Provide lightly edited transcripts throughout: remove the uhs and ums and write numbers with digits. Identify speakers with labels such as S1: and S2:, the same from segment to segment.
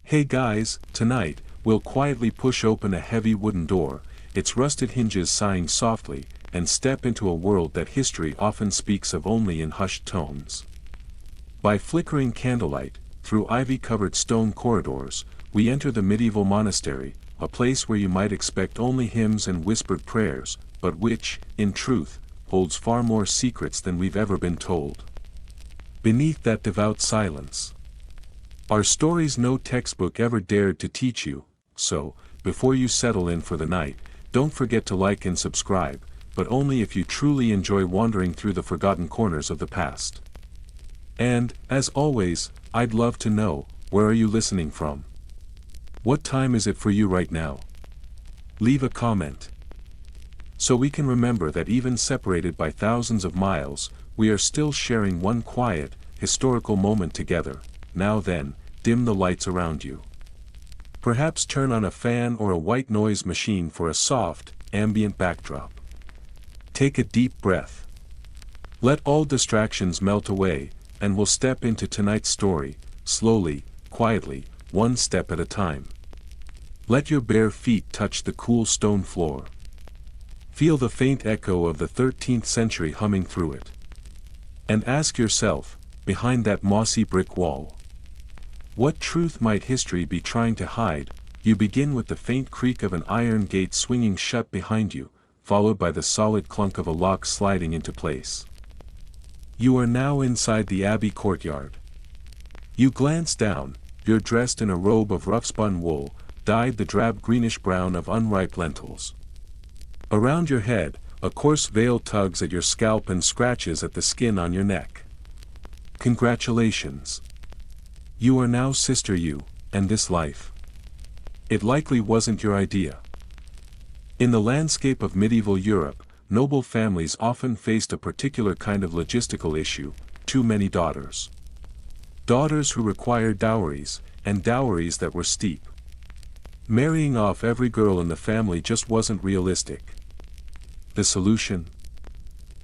S1: Hey guys, tonight, we'll quietly push open a heavy wooden door, its rusted hinges sighing softly, and step into a world that history often speaks of only in hushed tones. By flickering candlelight, through ivy-covered stone corridors, we enter the medieval monastery, a place where you might expect only hymns and whispered prayers, but which, in truth, holds far more secrets than we've ever been told. Beneath that devout silence are stories no textbook ever dared to teach you, so, before you settle in for the night, don't forget to like and subscribe, but only if you truly enjoy wandering through the forgotten corners of the past. And, as always, I'd love to know, where are you listening from? What time is it for you right now? Leave a comment. So we can remember that even separated by thousands of miles, we are still sharing one quiet, historical moment together. Now then, dim the lights around you. Perhaps turn on a fan or a white noise machine for a soft, ambient backdrop. Take a deep breath. Let all distractions melt away, and we'll step into tonight's story, slowly, quietly, one step at a time. Let your bare feet touch the cool stone floor. Feel the faint echo of the 13th century humming through it. And ask yourself, behind that mossy brick wall, what truth might history be trying to hide? You begin with the faint creak of an iron gate swinging shut behind you, followed by the solid clunk of a lock sliding into place. You are now inside the abbey courtyard. You glance down, you're dressed in a robe of rough-spun wool, dyed the drab greenish-brown of unripe lentils. Around your head, a coarse veil tugs at your scalp and scratches at the skin on your neck. Congratulations! You are now Sister You, and this life. It likely wasn't your idea. In the landscape of medieval Europe, noble families often faced a particular kind of logistical issue: too many daughters. Daughters who required dowries, and dowries that were steep. Marrying off every girl in the family just wasn't realistic. The solution?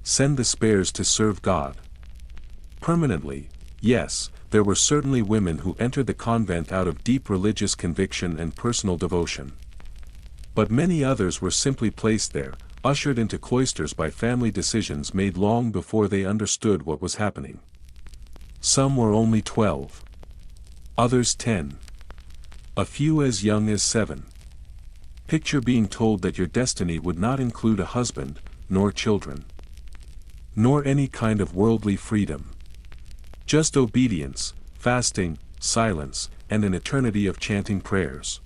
S1: Send the spares to serve God. Permanently, yes, there were certainly women who entered the convent out of deep religious conviction and personal devotion. But many others were simply placed there, ushered into cloisters by family decisions made long before they understood what was happening. Some were only 12. Others 10. A few as young as 7. Picture being told that your destiny would not include a husband, nor children, nor any kind of worldly freedom. Just obedience, fasting, silence, and an eternity of chanting prayers.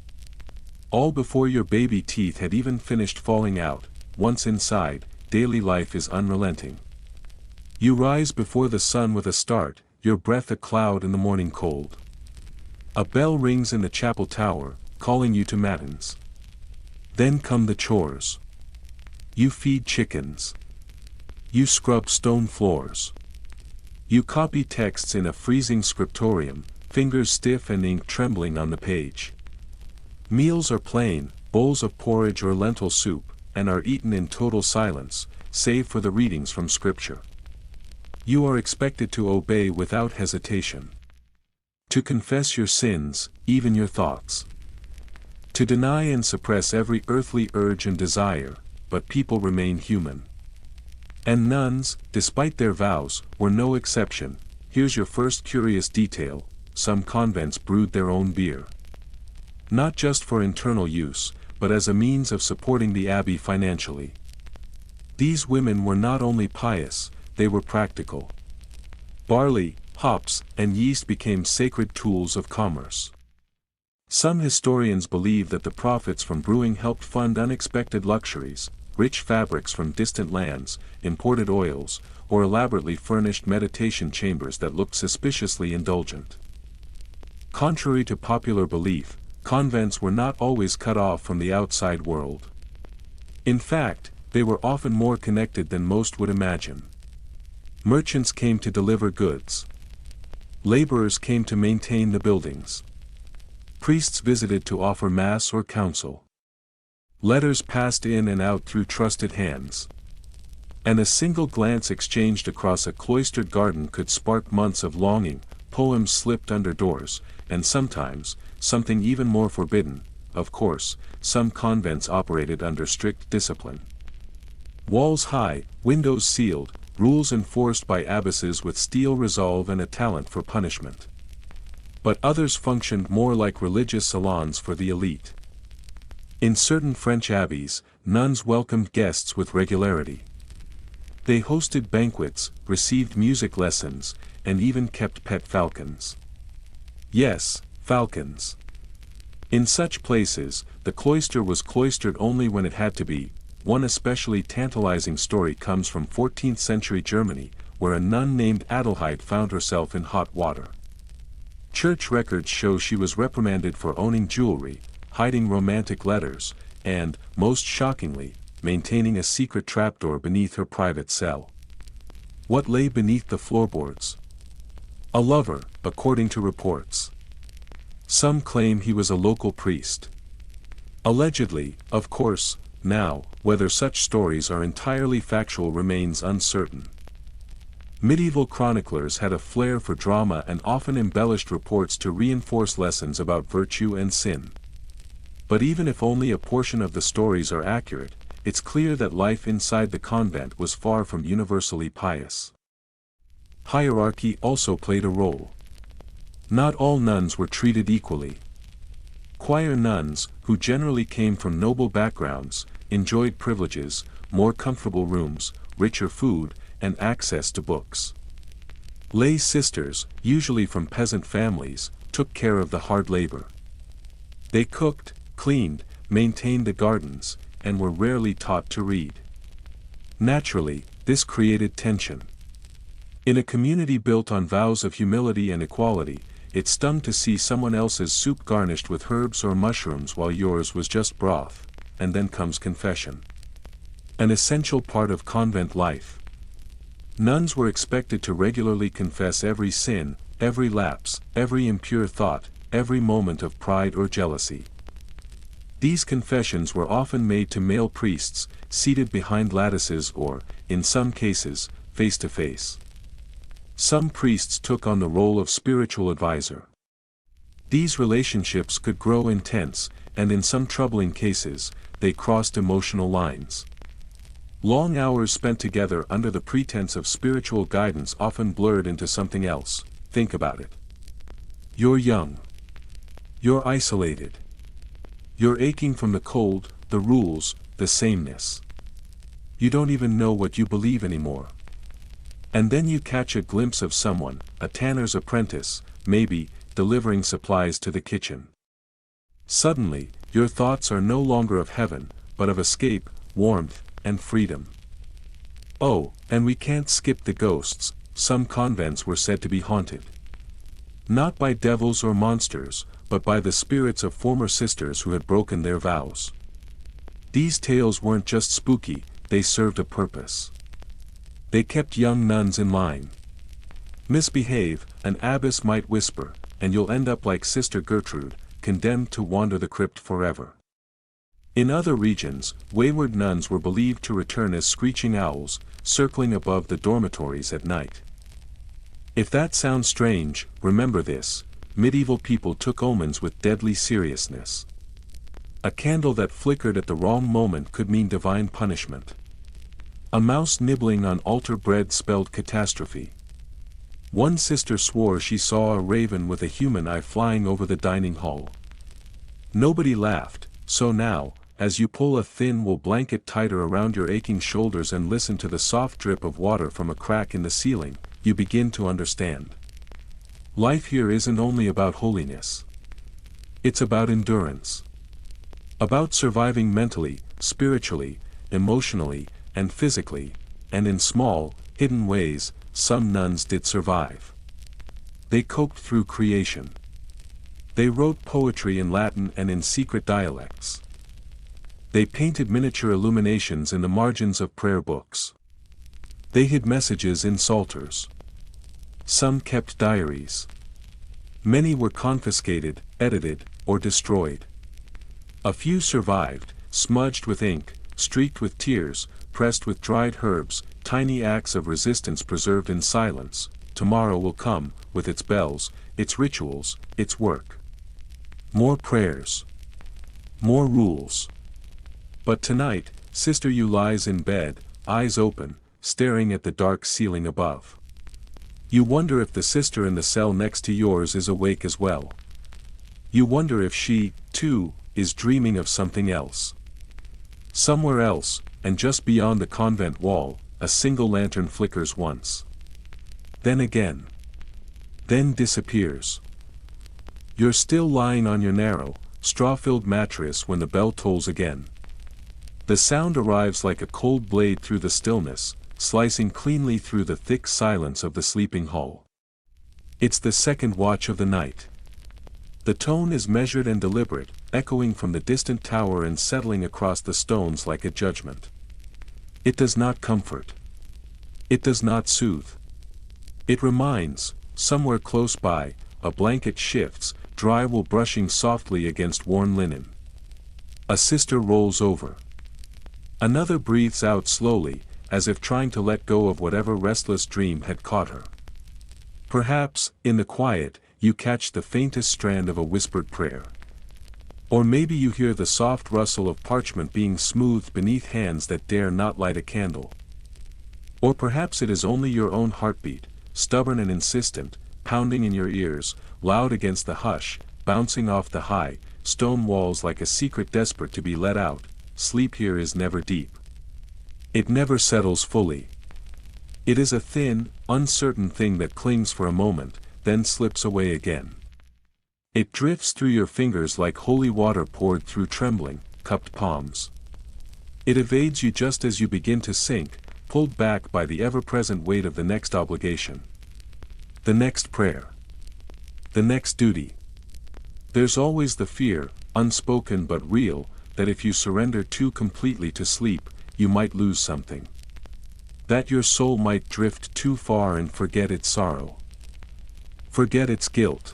S1: All before your baby teeth had even finished falling out. Once inside, daily life is unrelenting. You rise before the sun with a start, your breath a cloud in the morning cold. A bell rings in the chapel tower, calling you to matins. Then come the chores. You feed chickens. You scrub stone floors. You copy texts in a freezing scriptorium, fingers stiff and ink trembling on the page. Meals are plain, bowls of porridge or lentil soup, and are eaten in total silence, save for the readings from Scripture. You are expected to obey without hesitation. To confess your sins, even your thoughts. To deny and suppress every earthly urge and desire, but people remain human. And nuns, despite their vows, were no exception. Here's your first curious detail: some convents brewed their own beer. Not just for internal use, but as a means of supporting the abbey financially. These women were not only pious, they were practical. Barley, hops, and yeast became sacred tools of commerce. Some historians believe that the profits from brewing helped fund unexpected luxuries: rich fabrics from distant lands, imported oils, or elaborately furnished meditation chambers that looked suspiciously indulgent. Contrary to popular belief, convents were not always cut off from the outside world. In fact, they were often more connected than most would imagine. Merchants came to deliver goods. Laborers came to maintain the buildings. Priests visited to offer mass or counsel. Letters passed in and out through trusted hands. And a single glance exchanged across a cloistered garden could spark months of longing, poems slipped under doors, and sometimes, something even more forbidden, of course, some convents operated under strict discipline. Walls high, windows sealed, rules enforced by abbesses with steel resolve and a talent for punishment. But others functioned more like religious salons for the elite. In certain French abbeys, nuns welcomed guests with regularity. They hosted banquets, received music lessons, and even kept pet falcons. Yes, falcons. In such places, the cloister was cloistered only when it had to be. One especially tantalizing story comes from 14th century Germany, where a nun named Adelheid found herself in hot water. Church records show she was reprimanded for owning jewelry, hiding romantic letters, and, most shockingly, maintaining a secret trapdoor beneath her private cell. What lay beneath the floorboards? A lover, according to reports. Some claim he was a local priest. Allegedly, of course. Now, whether such stories are entirely factual remains uncertain. Medieval chroniclers had a flair for drama and often embellished reports to reinforce lessons about virtue and sin. But even if only a portion of the stories are accurate, it's clear that life inside the convent was far from universally pious. Hierarchy also played a role. Not all nuns were treated equally. Choir nuns, who generally came from noble backgrounds, enjoyed privileges, more comfortable rooms, richer food, and access to books. Lay sisters, usually from peasant families, took care of the hard labor. They cooked, cleaned, maintained the gardens, and were rarely taught to read. Naturally, this created tension. In a community built on vows of humility and equality, it stung to see someone else's soup garnished with herbs or mushrooms while yours was just broth, and then comes confession. An essential part of convent life. Nuns were expected to regularly confess every sin, every lapse, every impure thought, every moment of pride or jealousy. These confessions were often made to male priests, seated behind lattices or, in some cases, face to face. Some priests took on the role of spiritual advisor. These relationships could grow intense, and in some troubling cases, they crossed emotional lines. Long hours spent together under the pretense of spiritual guidance often blurred into something else. Think about it. You're young. You're isolated. You're aching from the cold, the rules, the sameness. You don't even know what you believe anymore. And then you catch a glimpse of someone, a tanner's apprentice, maybe, delivering supplies to the kitchen. Suddenly, your thoughts are no longer of heaven, but of escape, warmth, and freedom. Oh, and we can't skip the ghosts. Some convents were said to be haunted. Not by devils or monsters, but by the spirits of former sisters who had broken their vows. These tales weren't just spooky, they served a purpose. They kept young nuns in line. Misbehave, an abbess might whisper, and you'll end up like Sister Gertrude, condemned to wander the crypt forever. In other regions, wayward nuns were believed to return as screeching owls, circling above the dormitories at night. If that sounds strange, remember this: medieval people took omens with deadly seriousness. A candle that flickered at the wrong moment could mean divine punishment. A mouse nibbling on altar bread spelled catastrophe. One sister swore she saw a raven with a human eye flying over the dining hall. Nobody laughed, so now, as you pull a thin wool blanket tighter around your aching shoulders and listen to the soft drip of water from a crack in the ceiling, you begin to understand. Life here isn't only about holiness. It's about endurance. About surviving mentally, spiritually, emotionally, and physically, and in small, hidden ways, some nuns did survive. They coped through creation. They wrote poetry in Latin and in secret dialects. They painted miniature illuminations in the margins of prayer books. They hid messages in psalters. Some kept diaries. Many were confiscated, edited, or destroyed. A few survived, smudged with ink, streaked with tears, pressed with dried herbs, tiny acts of resistance preserved in silence, tomorrow will come, with its bells, its rituals, its work. More prayers. More rules. But tonight, Sister You lies in bed, eyes open, staring at the dark ceiling above. You wonder if the sister in the cell next to yours is awake as well. You wonder if she, too, is dreaming of something else. Somewhere else, and just beyond the convent wall, a single lantern flickers once. Then again. Then disappears. You're still lying on your narrow, straw-filled mattress when the bell tolls again. The sound arrives like a cold blade through the stillness, slicing cleanly through the thick silence of the sleeping hall. It's the second watch of the night. The tone is measured and deliberate, echoing from the distant tower and settling across the stones like a judgment. It does not comfort. It does not soothe. It reminds, somewhere close by, a blanket shifts, dry wool brushing softly against worn linen. A sister rolls over. Another breathes out slowly, as if trying to let go of whatever restless dream had caught her. Perhaps, in the quiet, you catch the faintest strand of a whispered prayer. Or maybe you hear the soft rustle of parchment being smoothed beneath hands that dare not light a candle. Or perhaps it is only your own heartbeat, stubborn and insistent, pounding in your ears, loud against the hush, bouncing off the high, stone walls like a secret desperate to be let out. Sleep here is never deep. It never settles fully. It is a thin, uncertain thing that clings for a moment, then slips away again. It drifts through your fingers like holy water poured through trembling, cupped palms. It evades you just as you begin to sink, pulled back by the ever-present weight of the next obligation. The next prayer. The next duty. There's always the fear, unspoken but real, that if you surrender too completely to sleep, you might lose something. That your soul might drift too far and forget its sorrow. Forget its guilt.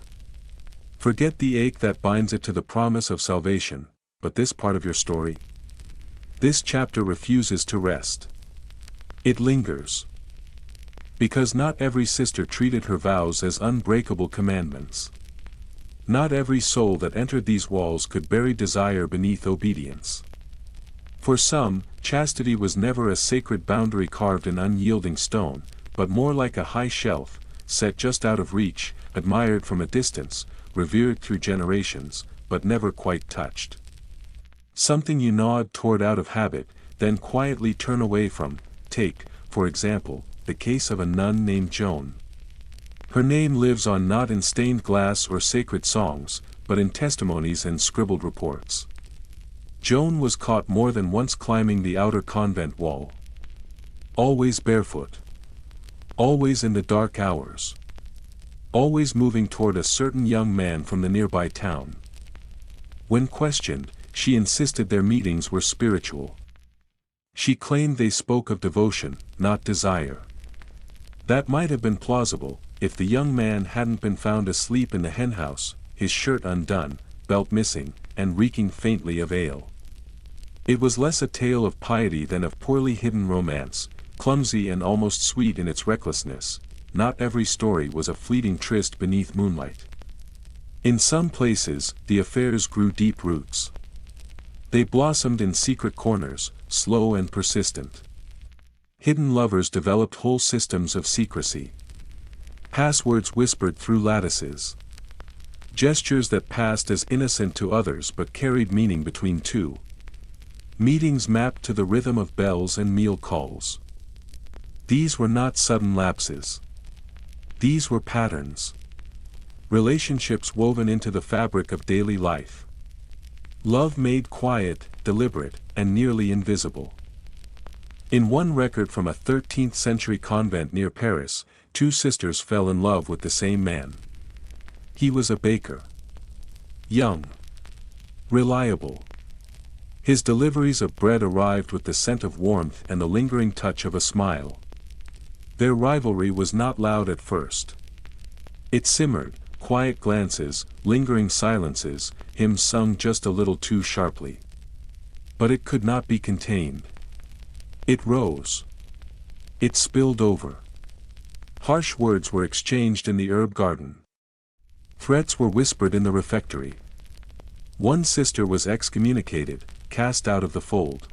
S1: Forget the ache that binds it to the promise of salvation. But this part of your story? This chapter refuses to rest. It lingers. Because not every sister treated her vows as unbreakable commandments. Not every soul that entered these walls could bury desire beneath obedience. For some, chastity was never a sacred boundary carved in unyielding stone, but more like a high shelf, set just out of reach, admired from a distance, revered through generations, but never quite touched. Something you gnawed toward out of habit, then quietly turn away from. Take, for example, the case of a nun named Joan. Her name lives on not in stained glass or sacred songs, but in testimonies and scribbled reports. Joan was caught more than once climbing the outer convent wall. Always barefoot. Always in the dark hours. Always moving toward a certain young man from the nearby town. When questioned, she insisted their meetings were spiritual. She claimed they spoke of devotion, not desire. That might have been plausible, if the young man hadn't been found asleep in the henhouse, his shirt undone, belt missing, and reeking faintly of ale. It was less a tale of piety than of poorly hidden romance, clumsy and almost sweet in its recklessness. Not every story was a fleeting tryst beneath moonlight. In some places, the affairs grew deep roots. They blossomed in secret corners, slow and persistent. Hidden lovers developed whole systems of secrecy. Passwords whispered through lattices. Gestures that passed as innocent to others but carried meaning between two. Meetings mapped to the rhythm of bells and meal calls. These were not sudden lapses. These were patterns. Relationships woven into the fabric of daily life. Love made quiet, deliberate, and nearly invisible. In one record from a 13th century convent near Paris, two sisters fell in love with the same man. He was a baker. Young. Reliable. His deliveries of bread arrived with the scent of warmth and the lingering touch of a smile. Their rivalry was not loud at first. It simmered, quiet glances, lingering silences, hymns sung just a little too sharply. But it could not be contained. It rose. It spilled over. Harsh words were exchanged in the herb garden. Threats were whispered in the refectory. One sister was excommunicated, cast out of the fold.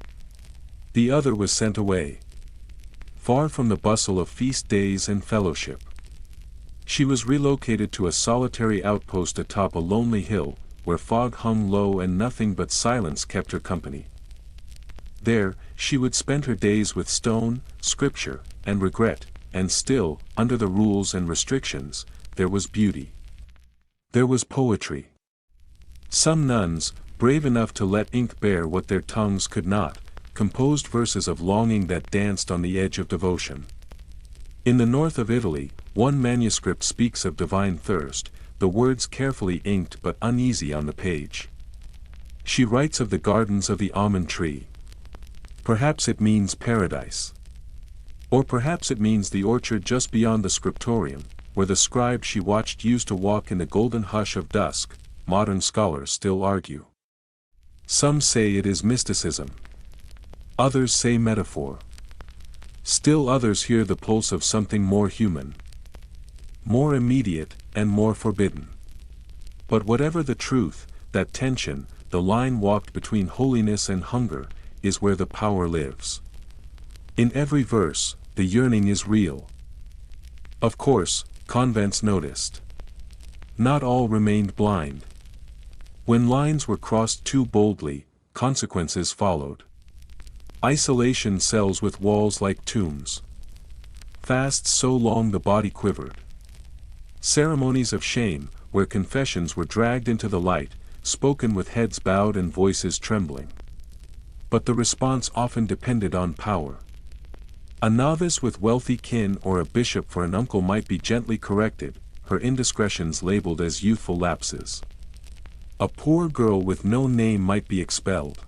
S1: The other was sent away, far from the bustle of feast days and fellowship. She was relocated to a solitary outpost atop a lonely hill, where fog hung low and nothing but silence kept her company. There, she would spend her days with stone, scripture, and regret, and still, under the rules and restrictions, there was beauty. There was poetry. Some nuns, brave enough to let ink bear what their tongues could not, composed verses of longing that danced on the edge of devotion. In the north of Italy, one manuscript speaks of divine thirst, the words carefully inked but uneasy on the page. She writes of the gardens of the almond tree. Perhaps it means paradise. Or perhaps it means the orchard just beyond the scriptorium, where the scribe she watched used to walk in the golden hush of dusk. Modern scholars still argue. Some say it is mysticism. Others say metaphor. Still others hear the pulse of something more human, more immediate, and more forbidden. But whatever the truth, that tension, the line walked between holiness and hunger, is where the power lives. In every verse, the yearning is real. Of course, convents noticed. Not all remained blind. When lines were crossed too boldly, consequences followed. Isolation cells with walls like tombs. Fasts so long the body quivered. Ceremonies of shame, where confessions were dragged into the light, spoken with heads bowed and voices trembling. But the response often depended on power. A novice with wealthy kin or a bishop for an uncle might be gently corrected, her indiscretions labeled as youthful lapses. A poor girl with no name might be expelled.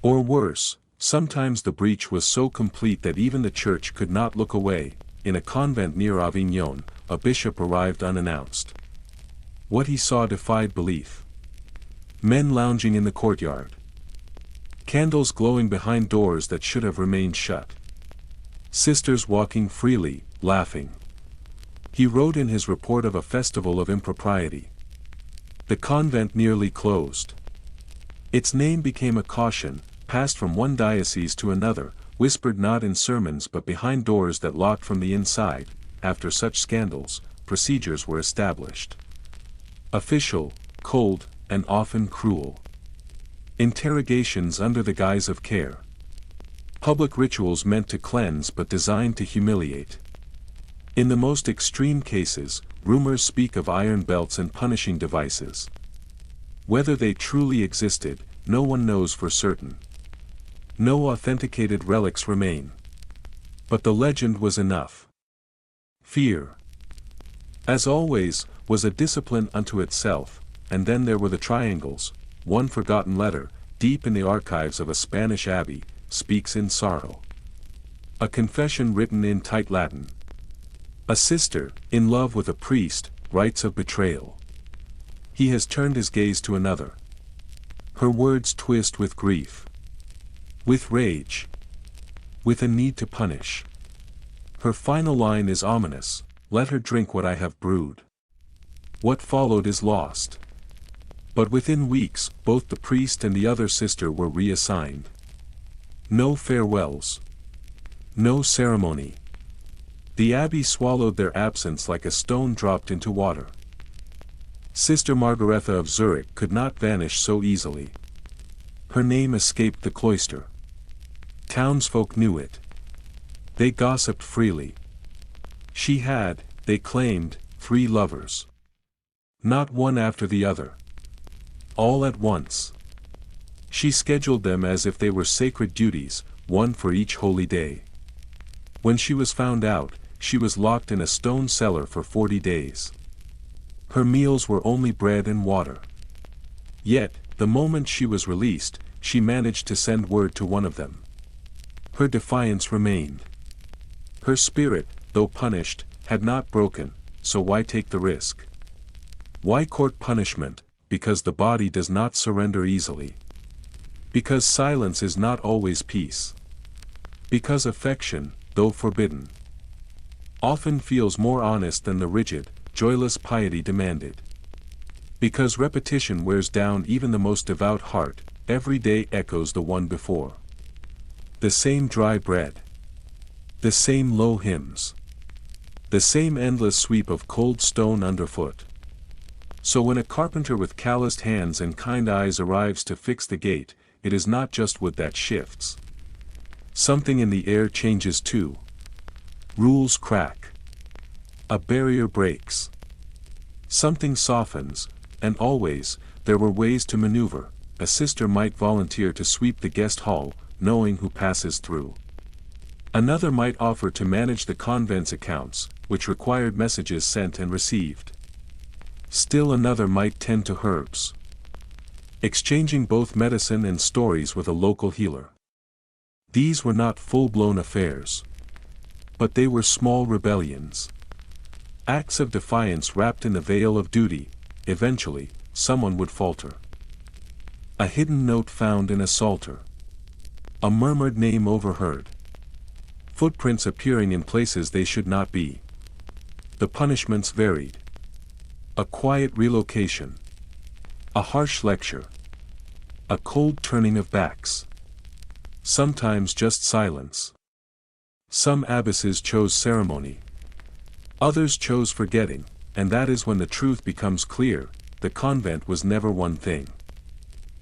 S1: Or worse, sometimes the breach was so complete that even the church could not look away. In a convent near Avignon, a bishop arrived unannounced. What he saw defied belief. Men lounging in the courtyard. Candles glowing behind doors that should have remained shut. Sisters walking freely, laughing. He wrote in his report of a festival of impropriety. The convent nearly closed. Its name became a caution, passed from one diocese to another, whispered not in sermons but behind doors that locked from the inside. After such scandals, procedures were established. Official, cold, and often cruel. Interrogations under the guise of care. Public rituals meant to cleanse but designed to humiliate. In the most extreme cases, rumors speak of iron belts and punishing devices. Whether they truly existed, no one knows for certain. No authenticated relics remain. But the legend was enough. Fear, as always, was a discipline unto itself, and then there were the triangles. One forgotten letter, deep in the archives of a Spanish abbey, speaks in sorrow. A confession written in tight Latin. A sister, in love with a priest, writes of betrayal. He has turned his gaze to another. Her words twist with grief. With rage. With a need to punish. Her final line is ominous: let her drink what I have brewed. What followed is lost. But within weeks, both the priest and the other sister were reassigned. No farewells. No ceremony. The abbey swallowed their absence like a stone dropped into water. Sister Margaretha of Zurich could not vanish so easily. Her name escaped the cloister. Townsfolk knew it. They gossiped freely. She had, they claimed, 3 lovers. Not one after the other. All at once. She scheduled them as if they were sacred duties, one for each holy day. When she was found out, she was locked in a stone cellar for 40 days. Her meals were only bread and water. Yet, the moment she was released, she managed to send word to one of them. Her defiance remained. Her spirit, though punished, had not broken, so why take the risk? Why court punishment? Because the body does not surrender easily. Because silence is not always peace. Because affection, though forbidden, often feels more honest than the rigid, joyless piety demanded. Because repetition wears down even the most devout heart, every day echoes the one before. The same dry bread. The same low hymns. The same endless sweep of cold stone underfoot. So when a carpenter with calloused hands and kind eyes arrives to fix the gate, it is not just wood that shifts. Something in the air changes too. Rules crack. A barrier breaks. Something softens, and always, there were ways to maneuver. A sister might volunteer to sweep the guest hall, knowing who passes through. Another might offer to manage the convent's accounts, which required messages sent and received. Still another might tend to herbs, exchanging both medicine and stories with a local healer. These were not full-blown affairs. But they were small rebellions. Acts of defiance wrapped in the veil of duty. Eventually, someone would falter. A hidden note found in a psalter. A murmured name overheard. Footprints appearing in places they should not be. The punishments varied. A quiet relocation. A harsh lecture. A cold turning of backs. Sometimes just silence. Some abbesses chose ceremony. Others chose forgetting, and that is when the truth becomes clear: the convent was never one thing.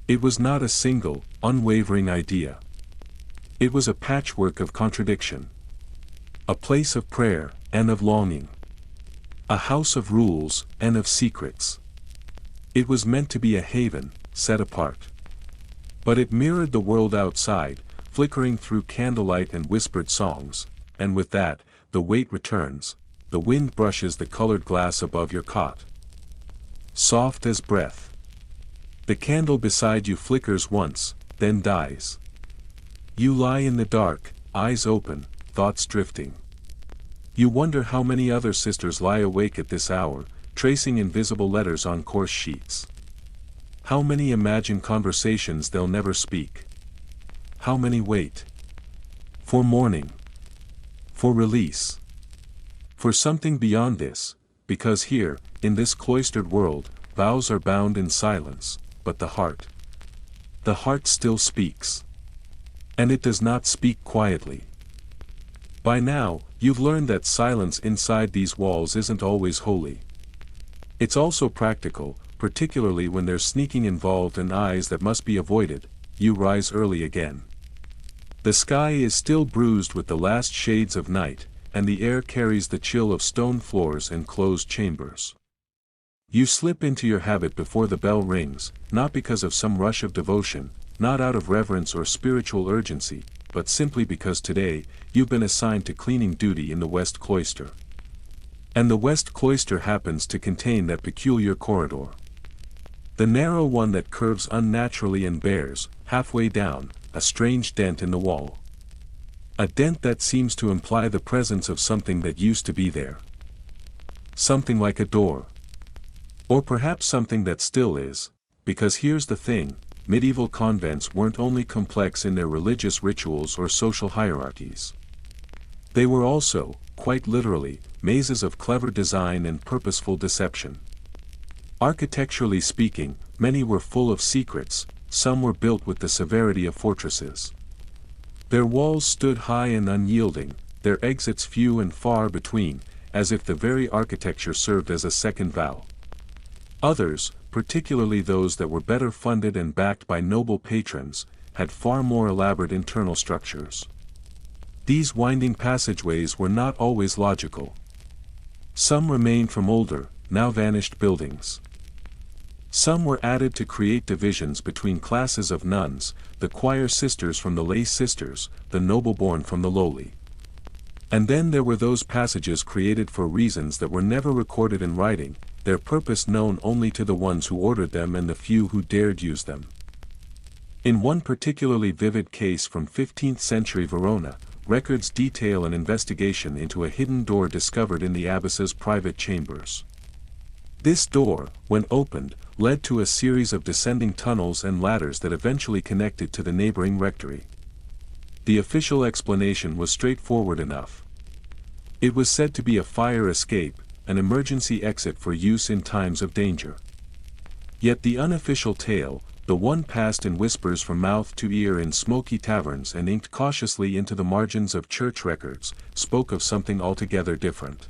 S1: It was not a single, unwavering idea. It was a patchwork of contradiction. A place of prayer, and of longing. A house of rules, and of secrets. It was meant to be a haven, set apart. But it mirrored the world outside, flickering through candlelight and whispered songs, and with that, the weight returns. The wind brushes the colored glass above your cot. Soft as breath. The candle beside you flickers once, then dies. You lie in the dark, eyes open, thoughts drifting. You wonder how many other sisters lie awake at this hour, tracing invisible letters on coarse sheets. How many imagine conversations they'll never speak. How many wait? For morning. For release. For something beyond this, because here, in this cloistered world, vows are bound in silence, but the heart still speaks. And it does not speak quietly. By now, you've learned that silence inside these walls isn't always holy. It's also practical, particularly when there's sneaking involved and eyes that must be avoided. You rise early again. The sky is still bruised with the last shades of night, and the air carries the chill of stone floors and closed chambers. You slip into your habit before the bell rings, not because of some rush of devotion, not out of reverence or spiritual urgency, but simply because today, you've been assigned to cleaning duty in the West Cloister. And the West Cloister happens to contain that peculiar corridor. The narrow one that curves unnaturally and bears, halfway down, a strange dent in the wall. A dent that seems to imply the presence of something that used to be there. Something like a door. Or perhaps something that still is, because here's the thing: medieval convents weren't only complex in their religious rituals or social hierarchies. They were also, quite literally, mazes of clever design and purposeful deception. Architecturally speaking, many were full of secrets, some were built with the severity of fortresses. Their walls stood high and unyielding, their exits few and far between, as if the very architecture served as a second vow. Others, particularly those that were better funded and backed by noble patrons, had far more elaborate internal structures. These winding passageways were not always logical. Some remained from older, now vanished buildings. Some were added to create divisions between classes of nuns, the choir sisters from the lay sisters, the noble-born from the lowly. And then there were those passages created for reasons that were never recorded in writing, their purpose known only to the ones who ordered them and the few who dared use them. In one particularly vivid case from 15th century Verona, records detail an investigation into a hidden door discovered in the abbess's private chambers. This door, when opened, led to a series of descending tunnels and ladders that eventually connected to the neighboring rectory. The official explanation was straightforward enough. It was said to be a fire escape, an emergency exit for use in times of danger. Yet the unofficial tale, the one passed in whispers from mouth to ear in smoky taverns and inked cautiously into the margins of church records, spoke of something altogether different.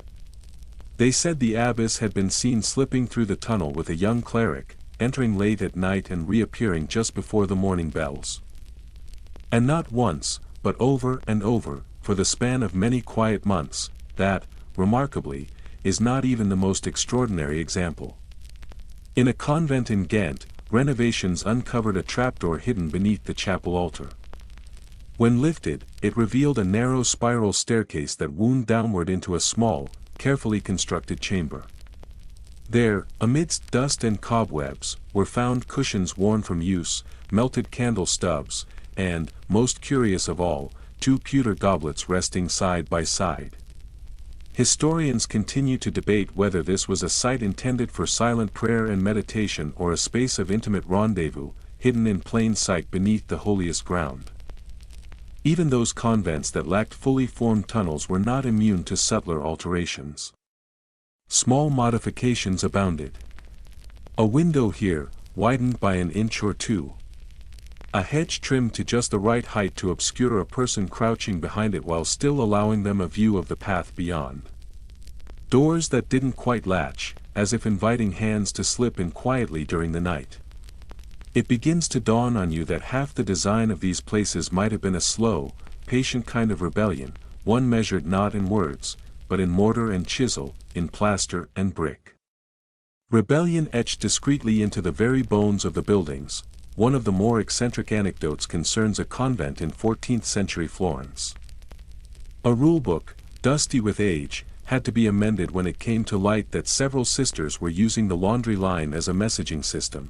S1: They said the abbess had been seen slipping through the tunnel with a young cleric, entering late at night and reappearing just before the morning bells. And not once, but over and over, for the span of many quiet months, that, remarkably, is not even the most extraordinary example. In a convent in Ghent, renovations uncovered a trapdoor hidden beneath the chapel altar. When lifted, it revealed a narrow spiral staircase that wound downward into a small, carefully constructed chamber. There, amidst dust and cobwebs, were found cushions worn from use, melted candle stubs, and, most curious of all, 2 pewter goblets resting side by side. Historians continue to debate whether this was a site intended for silent prayer and meditation or a space of intimate rendezvous, hidden in plain sight beneath the holiest ground. Even those convents that lacked fully formed tunnels were not immune to subtler alterations. Small modifications abounded. A window here, widened by an inch or two. A hedge trimmed to just the right height to obscure a person crouching behind it while still allowing them a view of the path beyond. Doors that didn't quite latch, as if inviting hands to slip in quietly during the night. It begins to dawn on you that half the design of these places might have been a slow, patient kind of rebellion, one measured not in words, but in mortar and chisel, in plaster and brick. Rebellion etched discreetly into the very bones of the buildings. One of the more eccentric anecdotes concerns a convent in 14th century Florence. A rulebook, dusty with age, had to be amended when it came to light that several sisters were using the laundry line as a messaging system.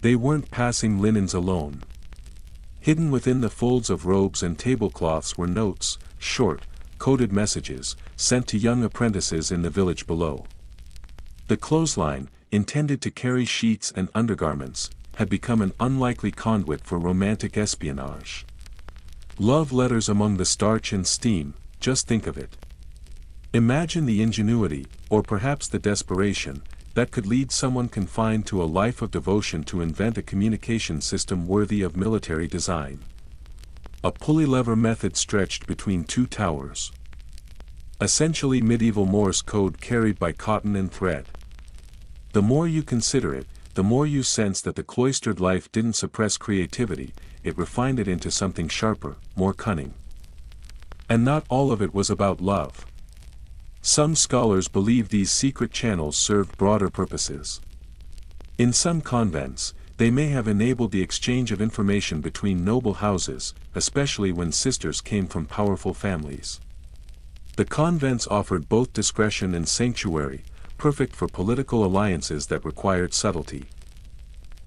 S1: They weren't passing linens alone. Hidden within the folds of robes and tablecloths were notes, short, coded messages, sent to young apprentices in the village below. The clothesline, intended to carry sheets and undergarments, had become an unlikely conduit for romantic espionage. Love letters among the starch and steam, just think of it. Imagine the ingenuity, or perhaps the desperation, that could lead someone confined to a life of devotion to invent a communication system worthy of military design. A pulley lever method stretched between 2 towers. Essentially medieval Morse code carried by cotton and thread. The more you consider it, the more you sense that the cloistered life didn't suppress creativity, it refined it into something sharper, more cunning. And not all of it was about love. Some scholars believe these secret channels served broader purposes. In some convents, they may have enabled the exchange of information between noble houses, especially when sisters came from powerful families. The convents offered both discretion and sanctuary, perfect for political alliances that required subtlety.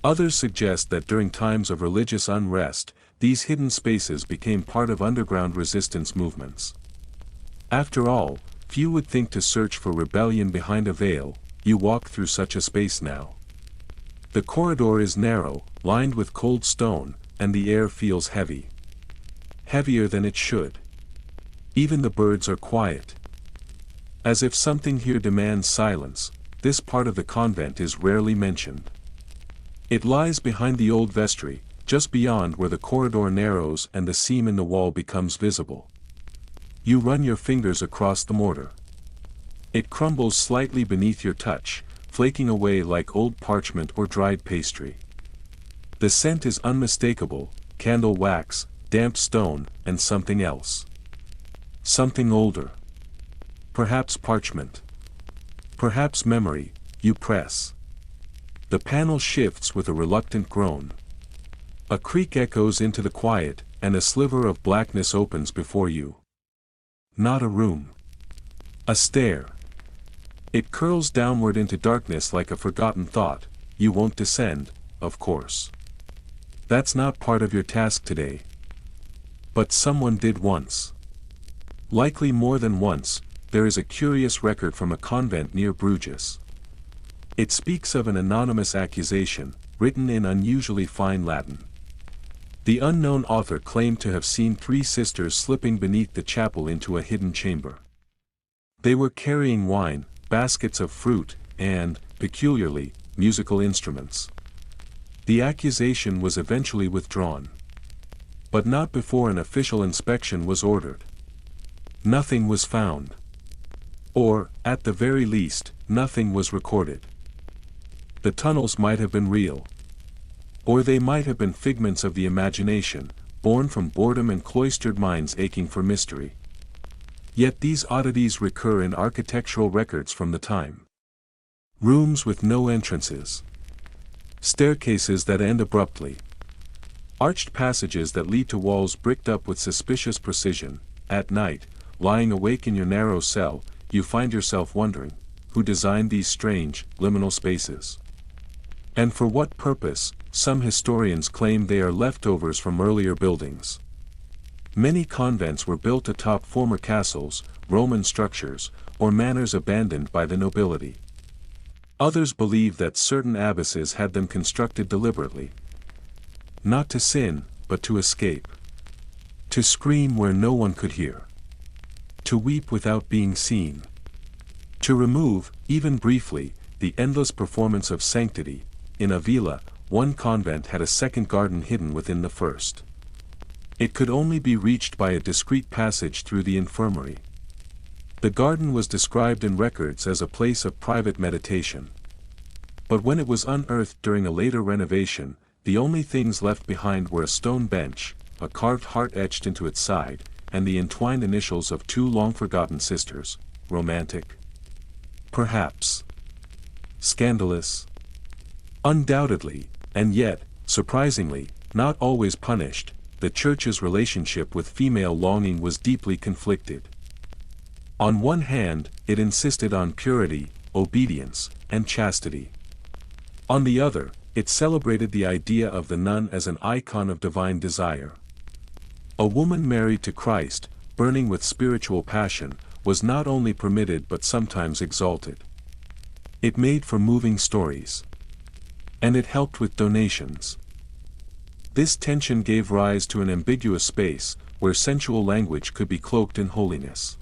S1: Others suggest that during times of religious unrest, these hidden spaces became part of underground resistance movements. After all, few would think to search for rebellion behind a veil. You walk through such a space now. The corridor is narrow, lined with cold stone, and the air feels heavy. Heavier than it should. Even the birds are quiet. As if something here demands silence, this part of the convent is rarely mentioned. It lies behind the old vestry, just beyond where the corridor narrows and the seam in the wall becomes visible. You run your fingers across the mortar. It crumbles slightly beneath your touch, flaking away like old parchment or dried pastry. The scent is unmistakable: candle wax, damp stone, and something else. Something older. Perhaps parchment. Perhaps memory. You press. The panel shifts with a reluctant groan. A creak echoes into the quiet, and a sliver of blackness opens before you. Not a room. A stair. It curls downward into darkness like a forgotten thought. You won't descend, of course. That's not part of your task today. But someone did once. Likely more than once. There is a curious record from a convent near Bruges. It speaks of an anonymous accusation, written in unusually fine Latin. The unknown author claimed to have seen 3 sisters slipping beneath the chapel into a hidden chamber. They were carrying wine, baskets of fruit, and, peculiarly, musical instruments. The accusation was eventually withdrawn. But not before an official inspection was ordered. Nothing was found. Or, at the very least, nothing was recorded. The tunnels might have been real. Or they might have been figments of the imagination, born from boredom and cloistered minds aching for mystery. Yet these oddities recur in architectural records from the time. Rooms with no entrances. Staircases that end abruptly. Arched passages that lead to walls bricked up with suspicious precision. At night, lying awake in your narrow cell, you find yourself wondering, who designed these strange, liminal spaces? And for what purpose? Some historians claim they are leftovers from earlier buildings. Many convents were built atop former castles, Roman structures, or manors abandoned by the nobility. Others believe that certain abbesses had them constructed deliberately. Not to sin, but to escape. To scream where no one could hear. To weep without being seen. To remove, even briefly, the endless performance of sanctity. In Avila, one convent had a second garden hidden within the first. It could only be reached by a discreet passage through the infirmary. The garden was described in records as a place of private meditation. But when it was unearthed during a later renovation, the only things left behind were a stone bench, a carved heart etched into its side, and the entwined initials of two long-forgotten sisters. Romantic? Perhaps. Scandalous? Undoubtedly, and yet, surprisingly, not always punished. The Church's relationship with female longing was deeply conflicted. On one hand, it insisted on purity, obedience, and chastity. On the other, it celebrated the idea of the nun as an icon of divine desire. A woman married to Christ, burning with spiritual passion, was not only permitted but sometimes exalted. It made for moving stories. And it helped with donations. This tension gave rise to an ambiguous space, where sensual language could be cloaked in holiness.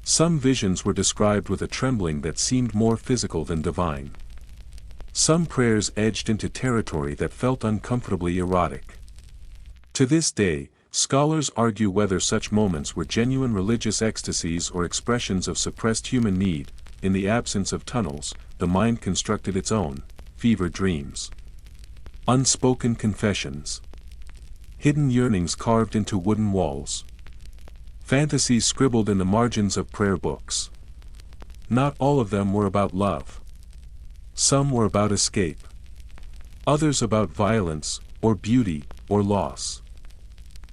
S1: Some visions were described with a trembling that seemed more physical than divine. Some prayers edged into territory that felt uncomfortably erotic. To this day, scholars argue whether such moments were genuine religious ecstasies or expressions of suppressed human need. In the absence of tunnels, the mind constructed its own fevered dreams. Unspoken confessions. Hidden yearnings carved into wooden walls. Fantasies scribbled in the margins of prayer books. Not all of them were about love. Some were about escape. Others about violence, or beauty, or loss.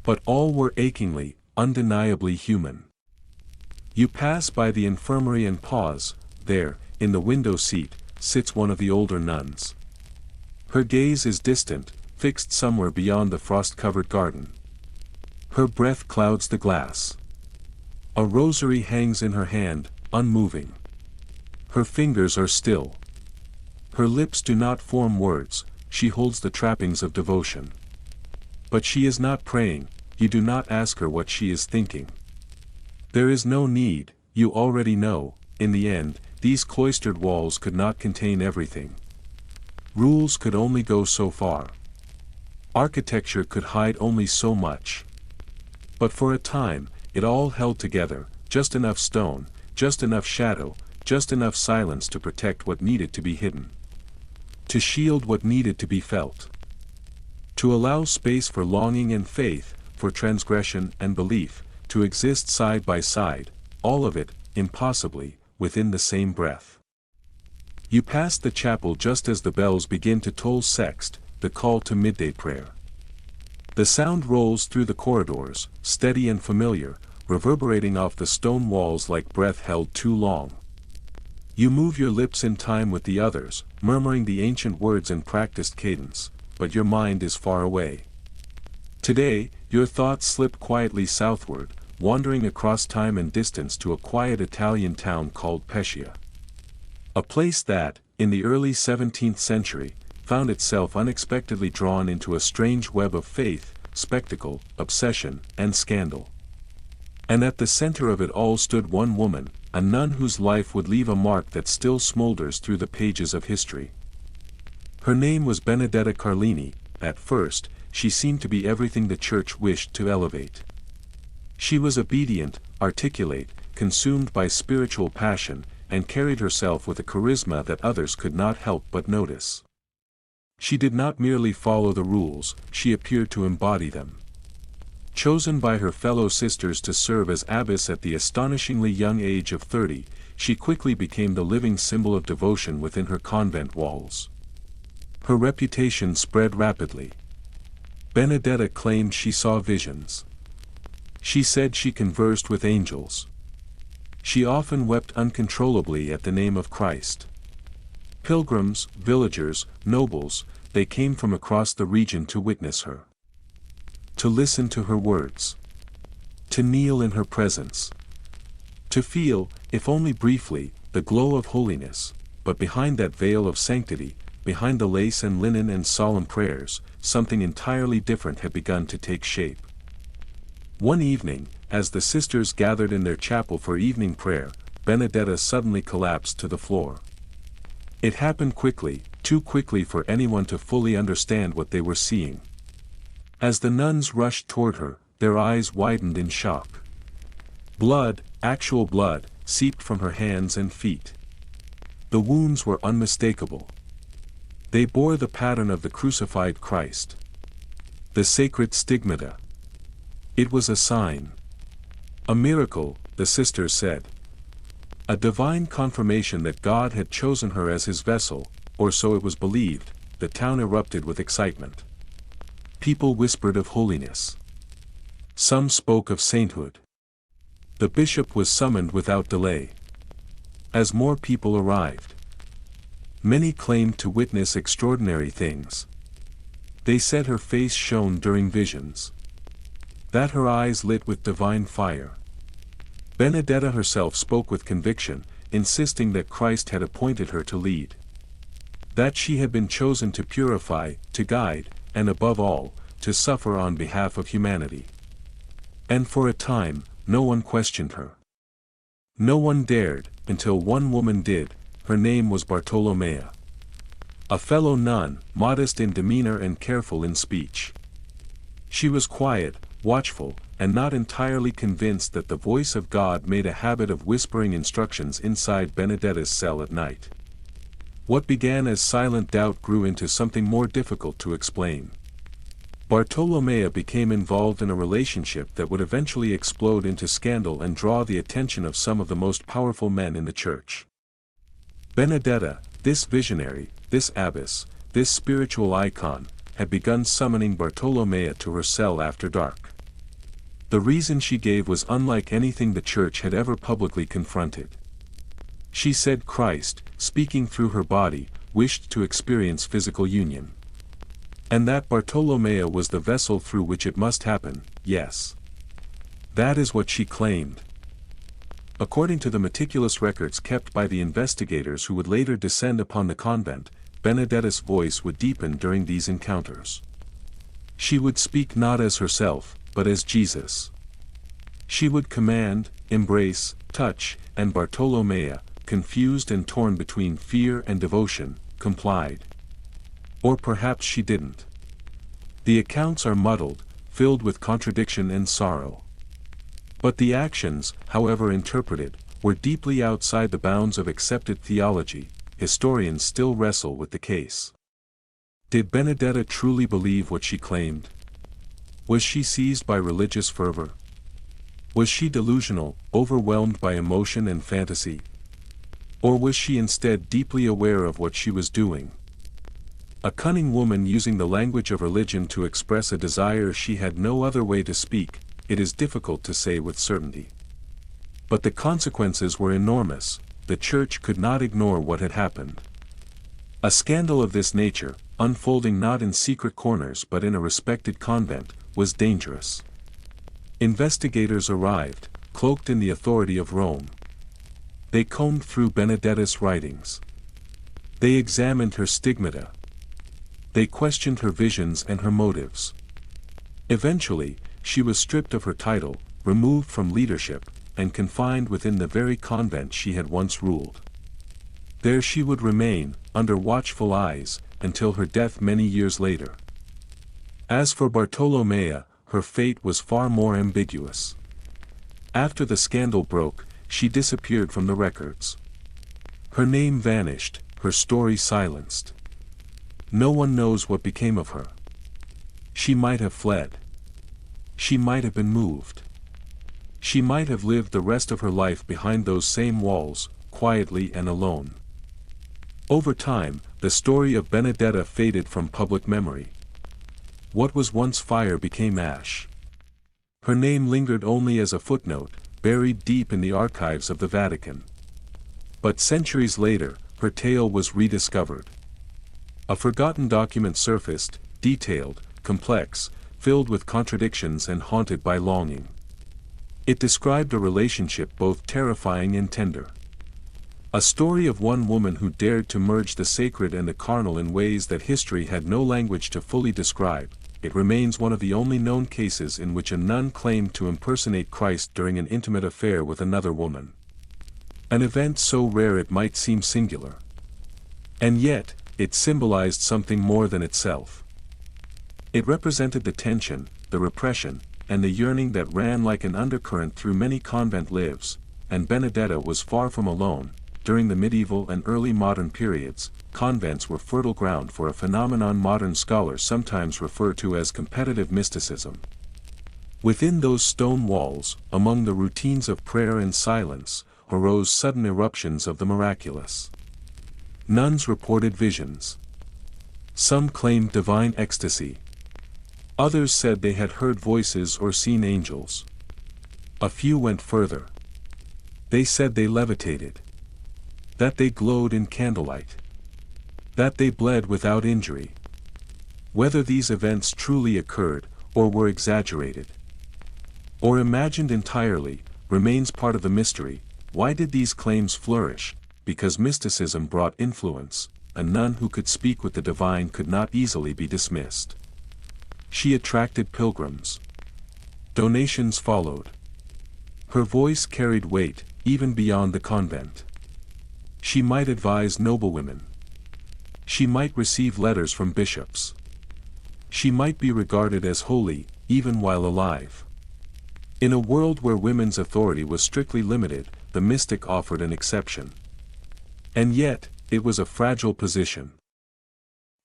S1: But all were achingly, undeniably human. You pass by the infirmary and pause. There, in the window seat, sits one of the older nuns. Her gaze is distant, fixed somewhere beyond the frost-covered garden. Her breath clouds the glass. A rosary hangs in her hand, unmoving. Her fingers are still. Her lips do not form words, she holds the trappings of devotion. But she is not praying, you do not ask her what she is thinking. There is no need, you already know. In the end, these cloistered walls could not contain everything. Rules could only go so far. Architecture could hide only so much. But for a time, it all held together, just enough stone, just enough shadow, just enough silence to protect what needed to be hidden. To shield what needed to be felt. To allow space for longing and faith, for transgression and belief, to exist side by side, all of it, impossibly, within the same breath. You pass the chapel just as the bells begin to toll sext, the call to midday prayer. The sound rolls through the corridors, steady and familiar, reverberating off the stone walls like breath held too long. You move your lips in time with the others, murmuring the ancient words in practiced cadence, but your mind is far away. Today, your thoughts slip quietly southward, wandering across time and distance to a quiet Italian town called Pescia. A place that, in the early 17th century, found itself unexpectedly drawn into a strange web of faith, spectacle, obsession, and scandal. And at the center of it all stood one woman, a nun whose life would leave a mark that still smolders through the pages of history. Her name was Benedetta Carlini. At first, she seemed to be everything the church wished to elevate. She was obedient, articulate, consumed by spiritual passion, and carried herself with a charisma that others could not help but notice. She did not merely follow the rules, she appeared to embody them. Chosen by her fellow sisters to serve as abbess at the astonishingly young age of 30, she quickly became the living symbol of devotion within her convent walls. Her reputation spread rapidly. Benedetta claimed she saw visions. She said she conversed with angels. She often wept uncontrollably at the name of Christ. Pilgrims, villagers, nobles, they came from across the region to witness her. To listen to her words. To kneel in her presence. To feel, if only briefly, the glow of holiness, but behind that veil of sanctity, behind the lace and linen and solemn prayers, something entirely different had begun to take shape. One evening, as the sisters gathered in their chapel for evening prayer, Benedetta suddenly collapsed to the floor. It happened quickly, too quickly for anyone to fully understand what they were seeing. As the nuns rushed toward her, their eyes widened in shock. Blood, actual blood, seeped from her hands and feet. The wounds were unmistakable. They bore the pattern of the crucified Christ. The sacred stigmata. It was a sign. A miracle, the sisters said. A divine confirmation that God had chosen her as his vessel, or so it was believed. The town erupted with excitement. People whispered of holiness. Some spoke of sainthood. The bishop was summoned without delay. As more people arrived, many claimed to witness extraordinary things. They said her face shone during visions. That her eyes lit with divine fire. Benedetta herself spoke with conviction, insisting that Christ had appointed her to lead. That she had been chosen to purify, to guide, and above all, to suffer on behalf of humanity. And for a time, no one questioned her. No one dared, until one woman did. Her name was Bartolomea. A fellow nun, modest in demeanor and careful in speech. She was quiet, watchful, and not entirely convinced that the voice of God made a habit of whispering instructions inside Benedetta's cell at night. What began as silent doubt grew into something more difficult to explain. Bartolomea became involved in a relationship that would eventually explode into scandal and draw the attention of some of the most powerful men in the church. Benedetta, this visionary, this abbess, this spiritual icon, had begun summoning Bartolomea to her cell after dark. The reason she gave was unlike anything the church had ever publicly confronted. She said Christ, speaking through her body, wished to experience physical union. And that Bartolomea was the vessel through which it must happen, yes. That is what she claimed. According to the meticulous records kept by the investigators who would later descend upon the convent, Benedetta's voice would deepen during these encounters. She would speak not as herself, but as Jesus. She would command, embrace, touch, and Bartolomea, confused and torn between fear and devotion, complied. Or perhaps she didn't. The accounts are muddled, filled with contradiction and sorrow. But the actions, however interpreted, were deeply outside the bounds of accepted theology. Historians still wrestle with the case. Did Benedetta truly believe what she claimed? Was she seized by religious fervor? Was she delusional, overwhelmed by emotion and fantasy? Or was she instead deeply aware of what she was doing? A cunning woman using the language of religion to express a desire she had no other way to speak, it is difficult to say with certainty. But the consequences were enormous. The church could not ignore what had happened. A scandal of this nature, unfolding not in secret corners but in a respected convent, was dangerous. Investigators arrived, cloaked in the authority of Rome. They combed through Benedetta's writings. They examined her stigmata. They questioned her visions and her motives. Eventually, she was stripped of her title, removed from leadership, and confined within the very convent she had once ruled. There she would remain, under watchful eyes, until her death many years later. As for Bartolomea, her fate was far more ambiguous. After the scandal broke, she disappeared from the records. Her name vanished, her story silenced. No one knows what became of her. She might have fled. She might have been moved. She might have lived the rest of her life behind those same walls, quietly and alone. Over time, the story of Benedetta faded from public memory. What was once fire became ash. Her name lingered only as a footnote, buried deep in the archives of the Vatican. But centuries later, her tale was rediscovered. A forgotten document surfaced, detailed, complex, filled with contradictions and haunted by longing. It described a relationship both terrifying and tender. A story of one woman who dared to merge the sacred and the carnal in ways that history had no language to fully describe. It remains one of the only known cases in which a nun claimed to impersonate Christ during an intimate affair with another woman. An event so rare it might seem singular. And yet, it symbolized something more than itself. It represented the tension, the repression, and the yearning that ran like an undercurrent through many convent lives, and Benedetta was far from alone. During the medieval and early modern periods, convents were fertile ground for a phenomenon modern scholars sometimes refer to as competitive mysticism. Within those stone walls, among the routines of prayer and silence, arose sudden eruptions of the miraculous. Nuns reported visions. Some claimed divine ecstasy. Others said they had heard voices or seen angels. A few went further. They said they levitated. That they glowed in candlelight. That they bled without injury. Whether these events truly occurred, or were exaggerated, or imagined entirely, remains part of the mystery. Why did these claims flourish? Because mysticism brought influence. A nun who could speak with the divine could not easily be dismissed. She attracted pilgrims. Donations followed. Her voice carried weight, even beyond the convent. She might advise noblewomen. She might receive letters from bishops. She might be regarded as holy, even while alive. In a world where women's authority was strictly limited, the mystic offered an exception. And yet, it was a fragile position.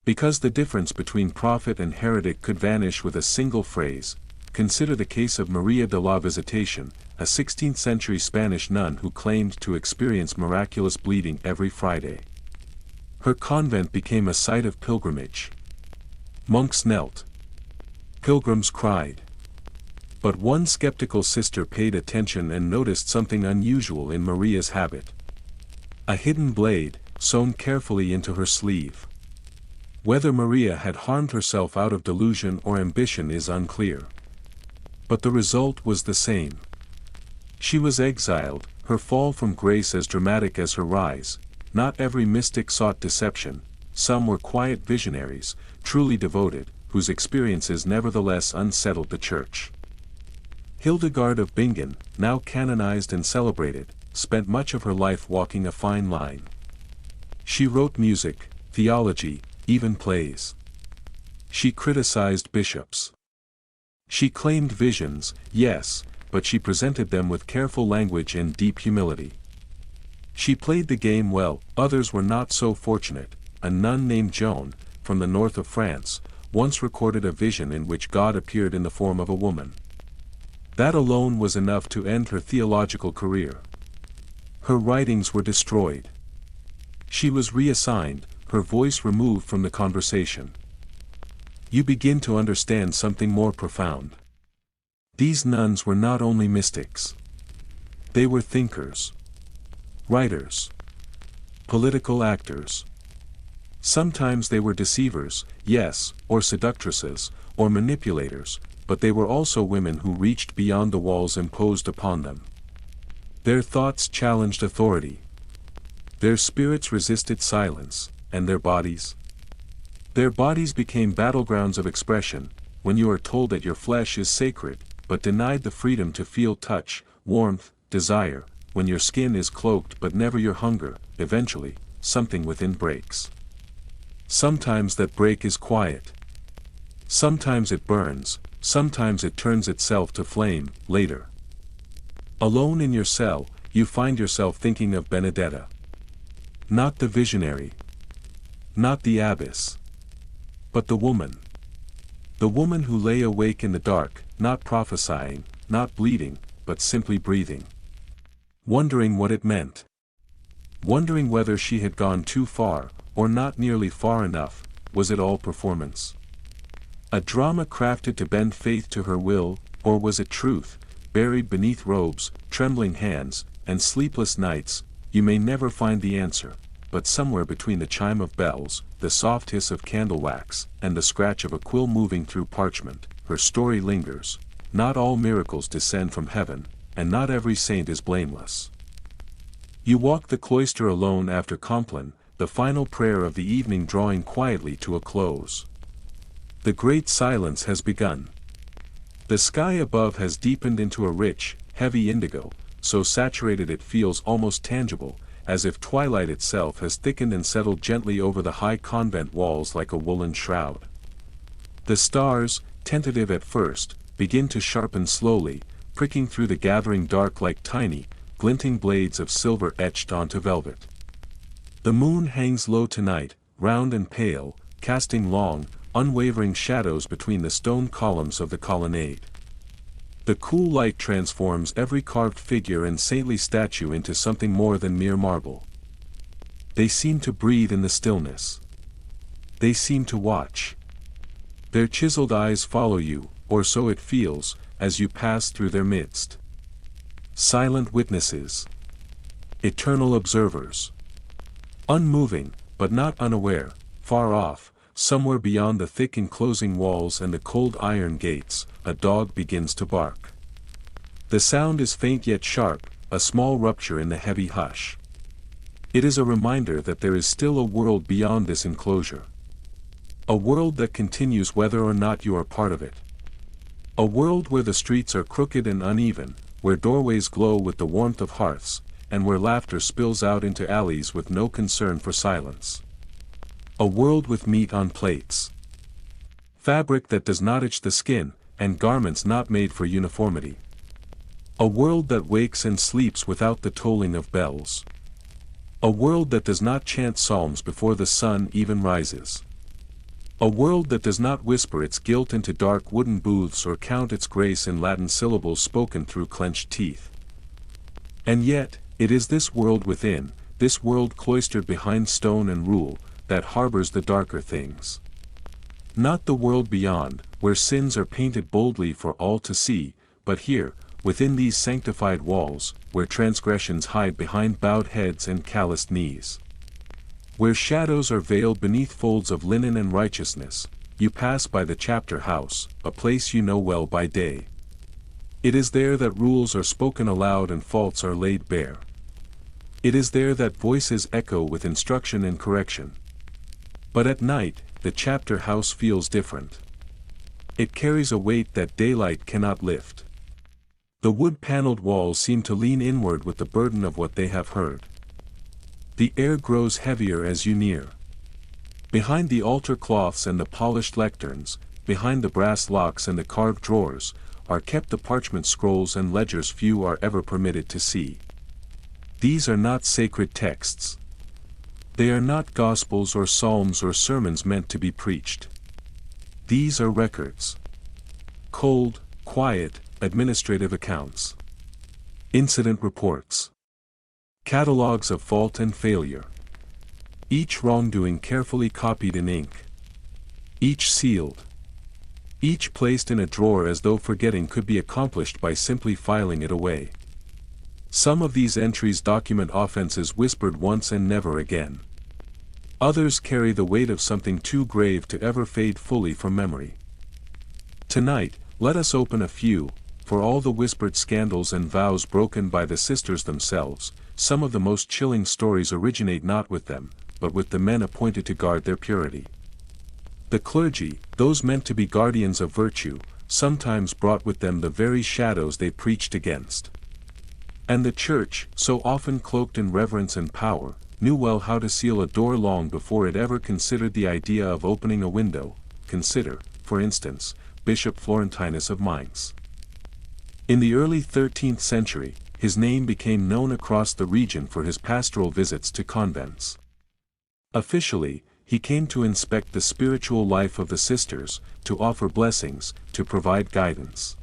S1: Because the difference between prophet and heretic could vanish with a single phrase, consider the case of Maria de la Visitation, a 16th-century Spanish nun who claimed to experience miraculous bleeding every Friday. Her convent became a site of pilgrimage. Monks knelt. Pilgrims cried. But one skeptical sister paid attention and noticed something unusual in Maria's habit. A hidden blade, sewn carefully into her sleeve. Whether Maria had harmed herself out of delusion or ambition is unclear. But the result was the same. She was exiled, her fall from grace as dramatic as her rise. Not every mystic sought deception. Some were quiet visionaries, truly devoted, whose experiences nevertheless unsettled the Church. Hildegard of Bingen, now canonized and celebrated, spent much of her life walking a fine line. She wrote music, theology, even plays. She criticized bishops. She claimed visions, yes, but she presented them with careful language and deep humility. She played the game well. Others were not so fortunate. A nun named Joan, from the north of France, once recorded a vision in which God appeared in the form of a woman. That alone was enough to end her theological career. Her writings were destroyed. She was reassigned, her voice removed from the conversation. You begin to understand something more profound. These nuns were not only mystics. They were thinkers, writers, political actors. Sometimes they were deceivers, yes, or seductresses, or manipulators, but they were also women who reached beyond the walls imposed upon them. Their thoughts challenged authority. Their spirits resisted silence, and their bodies? Their bodies became battlegrounds of expression. When you are told that your flesh is sacred, but denied the freedom to feel touch, warmth, desire. When your skin is cloaked but never your hunger, eventually, something within breaks. Sometimes that break is quiet. Sometimes it burns, sometimes it turns itself to flame, later. Alone in your cell, you find yourself thinking of Benedetta. Not the visionary. Not the abbess. But the woman. The woman who lay awake in the dark, not prophesying, not bleeding, but simply breathing. Wondering what it meant. Wondering whether she had gone too far, or not nearly far enough. Was it all performance? A drama crafted to bend faith to her will, or was it truth, buried beneath robes, trembling hands, and sleepless nights? You may never find the answer, but somewhere between the chime of bells, the soft hiss of candle wax, and the scratch of a quill moving through parchment, her story lingers. Not all miracles descend from heaven, and not every saint is blameless. You walk the cloister alone after Compline, the final prayer of the evening drawing quietly to a close. The great silence has begun. The sky above has deepened into a rich, heavy indigo, so saturated it feels almost tangible, as if twilight itself has thickened and settled gently over the high convent walls like a woolen shroud. The stars, tentative at first, begin to sharpen slowly, pricking through the gathering dark like tiny, glinting blades of silver etched onto velvet. The moon hangs low tonight, round and pale, casting long, unwavering shadows between the stone columns of the colonnade. The cool light transforms every carved figure and saintly statue into something more than mere marble. They seem to breathe in the stillness. They seem to watch. Their chiseled eyes follow you, or so it feels, as you pass through their midst. Silent witnesses. Eternal observers. Unmoving, but not unaware, far off, somewhere beyond the thick enclosing walls and the cold iron gates, a dog begins to bark. The sound is faint yet sharp, a small rupture in the heavy hush. It is a reminder that there is still a world beyond this enclosure. A world that continues whether or not you are part of it. A world where the streets are crooked and uneven, where doorways glow with the warmth of hearths, and where laughter spills out into alleys with no concern for silence. A world with meat on plates. Fabric that does not itch the skin, and garments not made for uniformity. A world that wakes and sleeps without the tolling of bells. A world that does not chant psalms before the sun even rises. A world that does not whisper its guilt into dark wooden booths or count its grace in Latin syllables spoken through clenched teeth. And yet, it is this world within, this world cloistered behind stone and rule, that harbors the darker things. Not the world beyond, where sins are painted boldly for all to see, but here, within these sanctified walls, where transgressions hide behind bowed heads and calloused knees. Where shadows are veiled beneath folds of linen and righteousness, you pass by the chapter house, a place you know well by day. It is there that rules are spoken aloud and faults are laid bare. It is there that voices echo with instruction and correction. But at night, the chapter house feels different. It carries a weight that daylight cannot lift. The wood-paneled walls seem to lean inward with the burden of what they have heard. The air grows heavier as you near. Behind the altar cloths and the polished lecterns, behind the brass locks and the carved drawers, are kept the parchment scrolls and ledgers few are ever permitted to see. These are not sacred texts. They are not gospels or psalms or sermons meant to be preached. These are records. Cold, quiet, administrative accounts. Incident reports. Catalogues of fault and failure. Each wrongdoing carefully copied in ink. Each sealed. Each placed in a drawer as though forgetting could be accomplished by simply filing it away. Some of these entries document offenses whispered once and never again. Others carry the weight of something too grave to ever fade fully from memory. Tonight, let us open a few, for all the whispered scandals and vows broken by the sisters themselves. Some of the most chilling stories originate not with them, but with the men appointed to guard their purity. The clergy, those meant to be guardians of virtue, sometimes brought with them the very shadows they preached against. And the church, so often cloaked in reverence and power, knew well how to seal a door long before it ever considered the idea of opening a window. Consider, for instance, Bishop Florentinus of Mainz. In the early 13th century, his name became known across the region for his pastoral visits to convents. Officially, he came to inspect the spiritual life of the sisters, to offer blessings, to provide guidance.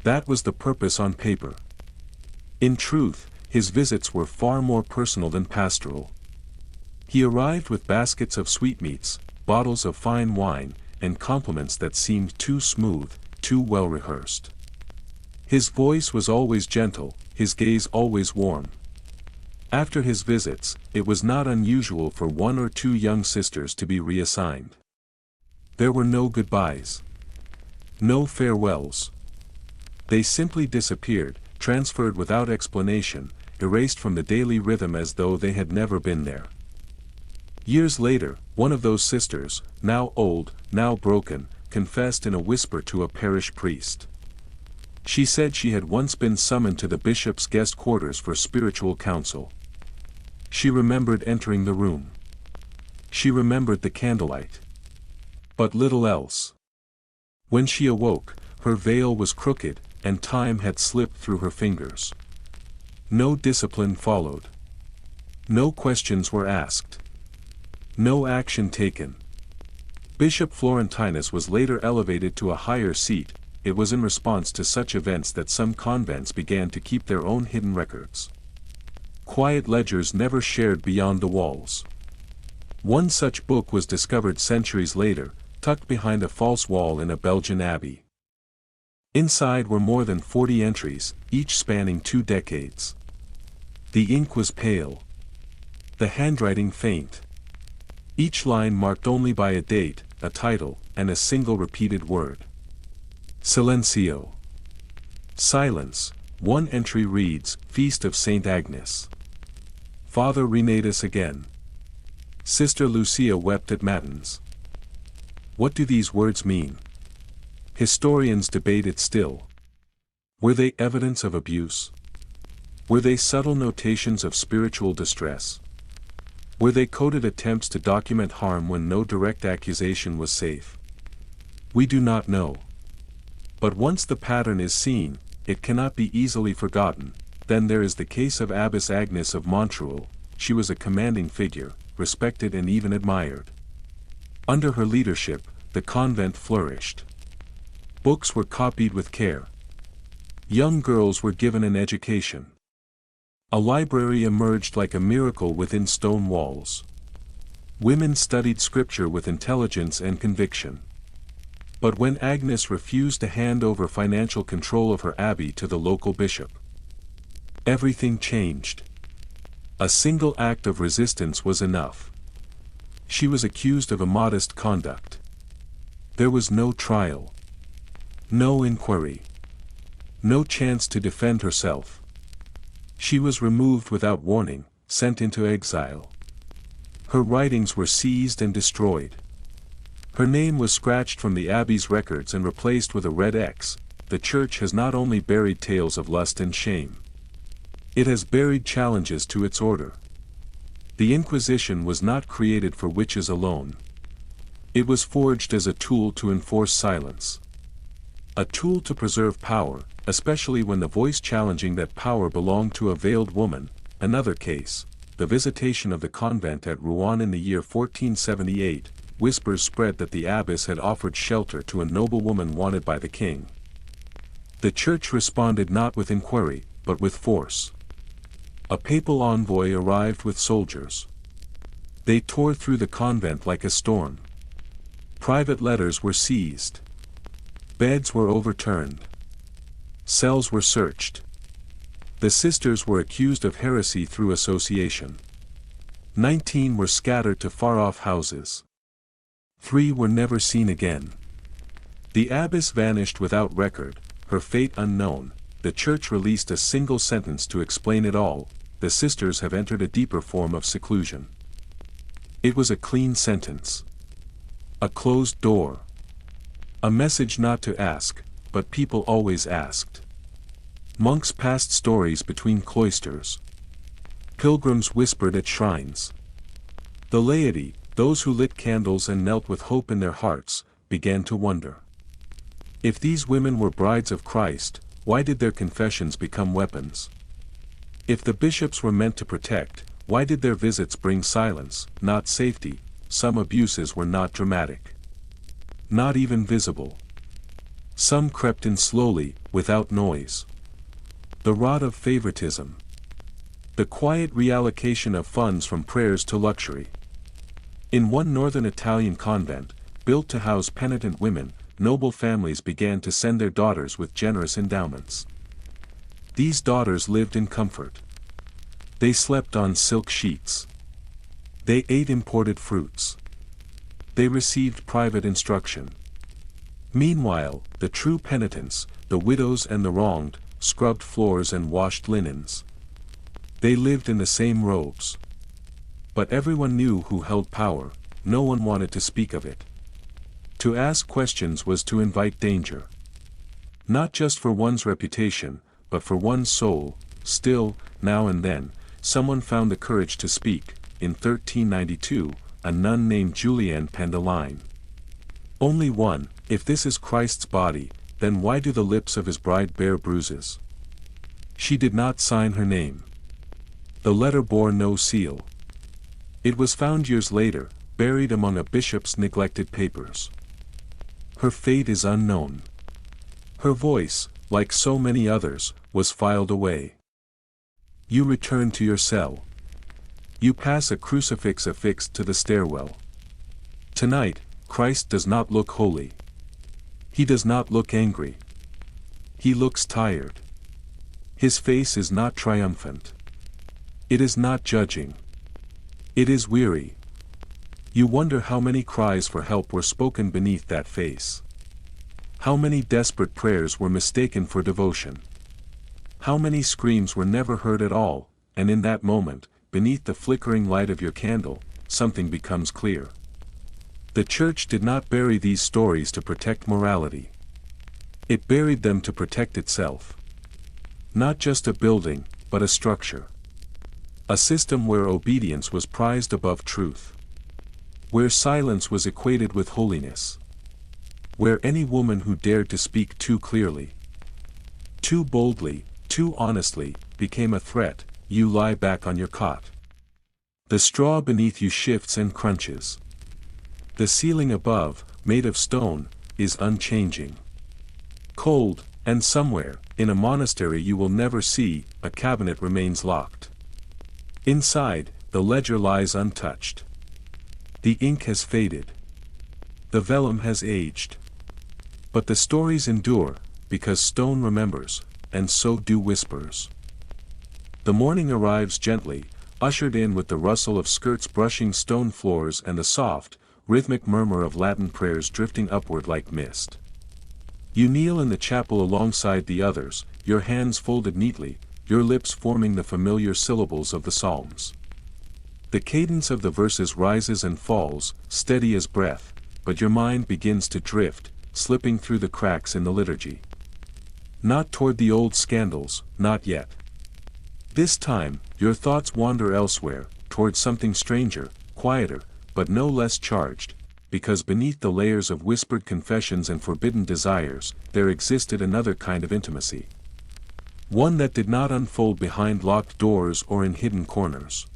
S1: That was the purpose on paper. In truth, his visits were far more personal than pastoral. He arrived with baskets of sweetmeats, bottles of fine wine, and compliments that seemed too smooth, too well rehearsed. His voice was always gentle, his gaze always warm. After his visits, it was not unusual for one or two young sisters to be reassigned. There were no goodbyes. No farewells. They simply disappeared, transferred without explanation, erased from the daily rhythm as though they had never been there. Years later, one of those sisters, now old, now broken, confessed in a whisper to a parish priest. She said she had once been summoned to the bishop's guest quarters for spiritual counsel. She remembered entering the room. She remembered the candlelight. But little else. When she awoke, her veil was crooked, and time had slipped through her fingers. No discipline followed. No questions were asked. No action taken. Bishop Florentinus was later elevated to a higher seat. It was in response to such events that some convents began to keep their own hidden records. Quiet ledgers never shared beyond the walls. One such book was discovered centuries later, tucked behind a false wall in a Belgian abbey. Inside were more than 40 entries, each spanning 2 decades. The ink was pale. The handwriting faint. Each line marked only by a date, a title, and a single repeated word. Silencio. Silence. One entry reads, Feast of Saint Agnes. Father Renatus again. Sister Lucia wept at Matins. What do these words mean? Historians debate it still. Were they evidence of abuse? Were they subtle notations of spiritual distress? Were they coded attempts to document harm when no direct accusation was safe? We do not know. But once the pattern is seen, it cannot be easily forgotten. Then there is the case of Abbess Agnes of Montreuil. She was a commanding figure, respected and even admired. Under her leadership, the convent flourished. Books were copied with care. Young girls were given an education. A library emerged like a miracle within stone walls. Women studied scripture with intelligence and conviction. But when Agnes refused to hand over financial control of her abbey to the local bishop, everything changed. A single act of resistance was enough. She was accused of immodest conduct. There was no trial. No inquiry. No chance to defend herself. She was removed without warning, sent into exile. Her writings were seized and destroyed. Her name was scratched from the abbey's records and replaced with a red X. The church has not only buried tales of lust and shame. It has buried challenges to its order. The Inquisition was not created for witches alone. It was forged as a tool to enforce silence. A tool to preserve power, especially when the voice challenging that power belonged to a veiled woman. Another case, the visitation of the convent at Rouen in the year 1478, whispers spread that the abbess had offered shelter to a noblewoman wanted by the king. The church responded not with inquiry, but with force. A papal envoy arrived with soldiers. They tore through the convent like a storm. Private letters were seized. Beds were overturned. Cells were searched. The sisters were accused of heresy through association. 19 were scattered to far-off houses. 3 were never seen again. The abbess vanished without record, her fate unknown. The church released a single sentence to explain it all: the sisters have entered a deeper form of seclusion. It was a clean sentence. A closed door. A message not to ask, but people always asked. Monks passed stories between cloisters. Pilgrims whispered at shrines. The laity, those who lit candles and knelt with hope in their hearts, began to wonder. If these women were brides of Christ, why did their confessions become weapons? If the bishops were meant to protect, why did their visits bring silence, not safety? Some abuses were not dramatic. Not even visible. Some crept in slowly, without noise. The rot of favoritism. The quiet reallocation of funds from prayers to luxury. In one northern Italian convent, built to house penitent women, noble families began to send their daughters with generous endowments. These daughters lived in comfort. They slept on silk sheets. They ate imported fruits. They received private instruction. Meanwhile, the true penitents, the widows and the wronged, scrubbed floors and washed linens. They lived in the same robes. But everyone knew who held power, no one wanted to speak of it. To ask questions was to invite danger. Not just for one's reputation, but for one's soul. Still, now and then, someone found the courage to speak. In 1392, a nun named Julienne penned a line. Only one, if this is Christ's body, then why do the lips of his bride bear bruises? She did not sign her name. The letter bore no seal. It was found years later, buried among a bishop's neglected papers. Her fate is unknown. Her voice, like so many others, was filed away. You return to your cell. You pass a crucifix affixed to the stairwell. Tonight, Christ does not look holy. He does not look angry. He looks tired. His face is not triumphant. It is not judging. It is weary. You wonder how many cries for help were spoken beneath that face. How many desperate prayers were mistaken for devotion. How many screams were never heard at all, and in that moment, beneath the flickering light of your candle, something becomes clear. The Church did not bury these stories to protect morality. It buried them to protect itself. Not just a building, but a structure. A system where obedience was prized above truth. Where silence was equated with holiness. Where any woman who dared to speak too clearly, too boldly, too honestly, became a threat. You lie back on your cot. The straw beneath you shifts and crunches. The ceiling above, made of stone, is unchanging. Cold, and somewhere, in a monastery you will never see, a cabinet remains locked. Inside, the ledger lies untouched. The ink has faded. The vellum has aged. But the stories endure, because stone remembers, and so do whispers. The morning arrives gently, ushered in with the rustle of skirts brushing stone floors and the soft, rhythmic murmur of Latin prayers drifting upward like mist. You kneel in the chapel alongside the others, your hands folded neatly, your lips forming the familiar syllables of the Psalms. The cadence of the verses rises and falls, steady as breath, but your mind begins to drift, slipping through the cracks in the liturgy. Not toward the old scandals, not yet. This time, your thoughts wander elsewhere, toward something stranger, quieter, but no less charged, because beneath the layers of whispered confessions and forbidden desires, there existed another kind of intimacy. One that did not unfold behind locked doors or in hidden corners,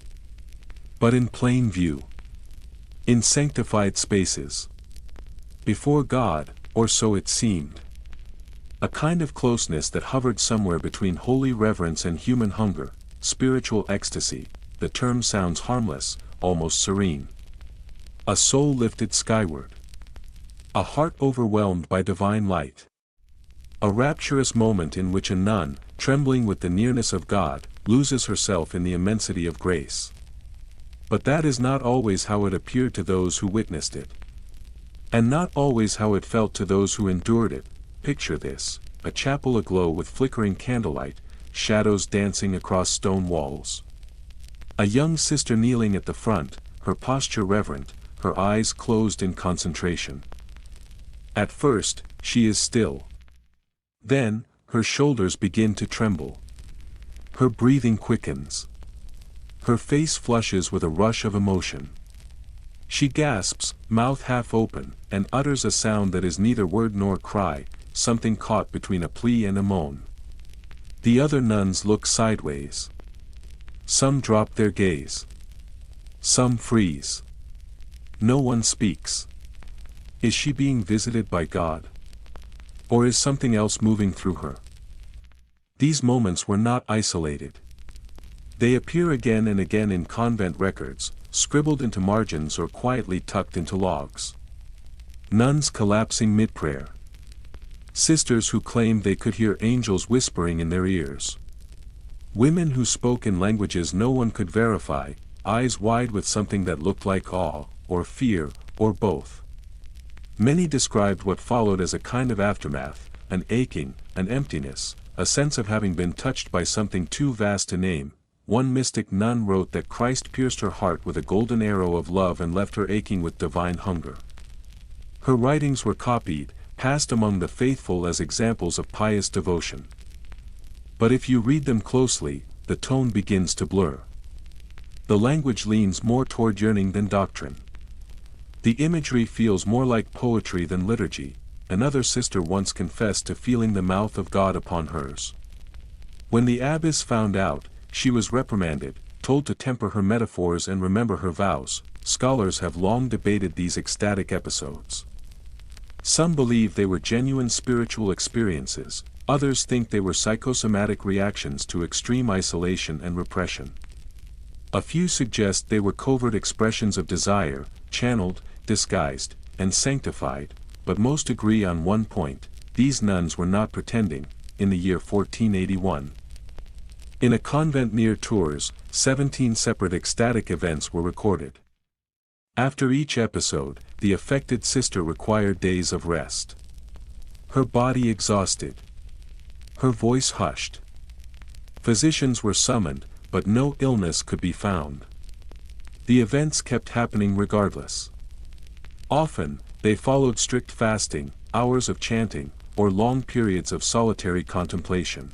S1: but in plain view. In sanctified spaces. Before God, or so it seemed. A kind of closeness that hovered somewhere between holy reverence and human hunger, spiritual ecstasy. The term sounds harmless, almost serene. A soul lifted skyward. A heart overwhelmed by divine light. A rapturous moment in which a nun, trembling with the nearness of God, loses herself in the immensity of grace. But that is not always how it appeared to those who witnessed it. And not always how it felt to those who endured it. Picture this, a chapel aglow with flickering candlelight, shadows dancing across stone walls. A young sister kneeling at the front, her posture reverent, her eyes closed in concentration. At first, she is still. Then, her shoulders begin to tremble. Her breathing quickens. Her face flushes with a rush of emotion. She gasps, mouth half open, and utters a sound that is neither word nor cry, something caught between a plea and a moan. The other nuns look sideways. Some drop their gaze. Some freeze. No one speaks. Is she being visited by God? Or is something else moving through her? These moments were not isolated. They appear again and again in convent records, scribbled into margins or quietly tucked into logs. Nuns collapsing mid-prayer. Sisters who claimed they could hear angels whispering in their ears. Women who spoke in languages no one could verify, eyes wide with something that looked like awe, or fear, or both. Many described what followed as a kind of aftermath, an aching, an emptiness, a sense of having been touched by something too vast to name. One mystic nun wrote that Christ pierced her heart with a golden arrow of love and left her aching with divine hunger. Her writings were copied, passed among the faithful as examples of pious devotion. But if you read them closely, the tone begins to blur. The language leans more toward yearning than doctrine. The imagery feels more like poetry than liturgy. Another sister once confessed to feeling the mouth of God upon hers. When the abbess found out, she was reprimanded, told to temper her metaphors and remember her vows. Scholars have long debated these ecstatic episodes. Some believe they were genuine spiritual experiences, others think they were psychosomatic reactions to extreme isolation and repression. A few suggest they were covert expressions of desire, channeled, disguised, and sanctified, but most agree on one point: these nuns were not pretending. In the year 1481, in a convent near Tours, 17 separate ecstatic events were recorded. After each episode, the affected sister required days of rest. Her body exhausted. Her voice hushed. Physicians were summoned, but no illness could be found. The events kept happening regardless. Often, they followed strict fasting, hours of chanting, or long periods of solitary contemplation.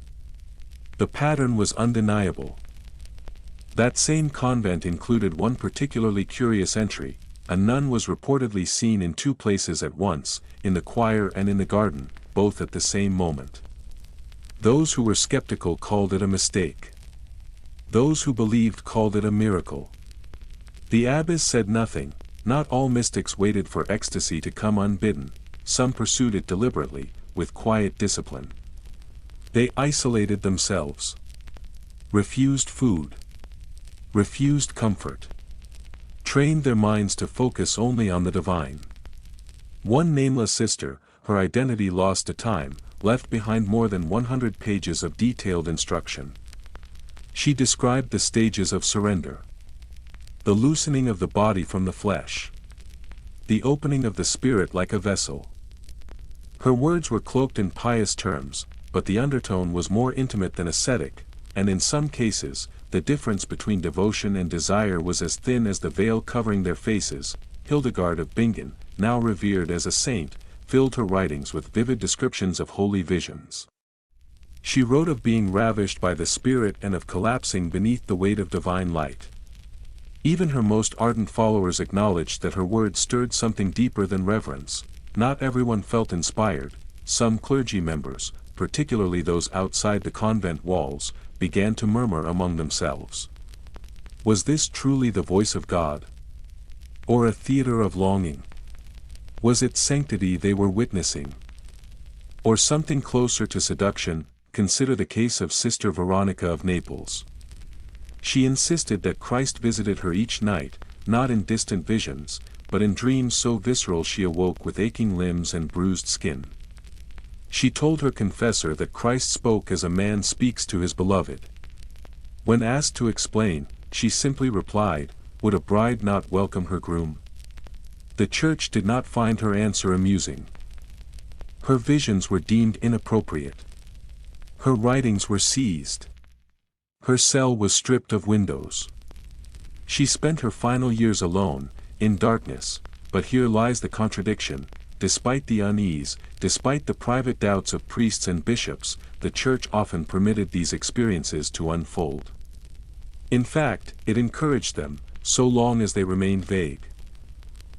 S1: The pattern was undeniable. That same convent included one particularly curious entry: a nun was reportedly seen in 2 places at once, in the choir and in the garden, both at the same moment. Those who were skeptical called it a mistake. Those who believed called it a miracle. The abbess said nothing. Not all mystics waited for ecstasy to come unbidden. Some pursued it deliberately, with quiet discipline. They isolated themselves. Refused food. Refused comfort. Trained their minds to focus only on the divine. One nameless sister, her identity lost to time, left behind more than 100 pages of detailed instruction. She described the stages of surrender. The loosening of the body from the flesh. The opening of the spirit like a vessel. Her words were cloaked in pious terms, but the undertone was more intimate than ascetic, and in some cases, the difference between devotion and desire was as thin as the veil covering their faces. Hildegard of Bingen, now revered as a saint, filled her writings with vivid descriptions of holy visions. She wrote of being ravished by the Spirit and of collapsing beneath the weight of divine light. Even her most ardent followers acknowledged that her words stirred something deeper than reverence. Not everyone felt inspired. Some clergy members, particularly those outside the convent walls, began to murmur among themselves. Was this truly the voice of God? Or a theater of longing? Was it sanctity they were witnessing? Or something closer to seduction? Consider the case of Sister Veronica of Naples. She insisted that Christ visited her each night, not in distant visions, but in dreams so visceral she awoke with aching limbs and bruised skin. She told her confessor that Christ spoke as a man speaks to his beloved. When asked to explain, she simply replied, "Would a bride not welcome her groom?" The church did not find her answer amusing. Her visions were deemed inappropriate. Her writings were seized. Her cell was stripped of windows. She spent her final years alone, in darkness, but here lies the contradiction. despite the unease, despite the private doubts of priests and bishops, the Church often permitted these experiences to unfold. In fact, it encouraged them, so long as they remained vague.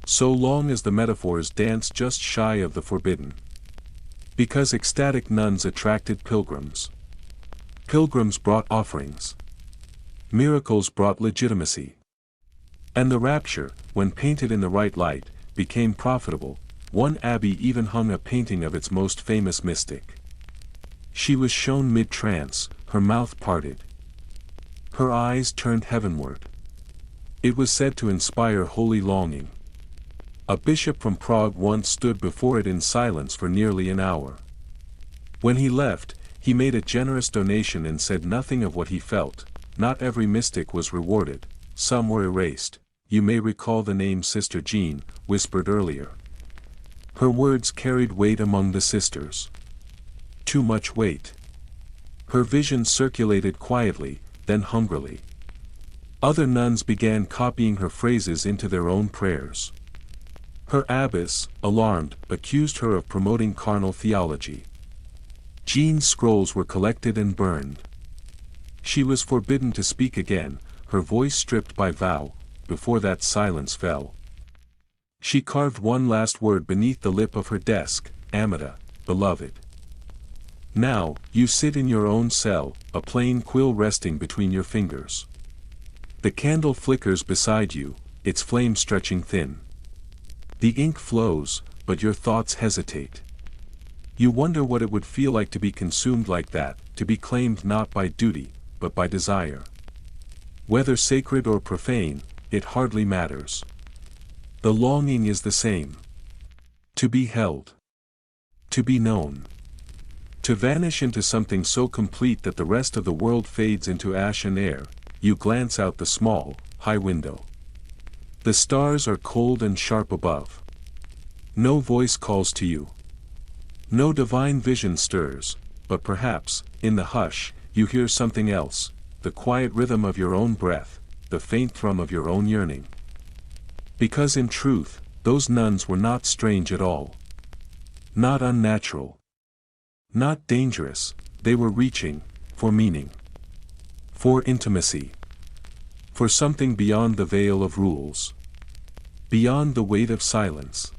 S1: So long as the metaphors danced just shy of the forbidden. Because ecstatic nuns attracted pilgrims. Pilgrims brought offerings. Miracles brought legitimacy. And the rapture, when painted in the right light, became profitable. One abbey even hung a painting of its most famous mystic. She was shown mid-trance, her mouth parted. Her eyes turned heavenward. It was said to inspire holy longing. A bishop from Prague once stood before it in silence for nearly an hour. When he left, he made a generous donation and said nothing of what he felt. Not every mystic was rewarded, some were erased. You may recall the name Sister Jean, whispered earlier. Her words carried weight among the sisters. Too much weight. Her vision circulated quietly, then hungrily. Other nuns began copying her phrases into their own prayers. Her abbess, alarmed, accused her of promoting carnal theology. Jean's scrolls were collected and burned. She was forbidden to speak again, her voice stripped by vow, before that silence fell. She carved one last word beneath the lip of her desk, Amata, beloved. Now, you sit in your own cell, a plain quill resting between your fingers. The candle flickers beside you, its flame stretching thin. The ink flows, but your thoughts hesitate. You wonder what it would feel like to be consumed like that, to be claimed not by duty, but by desire. Whether sacred or profane, it hardly matters. The longing is the same. To be held. To be known. To vanish into something so complete that the rest of the world fades into ash and air. You glance out the small, high window. The stars are cold and sharp above. No voice calls to you. No divine vision stirs, but perhaps, in the hush, you hear something else, the quiet rhythm of your own breath, the faint thrum of your own yearning. Because in truth, those nuns were not strange at all. Not unnatural. Not dangerous, they were reaching, for meaning. For intimacy. For something beyond the veil of rules. Beyond the weight of silence.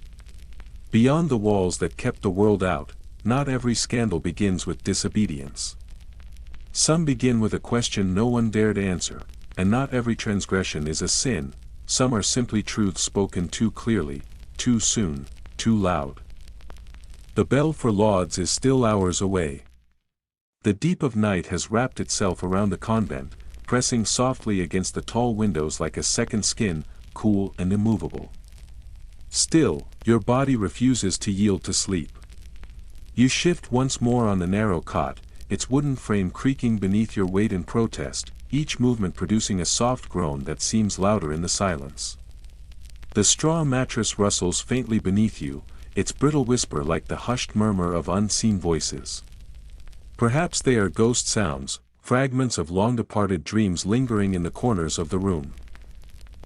S1: Beyond the walls that kept the world out. Not every scandal begins with disobedience. Some begin with a question no one dared answer, and not every transgression is a sin. Some are simply truths spoken too clearly, too soon, too loud. The bell for lauds is still hours away. The deep of night has wrapped itself around the convent, pressing softly against the tall windows like a second skin, cool and immovable. Still, your body refuses to yield to sleep. You shift once more on the narrow cot, its wooden frame creaking beneath your weight in protest, each movement producing a soft groan that seems louder in the silence. The straw mattress rustles faintly beneath you, its brittle whisper like the hushed murmur of unseen voices. Perhaps they are ghost sounds, fragments of long-departed dreams lingering in the corners of the room.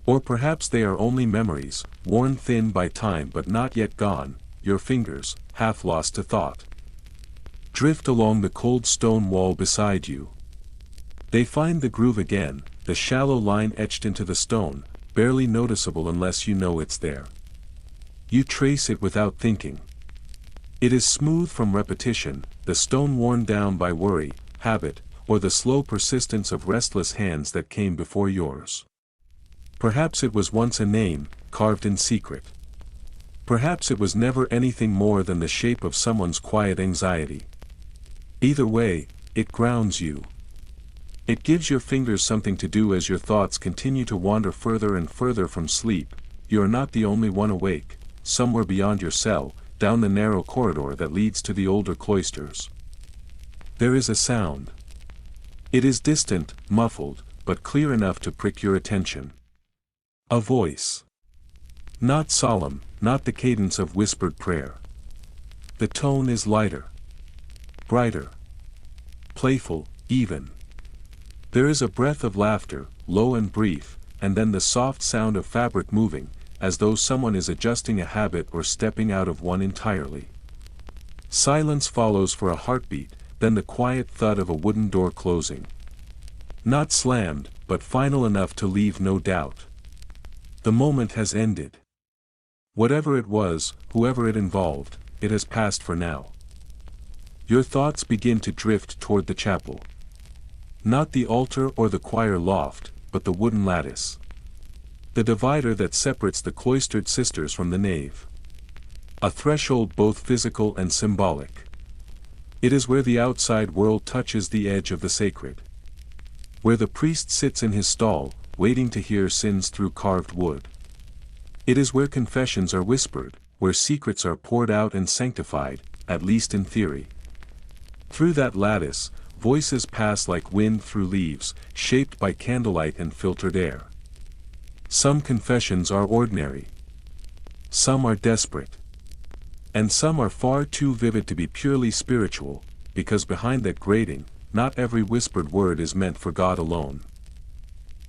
S1: Or perhaps they are only memories, worn thin by time but not yet gone, your fingers, half lost to thought. Drift along the cold stone wall beside you. They find the groove again, the shallow line etched into the stone, barely noticeable unless you know it's there. You trace it without thinking. It is smooth from repetition, the stone worn down by worry, habit, or the slow persistence of restless hands that came before yours. Perhaps it was once a name, carved in secret. Perhaps it was never anything more than the shape of someone's quiet anxiety. Either way, it grounds you. It gives your fingers something to do as your thoughts continue to wander further and further from sleep. You are not the only one awake, somewhere beyond your cell, down the narrow corridor that leads to the older cloisters. There is a sound. It is distant, muffled, but clear enough to prick your attention. A voice. Not solemn, not the cadence of whispered prayer. The tone is lighter. Brighter. Playful, even. There is a breath of laughter, low and brief, and then the soft sound of fabric moving, as though someone is adjusting a habit or stepping out of one entirely. Silence follows for a heartbeat, then the quiet thud of a wooden door closing. Not slammed, but final enough to leave no doubt. The moment has ended. Whatever it was, whoever it involved, it has passed for now. Your thoughts begin to drift toward the chapel. Not the altar or the choir loft, but the wooden lattice. The divider that separates the cloistered sisters from the nave. A threshold both physical and symbolic. It is where the outside world touches the edge of the sacred. Where the priest sits in his stall, waiting to hear sins through carved wood. It is where confessions are whispered, where secrets are poured out and sanctified, at least in theory. Through that lattice, voices pass like wind through leaves, shaped by candlelight and filtered air. Some confessions are ordinary. Some are desperate. And some are far too vivid to be purely spiritual, because behind that grating, not every whispered word is meant for God alone.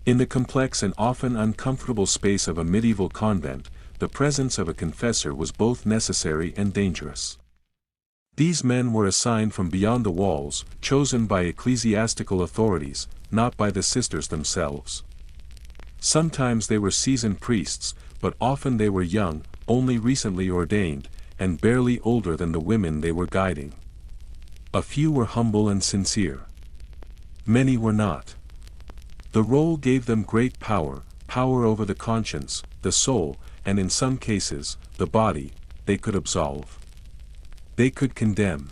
S1: In the complex and often uncomfortable space of a medieval convent, the presence of a confessor was both necessary and dangerous. These men were assigned from beyond the walls, chosen by ecclesiastical authorities, not by the sisters themselves. Sometimes they were seasoned priests, but often they were young, only recently ordained, and barely older than the women they were guiding. A few were humble and sincere. Many were not. The role gave them great power, power over the conscience, the soul, and in some cases, the body. They could absolve. They could condemn.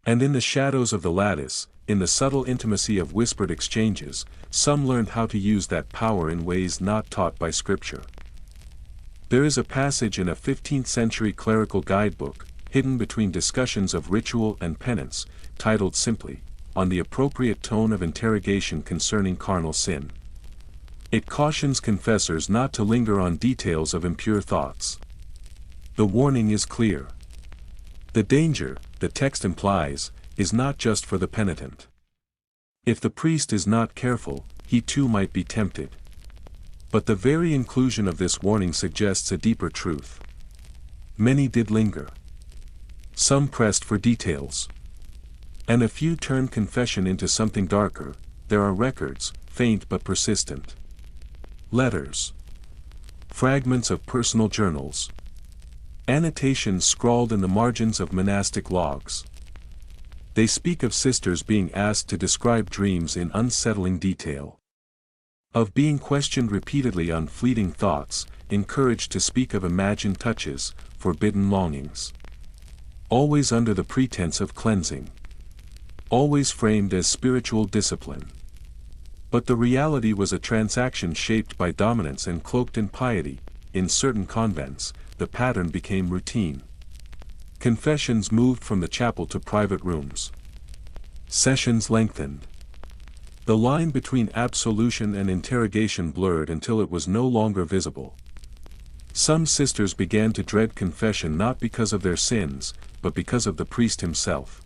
S1: And in the shadows of the lattice, in the subtle intimacy of whispered exchanges, some learned how to use that power in ways not taught by Scripture. There is a passage in a 15th-century clerical guidebook, hidden between discussions of ritual and penance, titled simply, "On the Appropriate Tone of Interrogation Concerning Carnal Sin." It cautions confessors not to linger on details of impure thoughts. The warning is clear. The danger, the text implies, is not just for the penitent. If the priest is not careful, he too might be tempted. But the very inclusion of this warning suggests a deeper truth. Many did linger. Some pressed for details. And a few turned confession into something darker. There are records, faint but persistent. Letters. Fragments of personal journals. Annotations scrawled in the margins of monastic logs. They speak of sisters being asked to describe dreams in unsettling detail. Of being questioned repeatedly on fleeting thoughts, encouraged to speak of imagined touches, forbidden longings. Always under the pretense of cleansing. Always framed as spiritual discipline. But the reality was a transaction shaped by dominance and cloaked in piety. In certain convents, the pattern became routine. Confessions moved from the chapel to private rooms. Sessions lengthened. The line between absolution and interrogation blurred until it was no longer visible. Some sisters began to dread confession not because of their sins, but because of the priest himself.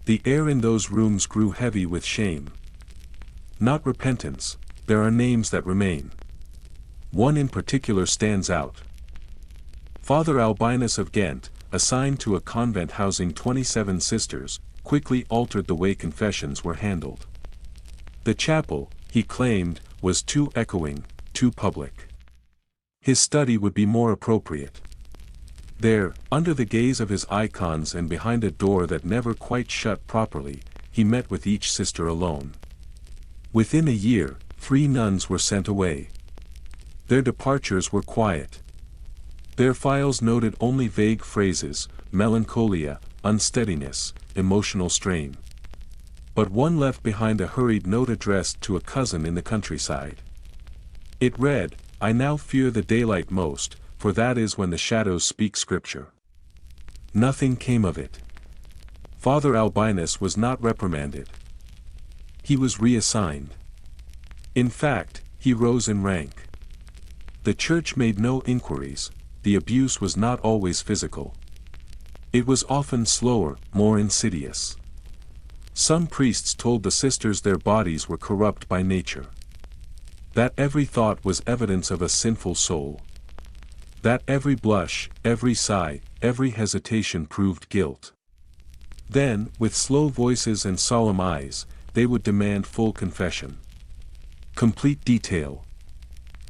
S1: The air in those rooms grew heavy with shame. Not repentance, there are names that remain. One in particular stands out. Father Albinus of Ghent, assigned to a convent housing 27 sisters, quickly altered the way confessions were handled. The chapel, he claimed, was too echoing, too public. His study would be more appropriate. There, under the gaze of his icons and behind a door that never quite shut properly, he met with each sister alone. Within a year, 3 nuns were sent away. Their departures were quiet. Their files noted only vague phrases, melancholia, unsteadiness, emotional strain. But one left behind a hurried note addressed to a cousin in the countryside. It read, "I now fear the daylight most, for that is when the shadows speak Scripture." Nothing came of it. Father Albinus was not reprimanded. He was reassigned. In fact, he rose in rank. The church made no inquiries. The abuse was not always physical. It was often slower, more insidious. Some priests told the sisters their bodies were corrupt by nature. That every thought was evidence of a sinful soul. That every blush, every sigh, every hesitation proved guilt. Then, with slow voices and solemn eyes, they would demand full confession. Complete detail.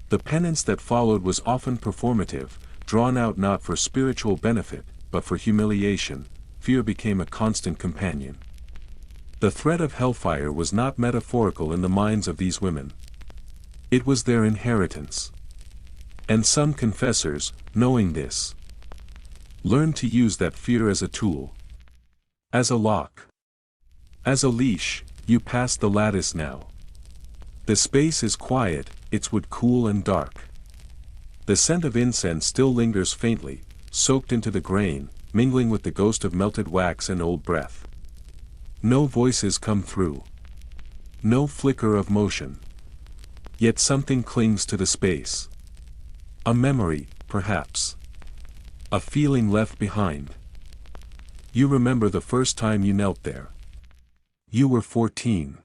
S1: The penance that followed was often performative, drawn out not for spiritual benefit, but for humiliation. Fear became a constant companion. The threat of hellfire was not metaphorical in the minds of these women. It was their inheritance. And some confessors, knowing this, learned to use that fear as a tool. As a lock. As a leash. You pass the lattice now. The space is quiet, its wood cool and dark. The scent of incense still lingers faintly, soaked into the grain, mingling with the ghost of melted wax and old breath. No voices come through. No flicker of motion. Yet something clings to the space. A memory, perhaps. A feeling left behind. You remember the first time you knelt there. You were 14.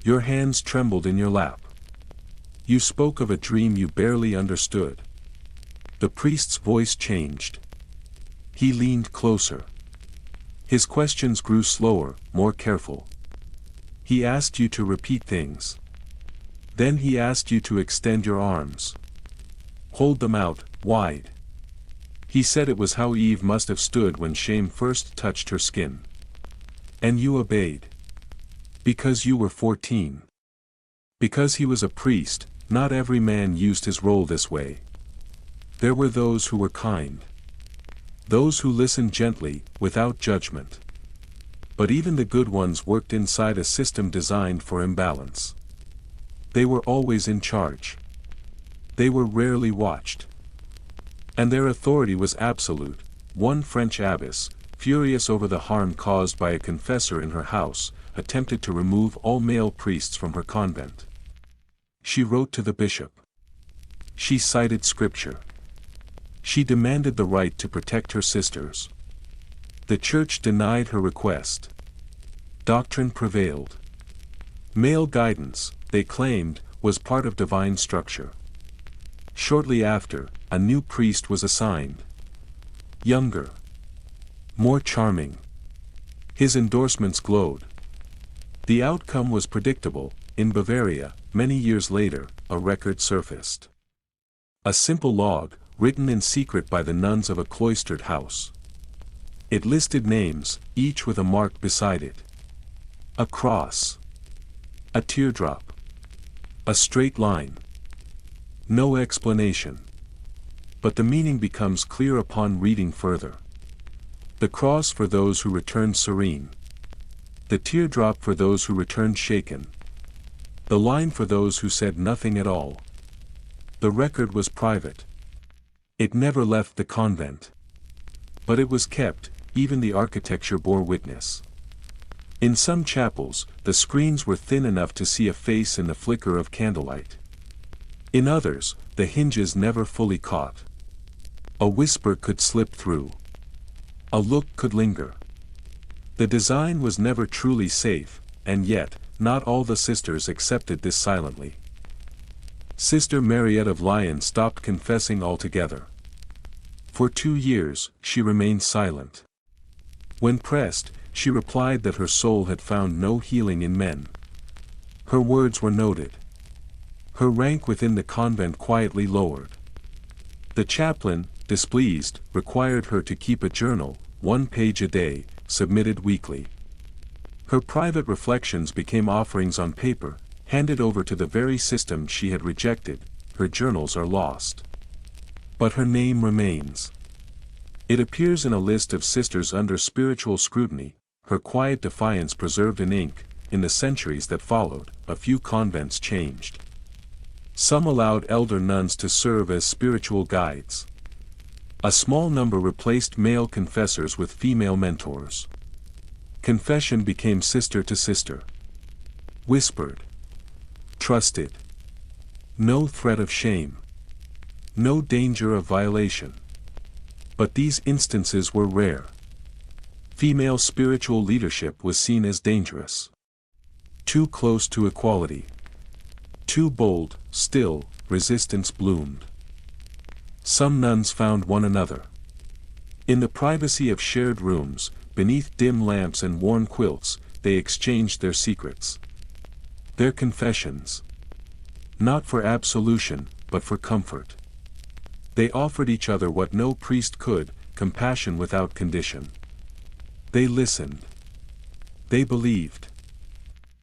S1: Your hands trembled in your lap. You spoke of a dream you barely understood. The priest's voice changed. He leaned closer. His questions grew slower, more careful. He asked you to repeat things. Then he asked you to extend your arms. Hold them out, wide. He said it was how Eve must have stood when shame first touched her skin. And you obeyed. Because you were 14. Because he was a priest, not every man used his role this way. There were those who were kind. Those who listened gently, without judgment. But even the good ones worked inside a system designed for imbalance. They were always in charge. They were rarely watched. And their authority was absolute. One French abbess, furious over the harm caused by a confessor in her house, attempted to remove all male priests from her convent. She wrote to the bishop. She cited scripture. She demanded the right to protect her sisters. The church denied her request. Doctrine prevailed. Male guidance, they claimed, was part of divine structure. Shortly after, a new priest was assigned. Younger. More charming. His endorsements glowed. The outcome was predictable. In Bavaria, many years later, a record surfaced. A simple log, written in secret by the nuns of a cloistered house. It listed names, each with a mark beside it. A cross. A teardrop. A straight line. No explanation. But the meaning becomes clear upon reading further. The cross for those who returned serene. The teardrop for those who returned shaken. The line for those who said nothing at all. The record was private. It never left the convent. But it was kept, even the architecture bore witness. In some chapels, the screens were thin enough to see a face in the flicker of candlelight. In others, the hinges never fully caught. A whisper could slip through. A look could linger. The design was never truly safe, and yet, not all the sisters accepted this silently. Sister Mariette of Lyon stopped confessing altogether. For 2 years, she remained silent. When pressed, she replied that her soul had found no healing in men. Her words were noted. Her rank within the convent quietly lowered. The chaplain, displeased, required her to keep a journal, 1 page a day, submitted weekly. Her private reflections became offerings on paper, handed over to the very system she had rejected. Her journals are lost. But her name remains. It appears in a list of sisters under spiritual scrutiny, her quiet defiance preserved in ink. In the centuries that followed, a few convents changed. Some allowed elder nuns to serve as spiritual guides. A small number replaced male confessors with female mentors. Confession became sister to sister. Whispered. Trusted. No threat of shame. No danger of violation. But these instances were rare. Female spiritual leadership was seen as dangerous. Too close to equality. Too bold, still, resistance bloomed. Some nuns found one another. In the privacy of shared rooms, beneath dim lamps and worn quilts, they exchanged their secrets. Their confessions. Not for absolution, but for comfort. They offered each other what no priest could, compassion without condition. They listened. They believed.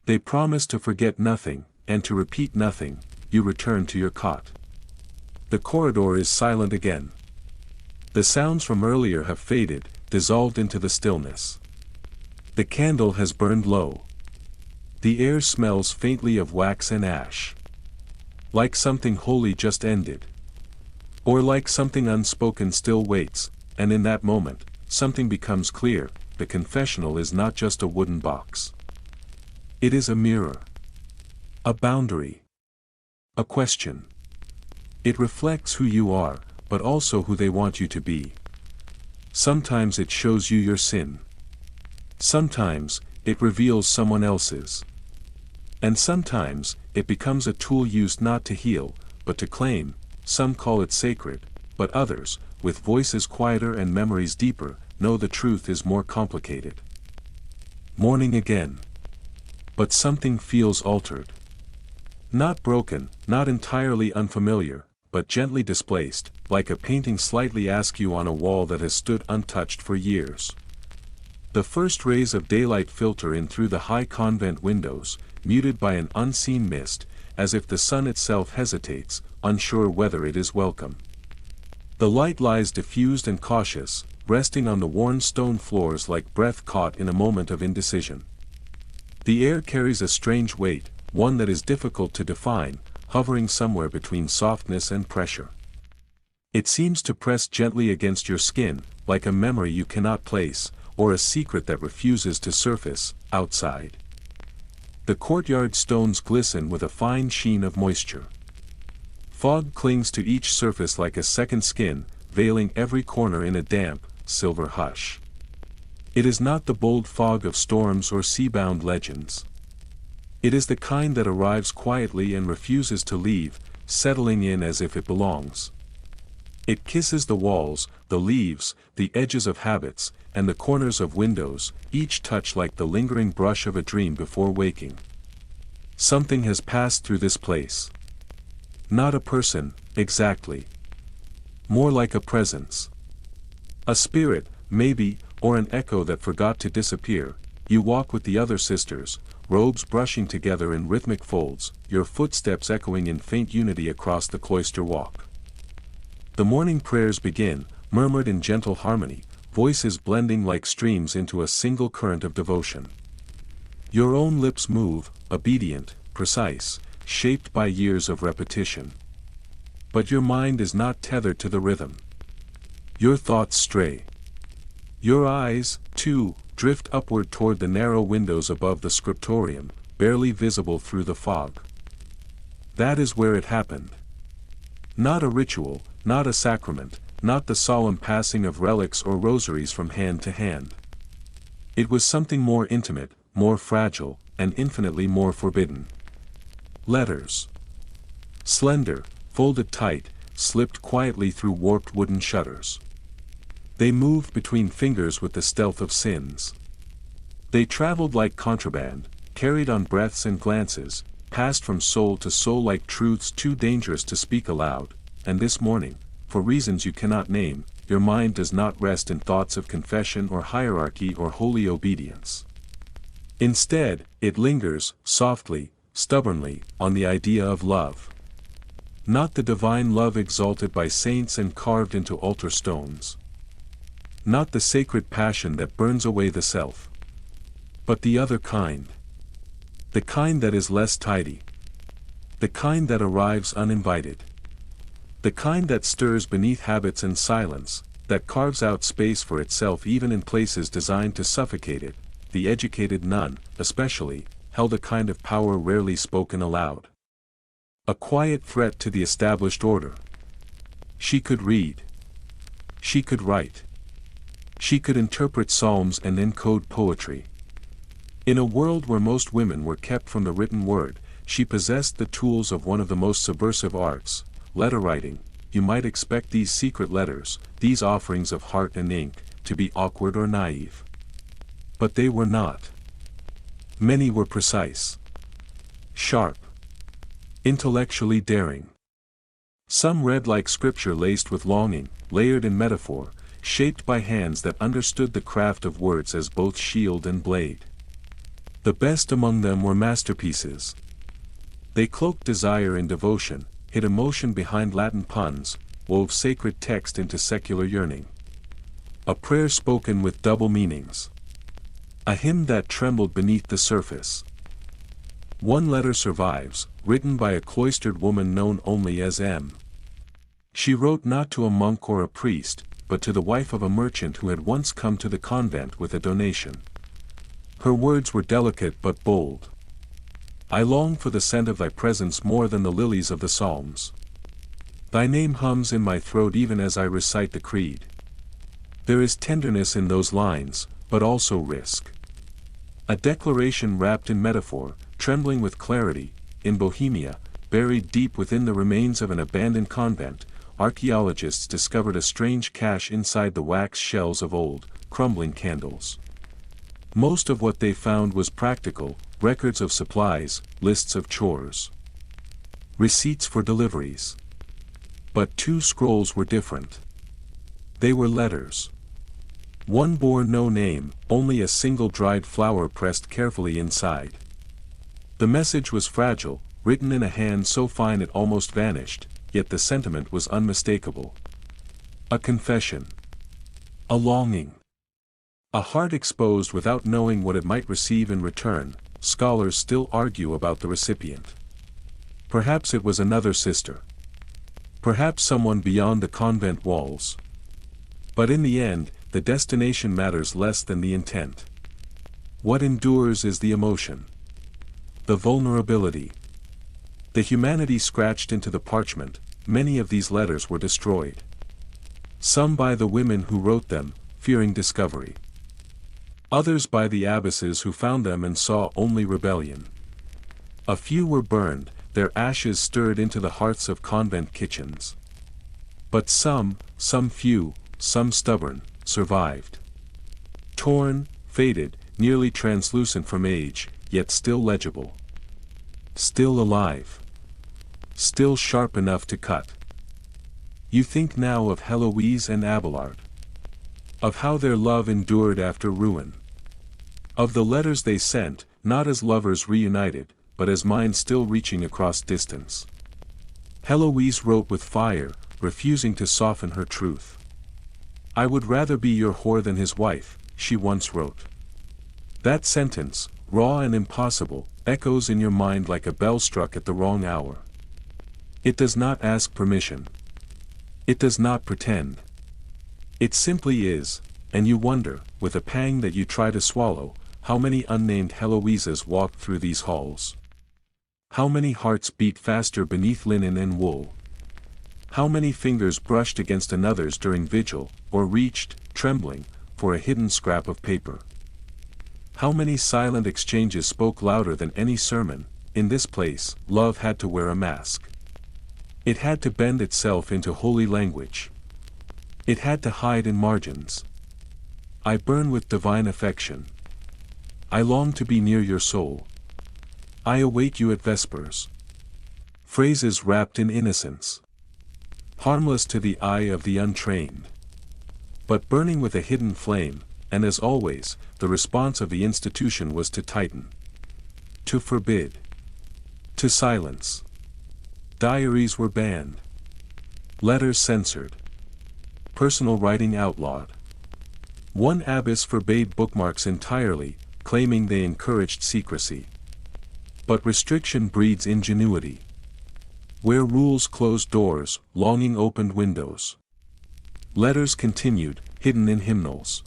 S1: They promised to forget nothing, and to repeat nothing. You return to your cot. The corridor is silent again. The sounds from earlier have faded, dissolved into the stillness. The candle has burned low. The air smells faintly of wax and ash. Like something holy just ended. Or like something unspoken still waits, and in that moment, something becomes clear. The confessional is not just a wooden box. It is a mirror. A boundary. A question. It reflects who you are, but also who they want you to be. Sometimes it shows you your sin. Sometimes, it reveals someone else's. And sometimes, it becomes a tool used not to heal, but to claim. Some call it sacred, but others, with voices quieter and memories deeper, know the truth is more complicated. Morning again. But something feels altered. Not broken, not entirely unfamiliar, but gently displaced, like a painting slightly askew on a wall that has stood untouched for years. The first rays of daylight filter in through the high convent windows, muted by an unseen mist, as if the sun itself hesitates, unsure whether it is welcome. The light lies diffused and cautious, resting on the worn stone floors like breath caught in a moment of indecision. The air carries a strange weight, one that is difficult to define, hovering somewhere between softness and pressure. It seems to press gently against your skin, like a memory you cannot place, or a secret that refuses to surface, outside. The courtyard stones glisten with a fine sheen of moisture. Fog clings to each surface like a second skin, veiling every corner in a damp, silver hush. It is not the bold fog of storms or sea-bound legends. It is the kind that arrives quietly and refuses to leave, settling in as if it belongs. It kisses the walls, the leaves, the edges of habits, and the corners of windows, each touch like the lingering brush of a dream before waking. Something has passed through this place. Not a person, exactly. More like a presence. A spirit, maybe, or an echo that forgot to disappear. You walk with the other sisters, robes brushing together in rhythmic folds, your footsteps echoing in faint unity across the cloister walk. The morning prayers begin, murmured in gentle harmony, voices blending like streams into a single current of devotion. Your own lips move, obedient, precise, shaped by years of repetition. But your mind is not tethered to the rhythm. Your thoughts stray. Your eyes, too, drift upward toward the narrow windows above the scriptorium, barely visible through the fog. That is where it happened. Not a ritual, not a sacrament, not the solemn passing of relics or rosaries from hand to hand. It was something more intimate, more fragile, and infinitely more forbidden. Letters. Slender, folded tight, slipped quietly through warped wooden shutters. They moved between fingers with the stealth of sins. They traveled like contraband, carried on breaths and glances, passed from soul to soul like truths too dangerous to speak aloud, and this morning, for reasons you cannot name, your mind does not rest in thoughts of confession or hierarchy or holy obedience. Instead, it lingers, softly, stubbornly, on the idea of love. Not the divine love exalted by saints and carved into altar stones. Not the sacred passion that burns away the self. But the other kind. The kind that is less tidy. The kind that arrives uninvited. The kind that stirs beneath habits and silence, that carves out space for itself even in places designed to suffocate it. The educated nun, especially, held a kind of power rarely spoken aloud. A quiet threat to the established order. She could read. She could write. She could interpret psalms and encode poetry. In a world where most women were kept from the written word, she possessed the tools of one of the most subversive arts, letter writing, you might expect these secret letters, these offerings of heart and ink, to be awkward or naive. But they were not. Many were precise, sharp, intellectually daring. Some read like scripture laced with longing, layered in metaphor, shaped by hands that understood the craft of words as both shield and blade. The best among them were masterpieces. They cloaked desire in devotion, hid emotion behind Latin puns, wove sacred text into secular yearning. A prayer spoken with double meanings. A hymn that trembled beneath the surface. One letter survives, written by a cloistered woman known only as M. She wrote not to a monk or a priest, but to the wife of a merchant who had once come to the convent with a donation. Her words were delicate but bold. I long for the scent of thy presence more than the lilies of the Psalms. Thy name hums in my throat even as I recite the creed. There is tenderness in those lines, but also risk. A declaration wrapped in metaphor, trembling with clarity. In Bohemia, buried deep within the remains of an abandoned convent, archaeologists discovered a strange cache inside the wax shells of old, crumbling candles. Most of what they found was practical, records of supplies, lists of chores, receipts for deliveries. But two scrolls were different. They were letters. One bore no name, only a single dried flower pressed carefully inside. The message was fragile, written in a hand so fine it almost vanished, yet the sentiment was unmistakable. A confession. A longing. A heart exposed without knowing what it might receive in return. Scholars still argue about the recipient. Perhaps it was another sister. Perhaps someone beyond the convent walls. But in the end, the destination matters less than the intent. What endures is the emotion. The vulnerability. The humanity scratched into the parchment. Many of these letters were destroyed. Some by the women who wrote them, fearing discovery. Others by the abbesses who found them and saw only rebellion. A few were burned, their ashes stirred into the hearths of convent kitchens. But some few, some stubborn, survived. Torn, faded, nearly translucent from age, yet still legible. Still alive. Still sharp enough to cut. You think now of Heloise and Abelard. Of how their love endured after ruin. Of the letters they sent, not as lovers reunited, but as minds still reaching across distance. Heloise wrote with fire, refusing to soften her truth. I would rather be your whore than his wife, she once wrote. That sentence, raw and impossible, echoes in your mind like a bell struck at the wrong hour. It does not ask permission. It does not pretend. It simply is, and you wonder, with a pang that you try to swallow, how many unnamed Heloises walked through these halls. How many hearts beat faster beneath linen and wool. How many fingers brushed against another's during vigil, or reached, trembling, for a hidden scrap of paper. How many silent exchanges spoke louder than any sermon. In this place, love had to wear a mask. It had to bend itself into holy language. It had to hide in margins. I burn with divine affection. I long to be near your soul. I await you at vespers. Phrases wrapped in innocence. Harmless to the eye of the untrained. But burning with a hidden flame, and as always, the response of the institution was to tighten. To forbid. To silence. Diaries were banned. Letters censored. Personal writing outlawed. One abbess forbade bookmarks entirely, claiming they encouraged secrecy. But restriction breeds ingenuity. Where rules closed doors, longing opened windows. Letters continued, hidden in hymnals.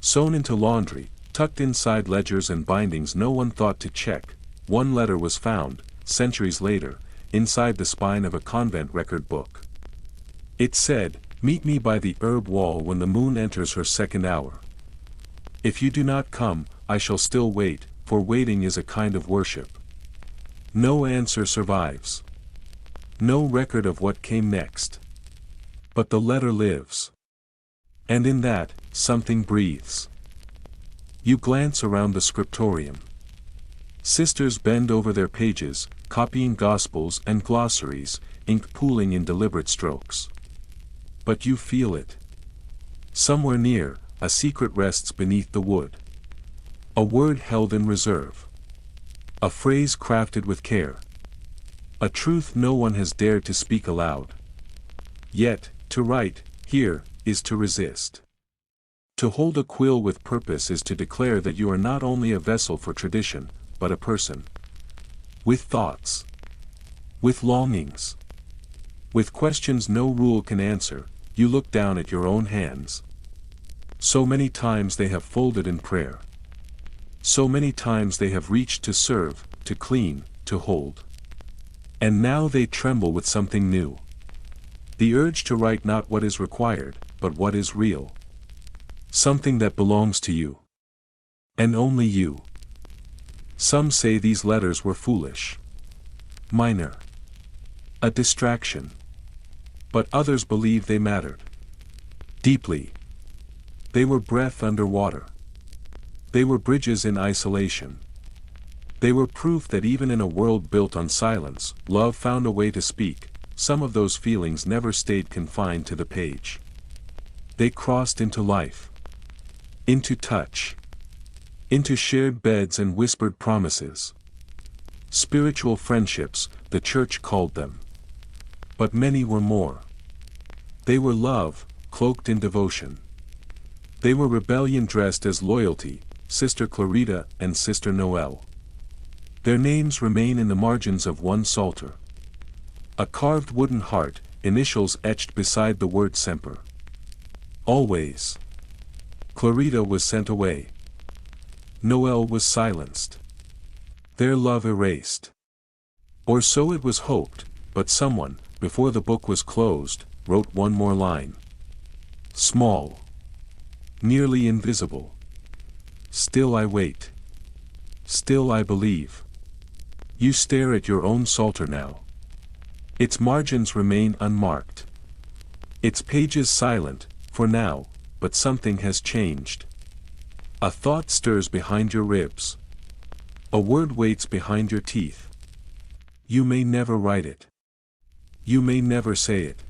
S1: Sewn into laundry, tucked inside ledgers and bindings no one thought to check. One letter was found, centuries later, inside the spine of a convent record book. It said, "Meet me by the herb wall when the moon enters her second hour. If you do not come, I shall still wait, for waiting is a kind of worship." No answer survives. No record of what came next. But the letter lives. And in that, something breathes. You glance around the scriptorium. Sisters bend over their pages, copying gospels and glossaries, ink pooling in deliberate strokes. But you feel it. Somewhere near, a secret rests beneath the wood. A word held in reserve. A phrase crafted with care. A truth no one has dared to speak aloud. Yet, to write, here, is to resist. To hold a quill with purpose is to declare that you are not only a vessel for tradition, but a person. With thoughts. With longings. With questions no rule can answer, you look down at your own hands. So many times they have folded in prayer. So many times they have reached to serve, to clean, to hold. And now they tremble with something new. The urge to write not what is required, but what is real. Something that belongs to you. And only you. Some say these letters were foolish. Minor. A distraction. But others believe they mattered. Deeply. They were breath under water. They were bridges in isolation. They were proof that even in a world built on silence, love found a way to speak. Some of those feelings never stayed confined to the page. They crossed into life. Into touch. Into shared beds and whispered promises. Spiritual friendships, the church called them. But many were more. They were love, cloaked in devotion. They were rebellion dressed as loyalty, Sister Clarita and Sister Noel. Their names remain in the margins of one psalter. A carved wooden heart, initials etched beside the word semper. Always. Clarita was sent away. Noel was silenced. Their love erased. Or so it was hoped, but someone, before the book was closed, wrote one more line. Small. Nearly invisible. Still I wait. Still I believe. You stare at your own psalter now. Its margins remain unmarked. Its pages silent, for now, but something has changed. A thought stirs behind your ribs. A word waits behind your teeth. You may never write it. You may never say it.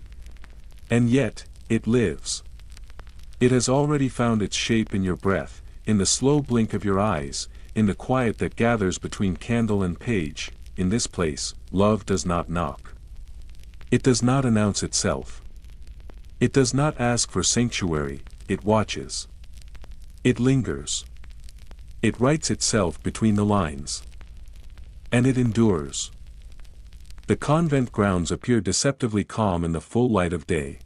S1: And yet, it lives. It has already found its shape in your breath, in the slow blink of your eyes, in the quiet that gathers between candle and page. In this place, love does not knock. It does not announce itself. It does not ask for sanctuary, it watches. It lingers. It writes itself between the lines. And it endures. The convent grounds appear deceptively calm in the full light of day.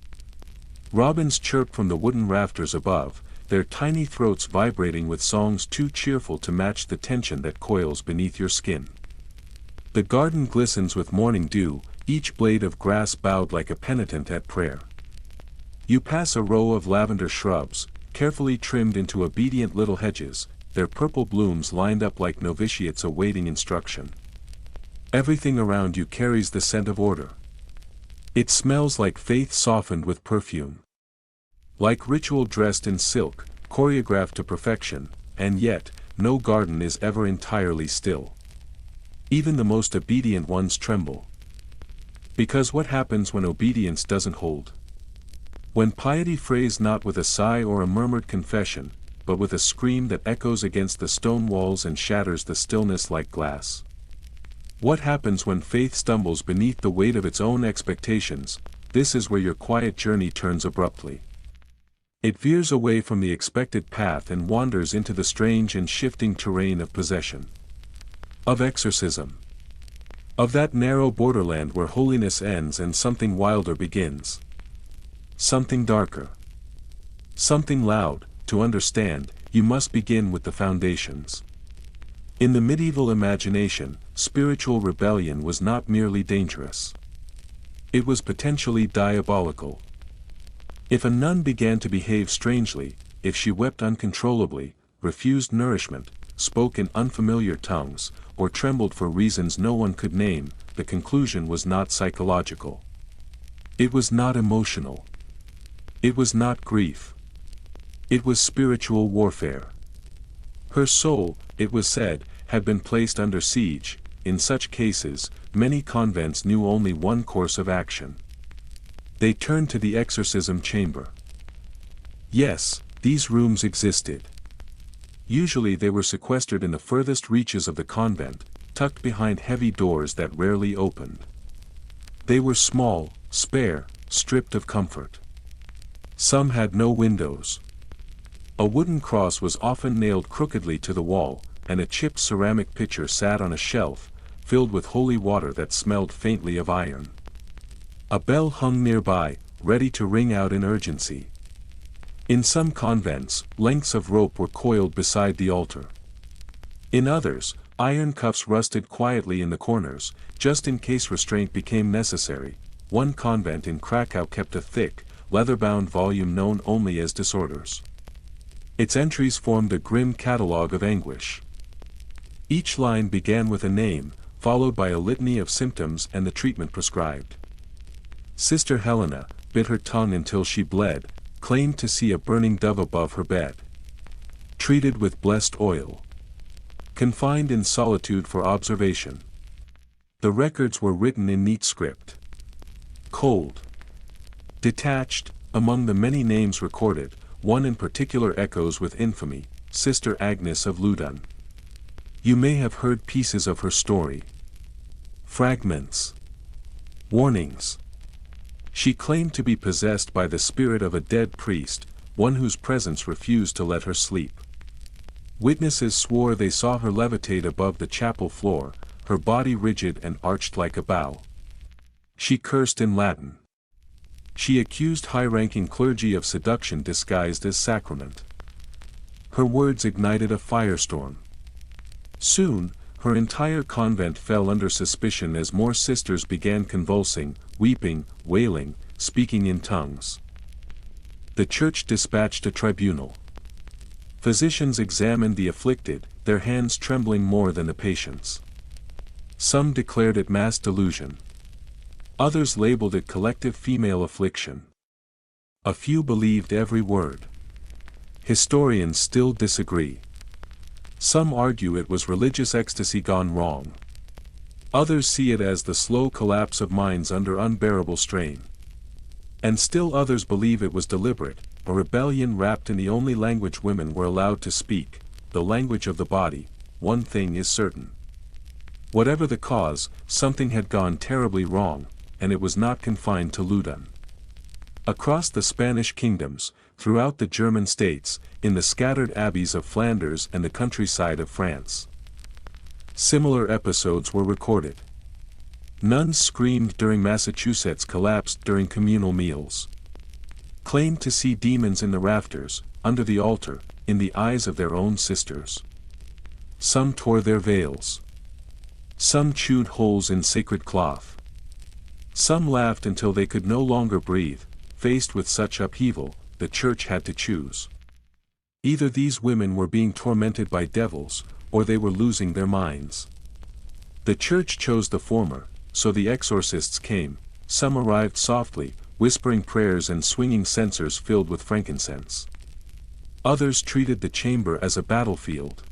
S1: Robins chirp from the wooden rafters above, their tiny throats vibrating with songs too cheerful to match the tension that coils beneath your skin. The garden glistens with morning dew, each blade of grass bowed like a penitent at prayer. You pass a row of lavender shrubs, carefully trimmed into obedient little hedges, their purple blooms lined up like novitiates awaiting instruction. Everything around you carries the scent of order. It smells like faith softened with perfume. Like ritual dressed in silk, choreographed to perfection, and yet, no garden is ever entirely still. Even the most obedient ones tremble. Because what happens when obedience doesn't hold? When piety frays not with a sigh or a murmured confession, but with a scream that echoes against the stone walls and shatters the stillness like glass? What happens when faith stumbles beneath the weight of its own expectations? This is where your quiet journey turns abruptly. It veers away from the expected path and wanders into the strange and shifting terrain of possession. Of exorcism. Of that narrow borderland where holiness ends and something wilder begins. Something darker. Something loud. To understand, you must begin with the foundations. In the medieval imagination, spiritual rebellion was not merely dangerous. It was potentially diabolical. If a nun began to behave strangely, if she wept uncontrollably, refused nourishment, spoke in unfamiliar tongues, or trembled for reasons no one could name, the conclusion was not psychological. It was not emotional. It was not grief. It was spiritual warfare. Her soul, it was said, had been placed under siege. In such cases, many convents knew only one course of action. They turned to the exorcism chamber. Yes, these rooms existed. Usually they were sequestered in the furthest reaches of the convent, tucked behind heavy doors that rarely opened. They were small, spare, stripped of comfort. Some had no windows. A wooden cross was often nailed crookedly to the wall, and a chipped ceramic pitcher sat on a shelf, filled with holy water that smelled faintly of iron. A bell hung nearby, ready to ring out in urgency. In some convents, lengths of rope were coiled beside the altar. In others, iron cuffs rusted quietly in the corners, just in case restraint became necessary. One convent in Krakow kept a thick, leather-bound volume known only as Disorders. Its entries formed a grim catalogue of anguish. Each line began with a name, followed by a litany of symptoms and the treatment prescribed. Sister Helena bit her tongue until she bled, claimed to see a burning dove above her bed. Treated with blessed oil. Confined in solitude for observation. The records were written in neat script. Cold. Detached, among the many names recorded, one in particular echoes with infamy, Sister Agnes of Loudun. You may have heard pieces of her story. Fragments. Warnings. She claimed to be possessed by the spirit of a dead priest, one whose presence refused to let her sleep. Witnesses swore they saw her levitate above the chapel floor, her body rigid and arched like a bow. She cursed in Latin. She accused high-ranking clergy of seduction disguised as sacrament. Her words ignited a firestorm. Soon, her entire convent fell under suspicion as more sisters began convulsing, weeping, wailing, speaking in tongues. The church dispatched a tribunal. Physicians examined the afflicted, their hands trembling more than the patient's. Some declared it mass delusion. Others labeled it collective female affliction. A few believed every word. Historians still disagree. Some argue it was religious ecstasy gone wrong. Others see it as the slow collapse of minds under unbearable strain. And still others believe it was deliberate, a rebellion wrapped in the only language women were allowed to speak, the language of the body. One thing is certain. Whatever the cause, something had gone terribly wrong, and it was not confined to Loudun. Across the Spanish kingdoms, throughout the German states, in the scattered abbeys of Flanders and the countryside of France, similar episodes were recorded. Nuns screamed during Massachusetts collapsed during communal meals. Claimed to see demons in the rafters, under the altar, in the eyes of their own sisters. Some tore their veils. Some chewed holes in sacred cloth. Some laughed until they could no longer breathe. Faced with such upheaval, the church had to choose. Either these women were being tormented by devils, or they were losing their minds. The church chose the former, so the exorcists came. Some arrived softly, whispering prayers and swinging censers filled with frankincense. Others treated the chamber as a battlefield.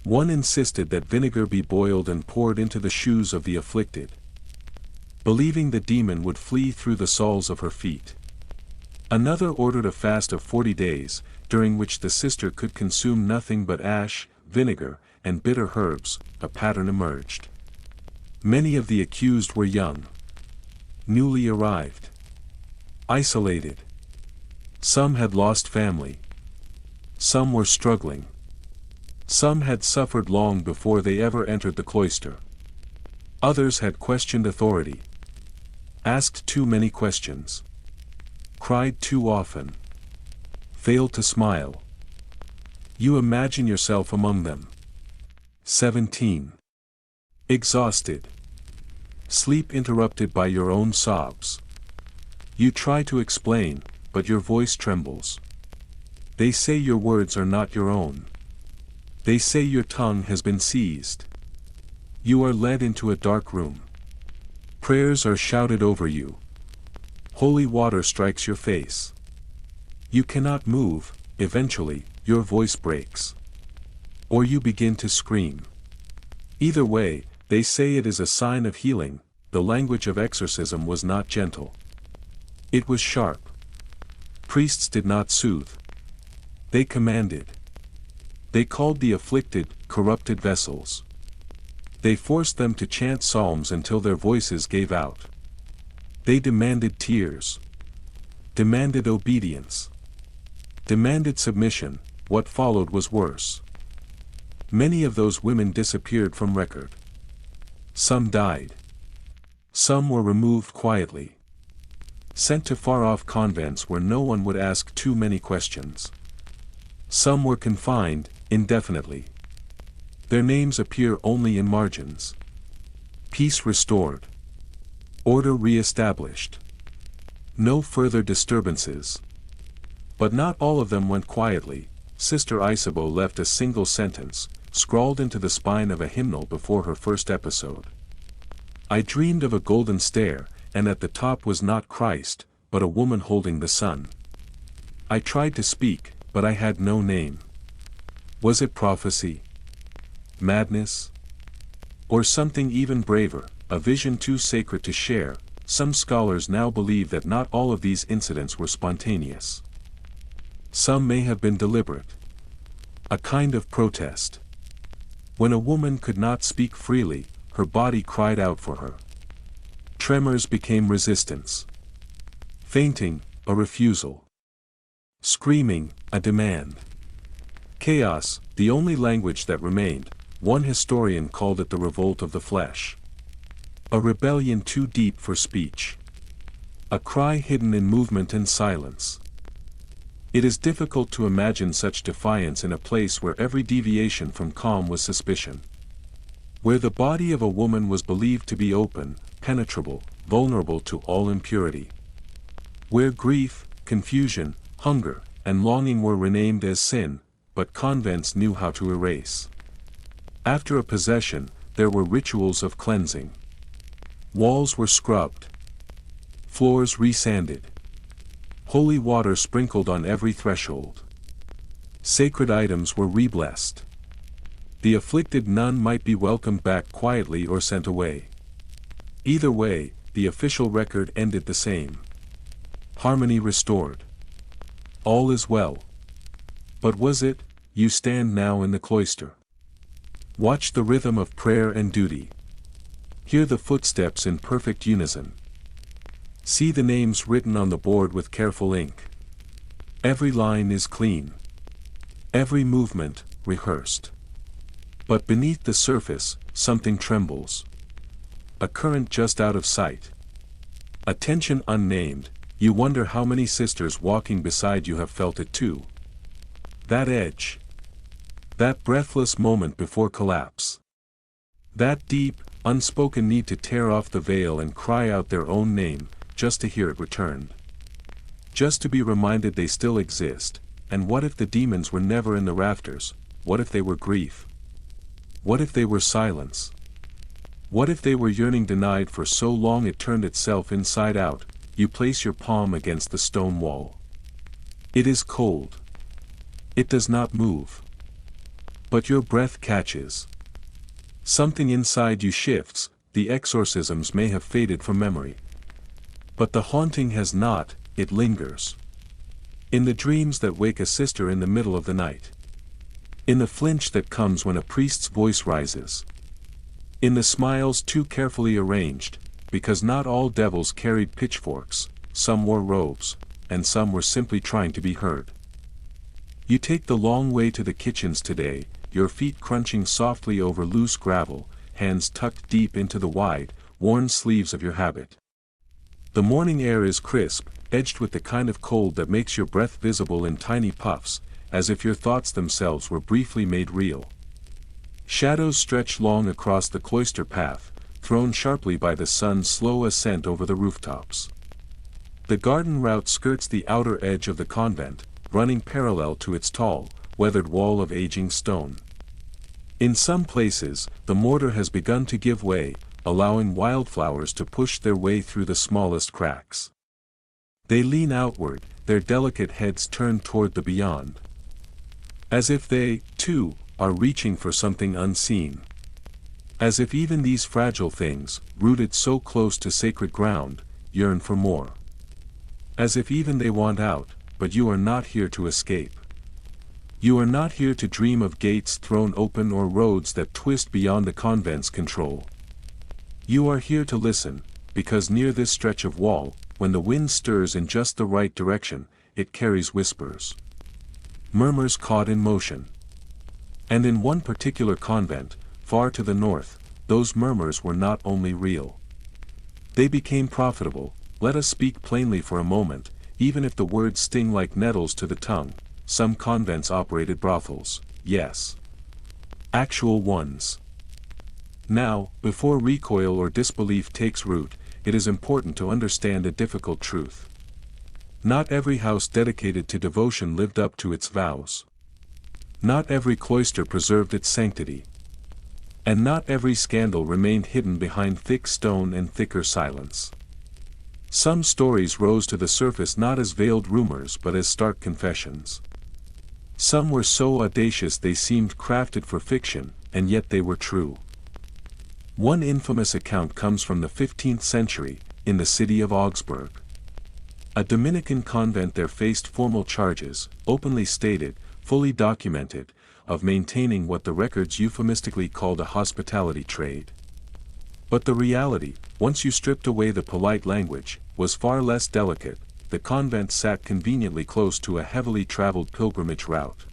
S1: One insisted that vinegar be boiled and poured into the shoes of the afflicted, believing the demon would flee through the soles of her feet. Another ordered a fast of 40 days, during which the sister could consume nothing but ash, vinegar, and bitter herbs. A pattern emerged. Many of the accused were young, newly arrived, isolated. Some had lost family. Some were struggling. Some had suffered long before they ever entered the cloister. Others had questioned authority, asked too many questions, cried too often, failed to smile. You imagine yourself among them. 17. Exhausted. Sleep interrupted by your own sobs. You try to explain, but your voice trembles. They say your words are not your own. They say your tongue has been seized. You are led into a dark room. Prayers are shouted over you. Holy water strikes your face. You cannot move, eventually, your voice breaks. Or you begin to scream. Either way, they say it is a sign of healing. The language of exorcism was not gentle. It was sharp. Priests did not soothe. They commanded. They called the afflicted, corrupted vessels. They forced them to chant psalms until their voices gave out. They demanded tears. Demanded obedience. Demanded submission. What followed was worse. Many of those women disappeared from record. Some died. Some were removed quietly. Sent to far-off convents where no one would ask too many questions. Some were confined, indefinitely. Their names appear only in margins. Peace restored. Order re-established. No further disturbances. But not all of them went quietly. Sister Isabeau left a single sentence, scrawled into the spine of a hymnal before her first episode. I dreamed of a golden stair, and at the top was not Christ, but a woman holding the sun. I tried to speak, but I had no name. Was it prophecy? Madness? Or something even braver, a vision too sacred to share? Some scholars now believe that not all of these incidents were spontaneous. Some may have been deliberate. A kind of protest. When a woman could not speak freely, her body cried out for her. Tremors became resistance. Fainting, a refusal. Screaming, a demand. Chaos, the only language that remained. One historian called it the revolt of the flesh. A rebellion too deep for speech. A cry hidden in movement and silence. It is difficult to imagine such defiance in a place where every deviation from calm was suspicion. Where the body of a woman was believed to be open, penetrable, vulnerable to all impurity. Where grief, confusion, hunger, and longing were renamed as sin, but convents knew how to erase. After a possession, there were rituals of cleansing. Walls were scrubbed. Floors resanded. Holy water sprinkled on every threshold. Sacred items were reblessed. The afflicted nun might be welcomed back quietly or sent away. Either way, the official record ended the same. Harmony restored. All is well. But was it? You stand now in the cloister. Watch the rhythm of prayer and duty. Hear the footsteps in perfect unison. See the names written on the board with careful ink. Every line is clean. Every movement, rehearsed. But beneath the surface, something trembles. A current just out of sight. A tension unnamed. You wonder how many sisters walking beside you have felt it too. That edge. That breathless moment before collapse. That deep, unspoken need to tear off the veil and cry out their own name, just to hear it returned. Just to be reminded they still exist. And what if the demons were never in the rafters? What if they were grief? What if they were silence? What if they were yearning denied for so long it turned itself inside out? You place your palm against the stone wall. It is cold. It does not move. But your breath catches. Something inside you shifts. The exorcisms may have faded from memory. But the haunting has not, it lingers. In the dreams that wake a sister in the middle of the night. In the flinch that comes when a priest's voice rises. In the smiles too carefully arranged, because not all devils carried pitchforks, some wore robes, and some were simply trying to be heard. You take the long way to the kitchens today, your feet crunching softly over loose gravel, hands tucked deep into the wide, worn sleeves of your habit. The morning air is crisp, edged with the kind of cold that makes your breath visible in tiny puffs, as if your thoughts themselves were briefly made real. Shadows stretch long across the cloister path, thrown sharply by the sun's slow ascent over the rooftops. The garden route skirts the outer edge of the convent, running parallel to its tall, weathered wall of aging stone. In some places, the mortar has begun to give way, allowing wildflowers to push their way through the smallest cracks. They lean outward, their delicate heads turned toward the beyond. As if they, too, are reaching for something unseen. As if even these fragile things, rooted so close to sacred ground, yearn for more. As if even they want out, but you are not here to escape. You are not here to dream of gates thrown open or roads that twist beyond the convent's control. You are here to listen, because near this stretch of wall, when the wind stirs in just the right direction, it carries whispers. Murmurs caught in motion. And in one particular convent, far to the north, those murmurs were not only real. They became profitable. Let us speak plainly for a moment, even if the words sting like nettles to the tongue. Some convents operated brothels, yes. Actual ones. Now, before recoil or disbelief takes root, it is important to understand a difficult truth. Not every house dedicated to devotion lived up to its vows. Not every cloister preserved its sanctity. And not every scandal remained hidden behind thick stone and thicker silence. Some stories rose to the surface not as veiled rumors but as stark confessions. Some were so audacious they seemed crafted for fiction, and yet they were true. One infamous account comes from the 15th century, in the city of Augsburg. A Dominican convent there faced formal charges, openly stated, fully documented, of maintaining what the records euphemistically called a hospitality trade. But the reality, once you stripped away the polite language, was far less delicate. The convent sat conveniently close to a heavily traveled pilgrimage route.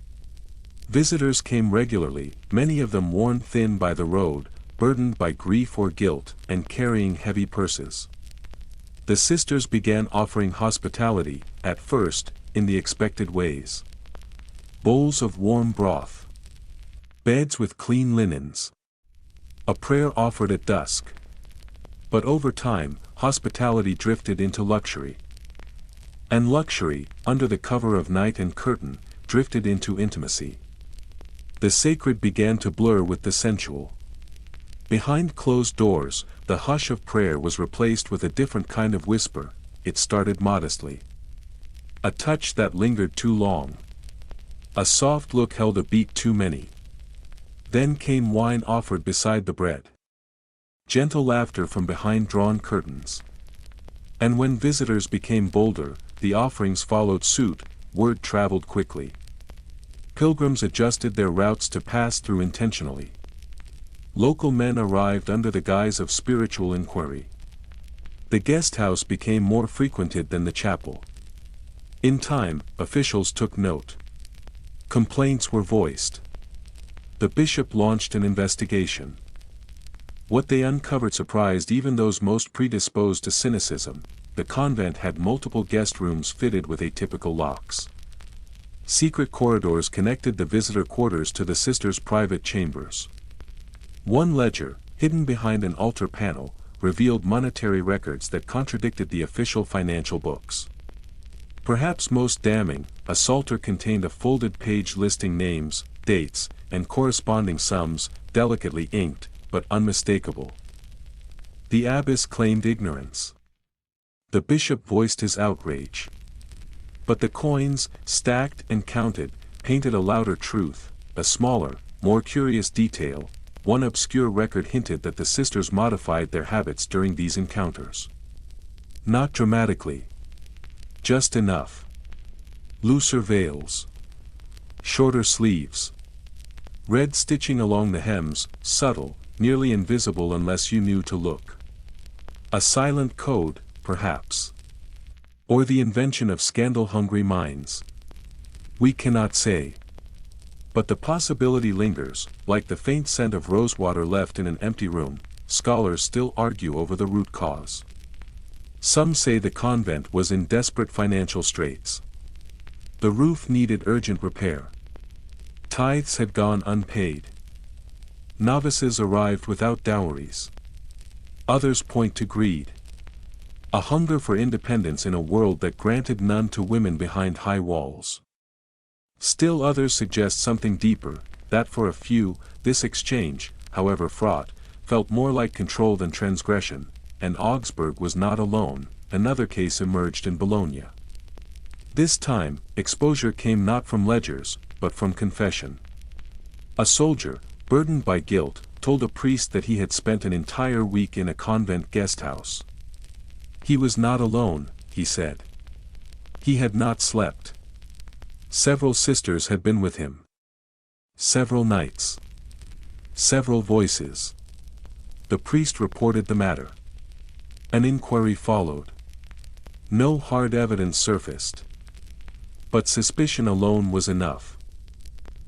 S1: Visitors came regularly, many of them worn thin by the road, burdened by grief or guilt, and carrying heavy purses. The sisters began offering hospitality, at first, in the expected ways. Bowls of warm broth. Beds with clean linens. A prayer offered at dusk. But over time, hospitality drifted into luxury. And luxury, under the cover of night and curtain, drifted into intimacy. The sacred began to blur with the sensual. Behind closed doors, the hush of prayer was replaced with a different kind of whisper. It started modestly. A touch that lingered too long. A soft look held a beat too many. Then came wine offered beside the bread. Gentle laughter from behind drawn curtains. And when visitors became bolder, the offerings followed suit. Word traveled quickly. Pilgrims adjusted their routes to pass through intentionally. Local men arrived under the guise of spiritual inquiry. The guest house became more frequented than the chapel. In time, officials took note. Complaints were voiced. The bishop launched an investigation. What they uncovered surprised even those most predisposed to cynicism. The convent had multiple guest rooms fitted with atypical locks. Secret corridors connected the visitor quarters to the sisters' private chambers. One ledger, hidden behind an altar panel, revealed monetary records that contradicted the official financial books. Perhaps most damning, a psalter contained a folded page listing names, dates, and corresponding sums, delicately inked, but unmistakable. The abbess claimed ignorance. The bishop voiced his outrage. But the coins, stacked and counted, painted a louder truth. A smaller, more curious detail. One obscure record hinted that the sisters modified their habits during these encounters. Not dramatically. Just enough. Looser veils. Shorter sleeves. Red stitching along the hems, subtle, nearly invisible unless you knew to look. A silent code, perhaps. Or the invention of scandal-hungry minds. We cannot say. But the possibility lingers, like the faint scent of rosewater left in an empty room. Scholars still argue over the root cause. Some say the convent was in desperate financial straits. The roof needed urgent repair. Tithes had gone unpaid. Novices arrived without dowries. Others point to greed. A hunger for independence in a world that granted none to women behind high walls. Still others suggest something deeper, that for a few, this exchange, however fraught, felt more like control than transgression, and Augsburg was not alone. Another case emerged in Bologna. This time, exposure came not from ledgers, but from confession. A soldier, burdened by guilt, told a priest that he had spent an entire week in a convent guest house. He was not alone, he said. He had not slept. Several sisters had been with him. Several nights. Several voices. The priest reported the matter. An inquiry followed. No hard evidence surfaced. But suspicion alone was enough.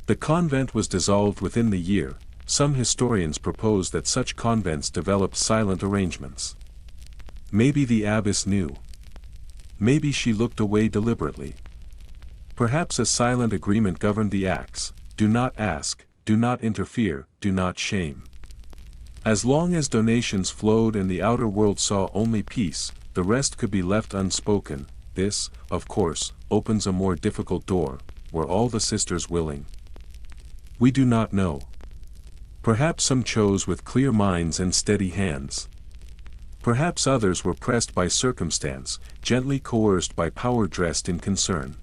S1: The convent was dissolved within the year. Some historians propose that such convents developed silent arrangements. Maybe the abbess knew. Maybe she looked away deliberately. Perhaps a silent agreement governed the acts: do not ask, do not interfere, do not shame. As long as donations flowed and the outer world saw only peace, the rest could be left unspoken. This, of course, opens a more difficult door. Were all the sisters willing? We do not know. Perhaps some chose with clear minds and steady hands. Perhaps others were pressed by circumstance, gently coerced by power dressed in concern.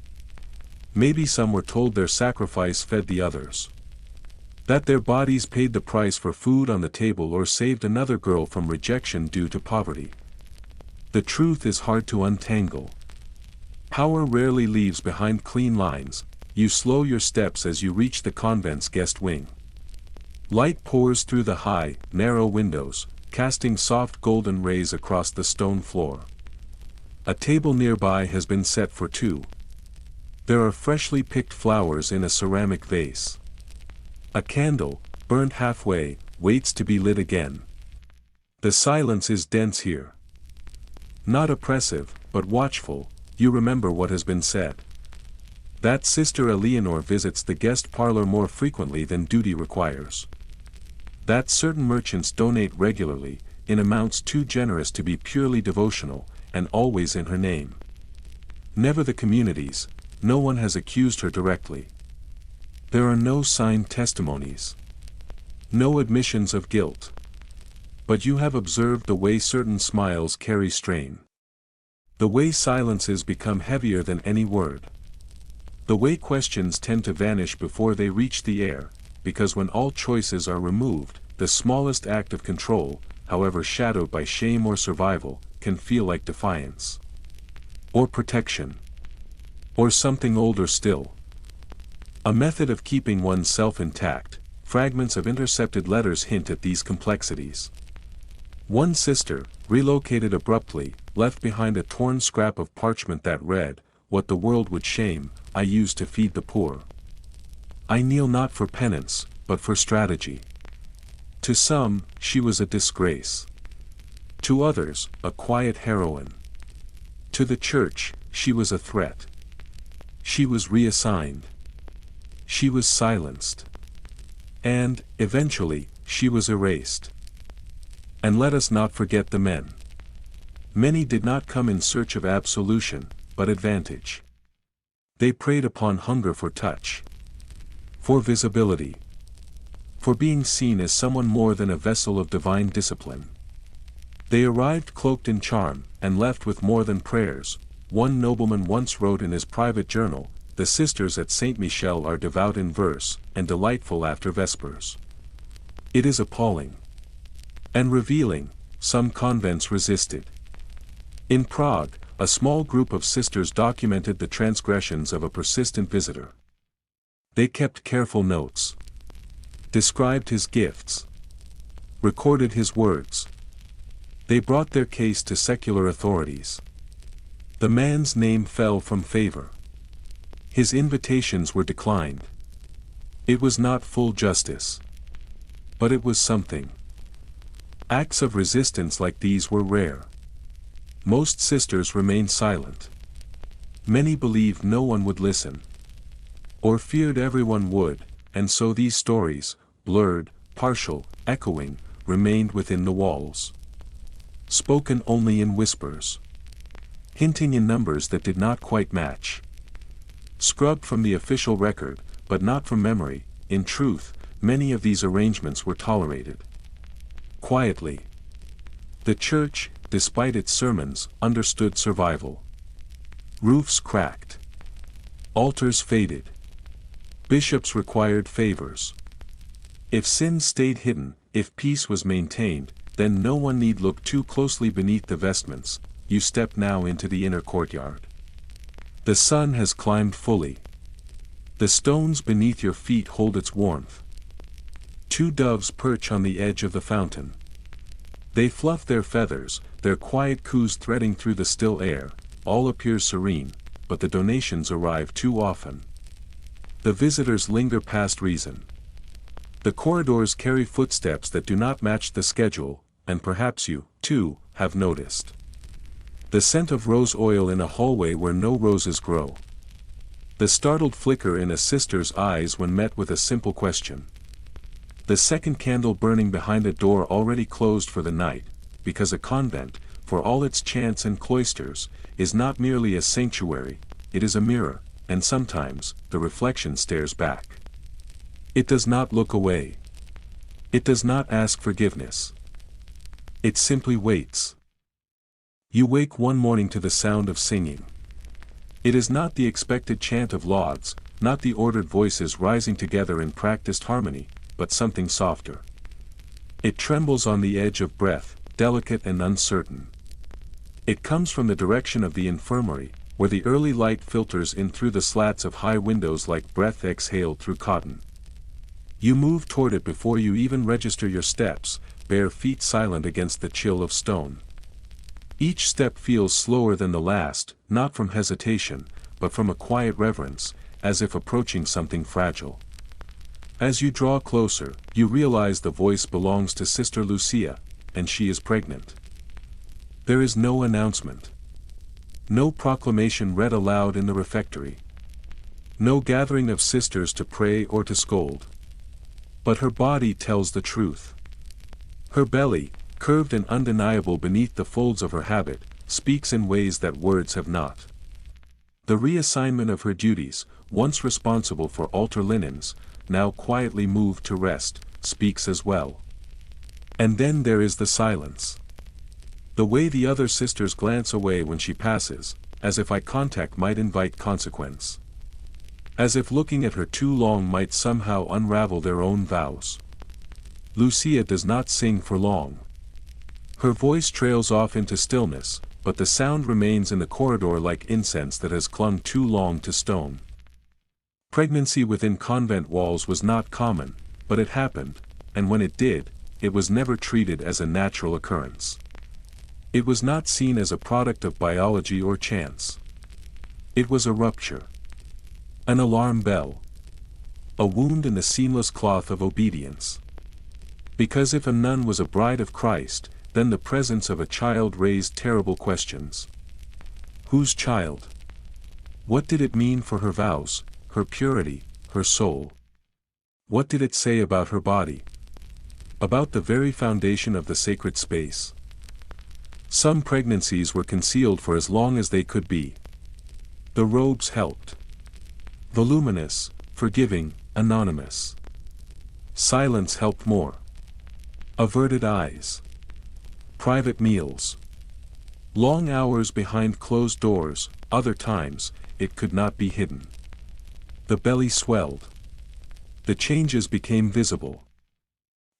S1: Maybe some were told their sacrifice fed the others. That their bodies paid the price for food on the table or saved another girl from rejection due to poverty. The truth is hard to untangle. Power rarely leaves behind clean lines. You slow your steps as you reach the convent's guest wing. Light pours through the high, narrow windows, casting soft golden rays across the stone floor. A table nearby has been set for two. There are freshly picked flowers in a ceramic vase. A candle, burnt halfway, waits to be lit again. The silence is dense here. Not oppressive, but watchful. You remember what has been said. That Sister Eleanor visits the guest parlor more frequently than duty requires. That certain merchants donate regularly, in amounts too generous to be purely devotional, and always in her name. Never the community's. No one has accused her directly. There are no signed testimonies. No admissions of guilt. But you have observed the way certain smiles carry strain. The way silences become heavier than any word. The way questions tend to vanish before they reach the air, because when all choices are removed, the smallest act of control, however shadowed by shame or survival, can feel like defiance. Or protection. Or something older still. A method of keeping oneself intact. Fragments of intercepted letters hint at these complexities. One sister, relocated abruptly, left behind a torn scrap of parchment that read, "What the world would shame, I use to feed the poor. I kneel not for penance, but for strategy." To some, she was a disgrace. To others, a quiet heroine. To the church, she was a threat. She was reassigned. She was silenced. And, eventually, she was erased. And let us not forget the men. Many did not come in search of absolution, but advantage. They preyed upon hunger for touch. For visibility. For being seen as someone more than a vessel of divine discipline. They arrived cloaked in charm, and left with more than prayers. One nobleman once wrote in his private journal, "The sisters at Saint Michel are devout in verse, and delightful after vespers." It is appalling. And revealing. Some convents resisted. In Prague, a small group of sisters documented the transgressions of a persistent visitor. They kept careful notes. Described his gifts. Recorded his words. They brought their case to secular authorities. The man's name fell from favor. His invitations were declined. It was not full justice. But it was something. Acts of resistance like these were rare. Most sisters remained silent. Many believed no one would listen. Or feared everyone would, and so these stories, blurred, partial, echoing, remained within the walls. Spoken only in whispers. Hinting in numbers that did not quite match. Scrubbed from the official record, but not from memory, in truth, many of these arrangements were tolerated quietly. The church, despite its sermons, understood survival. Roofs cracked. Altars faded. Bishops required favors. If sin stayed hidden, if peace was maintained, then no one need look too closely beneath the vestments. You step now into the inner courtyard. The sun has climbed fully. The stones beneath your feet hold its warmth. Two doves perch on the edge of the fountain. They fluff their feathers, their quiet coos threading through the still air. All appears serene, but the donations arrive too often. The visitors linger past reason. The corridors carry footsteps that do not match the schedule, and perhaps you, too, have noticed the scent of rose oil in a hallway where no roses grow. The startled flicker in a sister's eyes when met with a simple question. The second candle burning behind a door already closed for the night, because a convent, for all its chants and cloisters, is not merely a sanctuary, it is a mirror, and sometimes, the reflection stares back. It does not look away. It does not ask forgiveness. It simply waits. You wake one morning to the sound of singing. It is not the expected chant of lauds, not the ordered voices rising together in practiced harmony, but something softer. It trembles on the edge of breath, delicate and uncertain. It comes from the direction of the infirmary, where the early light filters in through the slats of high windows like breath exhaled through cotton. You move toward it before you even register your steps, bare feet silent against the chill of stone. Each step feels slower than the last, not from hesitation, but from a quiet reverence, as if approaching something fragile. As you draw closer, you realize the voice belongs to Sister Lucia, and she is pregnant. There is no announcement. No proclamation read aloud in the refectory. No gathering of sisters to pray or to scold. But her body tells the truth. Her belly, curved and undeniable beneath the folds of her habit, speaks in ways that words have not. The reassignment of her duties, once responsible for altar linens, now quietly moved to rest, speaks as well. And then there is the silence. The way the other sisters glance away when she passes, as if eye contact might invite consequence. As if looking at her too long might somehow unravel their own vows. Lucia does not sing for long. Her voice trails off into stillness, but the sound remains in the corridor like incense that has clung too long to stone. Pregnancy within convent walls was not common, but it happened, and when it did, it was never treated as a natural occurrence. It was not seen as a product of biology or chance. It was a rupture. An alarm bell. A wound in the seamless cloth of obedience. Because if a nun was a bride of Christ, then the presence of a child raised terrible questions. Whose child? What did it mean for her vows, her purity, her soul? What did it say about her body? About the very foundation of the sacred space. Some pregnancies were concealed for as long as they could be. The robes helped. Voluminous, forgiving, anonymous. Silence helped more. Averted eyes. Private meals. Long hours behind closed doors, other times, it could not be hidden. The belly swelled. The changes became visible.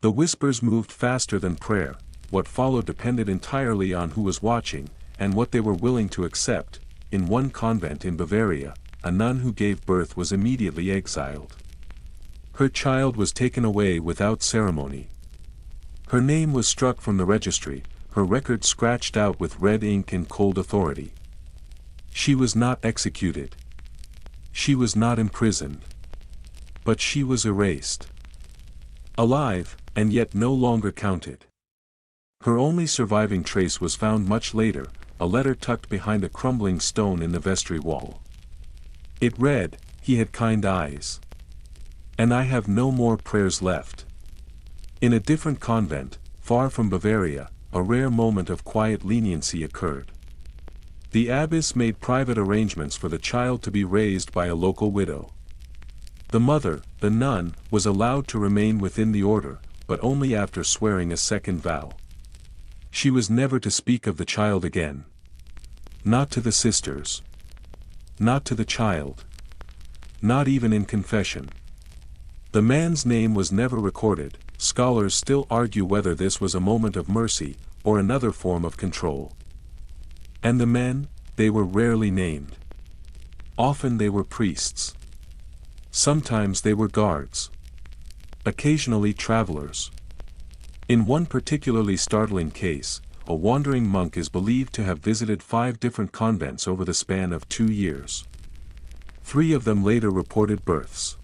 S1: The whispers moved faster than prayer. What followed depended entirely on who was watching, and what they were willing to accept. In one convent in Bavaria, a nun who gave birth was immediately exiled. Her child was taken away without ceremony. Her name was struck from the registry, her record scratched out with red ink in cold authority. She was not executed. She was not imprisoned. But she was erased. Alive, and yet no longer counted. Her only surviving trace was found much later, a letter tucked behind a crumbling stone in the vestry wall. It read, "He had kind eyes. And I have no more prayers left." In a different convent, far from Bavaria, a rare moment of quiet leniency occurred. The abbess made private arrangements for the child to be raised by a local widow. The mother, the nun, was allowed to remain within the order, but only after swearing a second vow. She was never to speak of the child again. Not to the sisters. Not to the child. Not even in confession. The man's name was never recorded. Scholars still argue whether this was a moment of mercy, or another form of control. And the men, they were rarely named. Often they were priests. Sometimes they were guards. Occasionally travelers. In one particularly startling case, a wandering monk is believed to have visited 5 different convents over the span of 2 years. 3 of them later reported births.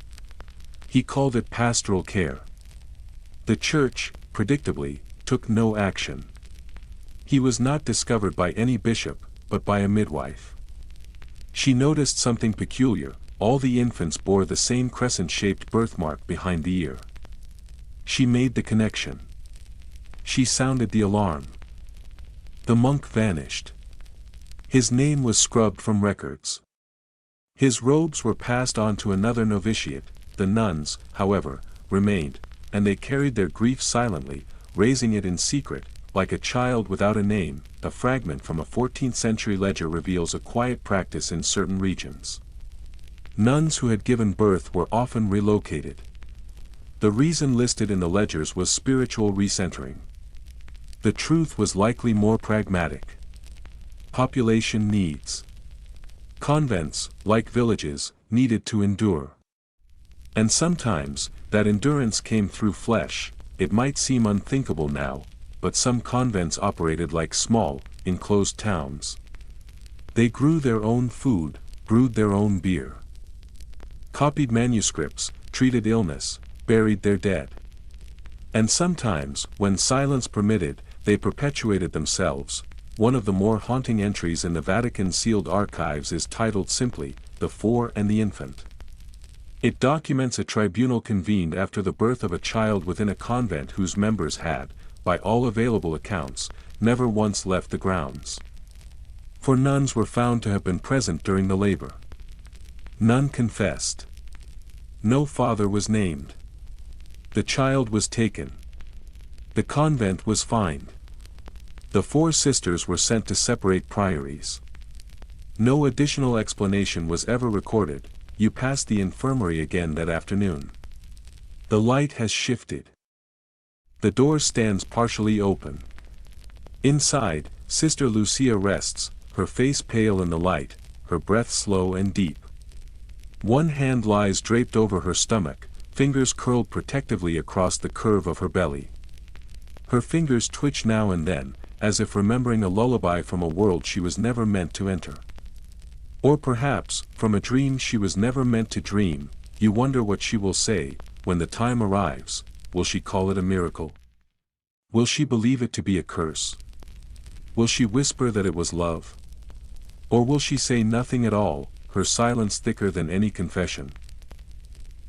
S1: He called it pastoral care. The church, predictably, took no action. He was not discovered by any bishop, but by a midwife. She noticed something peculiar: all the infants bore the same crescent-shaped birthmark behind the ear. She made the connection. She sounded the alarm. The monk vanished. His name was scrubbed from records. His robes were passed on to another novitiate. The nuns, however, remained, and they carried their grief silently, raising it in secret, like a child without a name. A fragment from a 14th-century ledger reveals a quiet practice in certain regions. Nuns who had given birth were often relocated. The reason listed in the ledgers was spiritual recentering. The truth was likely more pragmatic. Population needs. Convents, like villages, needed to endure. And sometimes, that endurance came through flesh. It might seem unthinkable now, but some convents operated like small, enclosed towns. They grew their own food, brewed their own beer. Copied manuscripts, treated illness, buried their dead. And sometimes, when silence permitted, they perpetuated themselves. One of the more haunting entries in the Vatican's sealed archives is titled simply, "The Four and the Infant." It documents a tribunal convened after the birth of a child within a convent whose members had, by all available accounts, never once left the grounds. 4 nuns were found to have been present during the labor. None confessed. No father was named. The child was taken. The convent was fined. The 4 sisters were sent to separate priories. No additional explanation was ever recorded. You passed the infirmary again that afternoon. The light has shifted. The door stands partially open. Inside, Sister Lucia rests, her face pale in the light, her breath slow and deep. One hand lies draped over her stomach, fingers curled protectively across the curve of her belly. Her fingers twitch now and then, as if remembering a lullaby from a world she was never meant to enter. Or perhaps, from a dream she was never meant to dream. You wonder what she will say, when the time arrives. Will she call it a miracle? Will she believe it to be a curse? Will she whisper that it was love? Or will she say nothing at all, her silence thicker than any confession?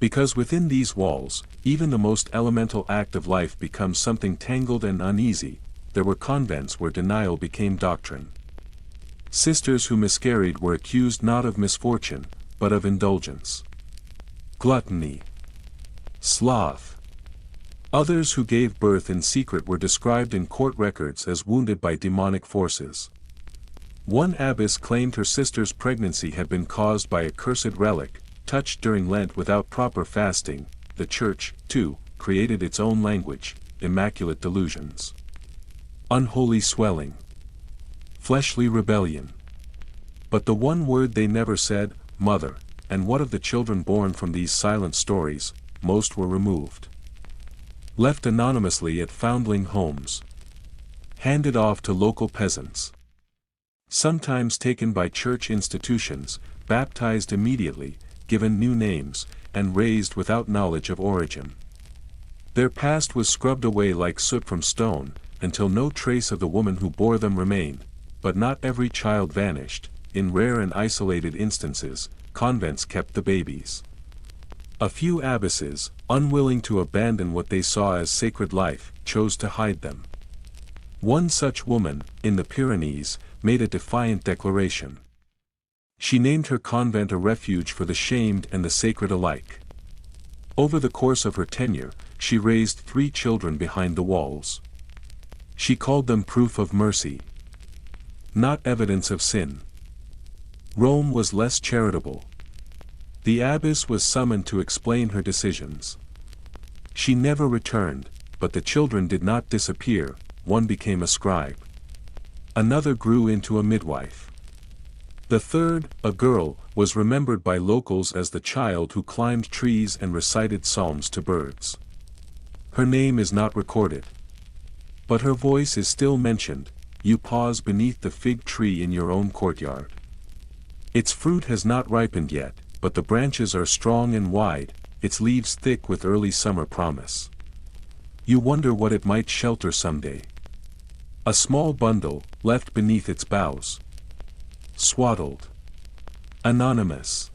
S1: Because within these walls, even the most elemental act of life becomes something tangled and uneasy. There were convents where denial became doctrine. Sisters who miscarried were accused not of misfortune, but of indulgence. Gluttony. Sloth. Others who gave birth in secret were described in court records as wounded by demonic forces. One abbess claimed her sister's pregnancy had been caused by a cursed relic, touched during Lent without proper fasting. The Church, too, created its own language: immaculate delusions, unholy swelling, fleshly rebellion. But the one word they never said: mother. And what of the children born from these silent stories? Most were removed. Left anonymously at foundling homes. Handed off to local peasants. Sometimes taken by church institutions, baptized immediately, given new names, and raised without knowledge of origin. Their past was scrubbed away like soot from stone, until no trace of the woman who bore them remained. But not every child vanished. In rare and isolated instances, convents kept the babies. A few abbesses, unwilling to abandon what they saw as sacred life, chose to hide them. One such woman, in the Pyrenees, made a defiant declaration. She named her convent a refuge for the shamed and the sacred alike. Over the course of her tenure, she raised 3 children behind the walls. She called them proof of mercy, not evidence of sin. Rome was less charitable. The abbess was summoned to explain her decisions. She never returned, but the children did not disappear. One became a scribe. Another grew into a midwife. The third, a girl, was remembered by locals as the child who climbed trees and recited psalms to birds. Her name is not recorded, but her voice is still mentioned. You pause beneath the fig tree in your own courtyard. Its fruit has not ripened yet, but the branches are strong and wide, its leaves thick with early summer promise. You wonder what it might shelter someday. A small bundle, left beneath its boughs. Swaddled. Anonymous.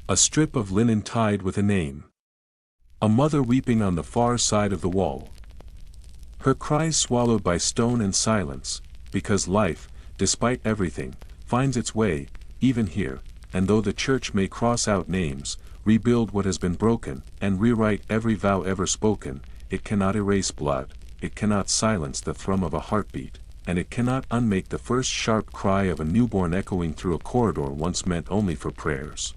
S1: A strip of linen tied with a name. A mother weeping on the far side of the wall. Her cries swallowed by stone and silence, because life, despite everything, finds its way, even here, and though the church may cross out names, rebuild what has been broken, and rewrite every vow ever spoken, it cannot erase blood, it cannot silence the thrum of a heartbeat, and it cannot unmake the first sharp cry of a newborn echoing through a corridor once meant only for prayers.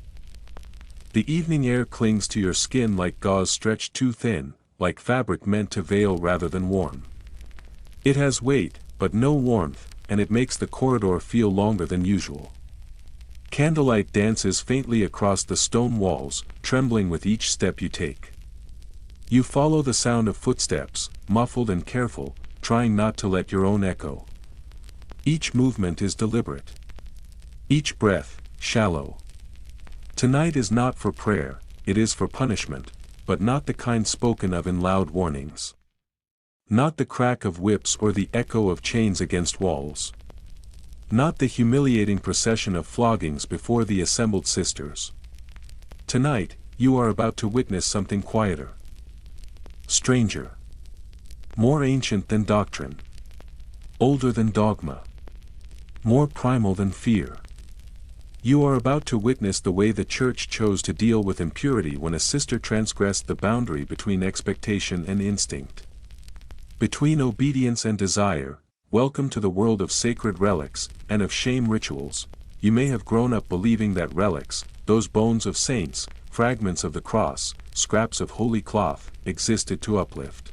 S1: The evening air clings to your skin like gauze stretched too thin, like fabric meant to veil rather than warm. It has weight, but no warmth, and it makes the corridor feel longer than usual. Candlelight dances faintly across the stone walls, trembling with each step you take. You follow the sound of footsteps, muffled and careful, trying not to let your own echo. Each movement is deliberate. Each breath, shallow. Tonight is not for prayer, it is for punishment, but not the kind spoken of in loud warnings. Not the crack of whips or the echo of chains against walls. Not the humiliating procession of floggings before the assembled sisters. Tonight, you are about to witness something quieter. Stranger. More ancient than doctrine. Older than dogma. More primal than fear. You are about to witness the way the church chose to deal with impurity when a sister transgressed the boundary between expectation and instinct. Between obedience and desire. Welcome to the world of sacred relics, and of shame rituals. You may have grown up believing that relics, those bones of saints, fragments of the cross, scraps of holy cloth, existed to uplift.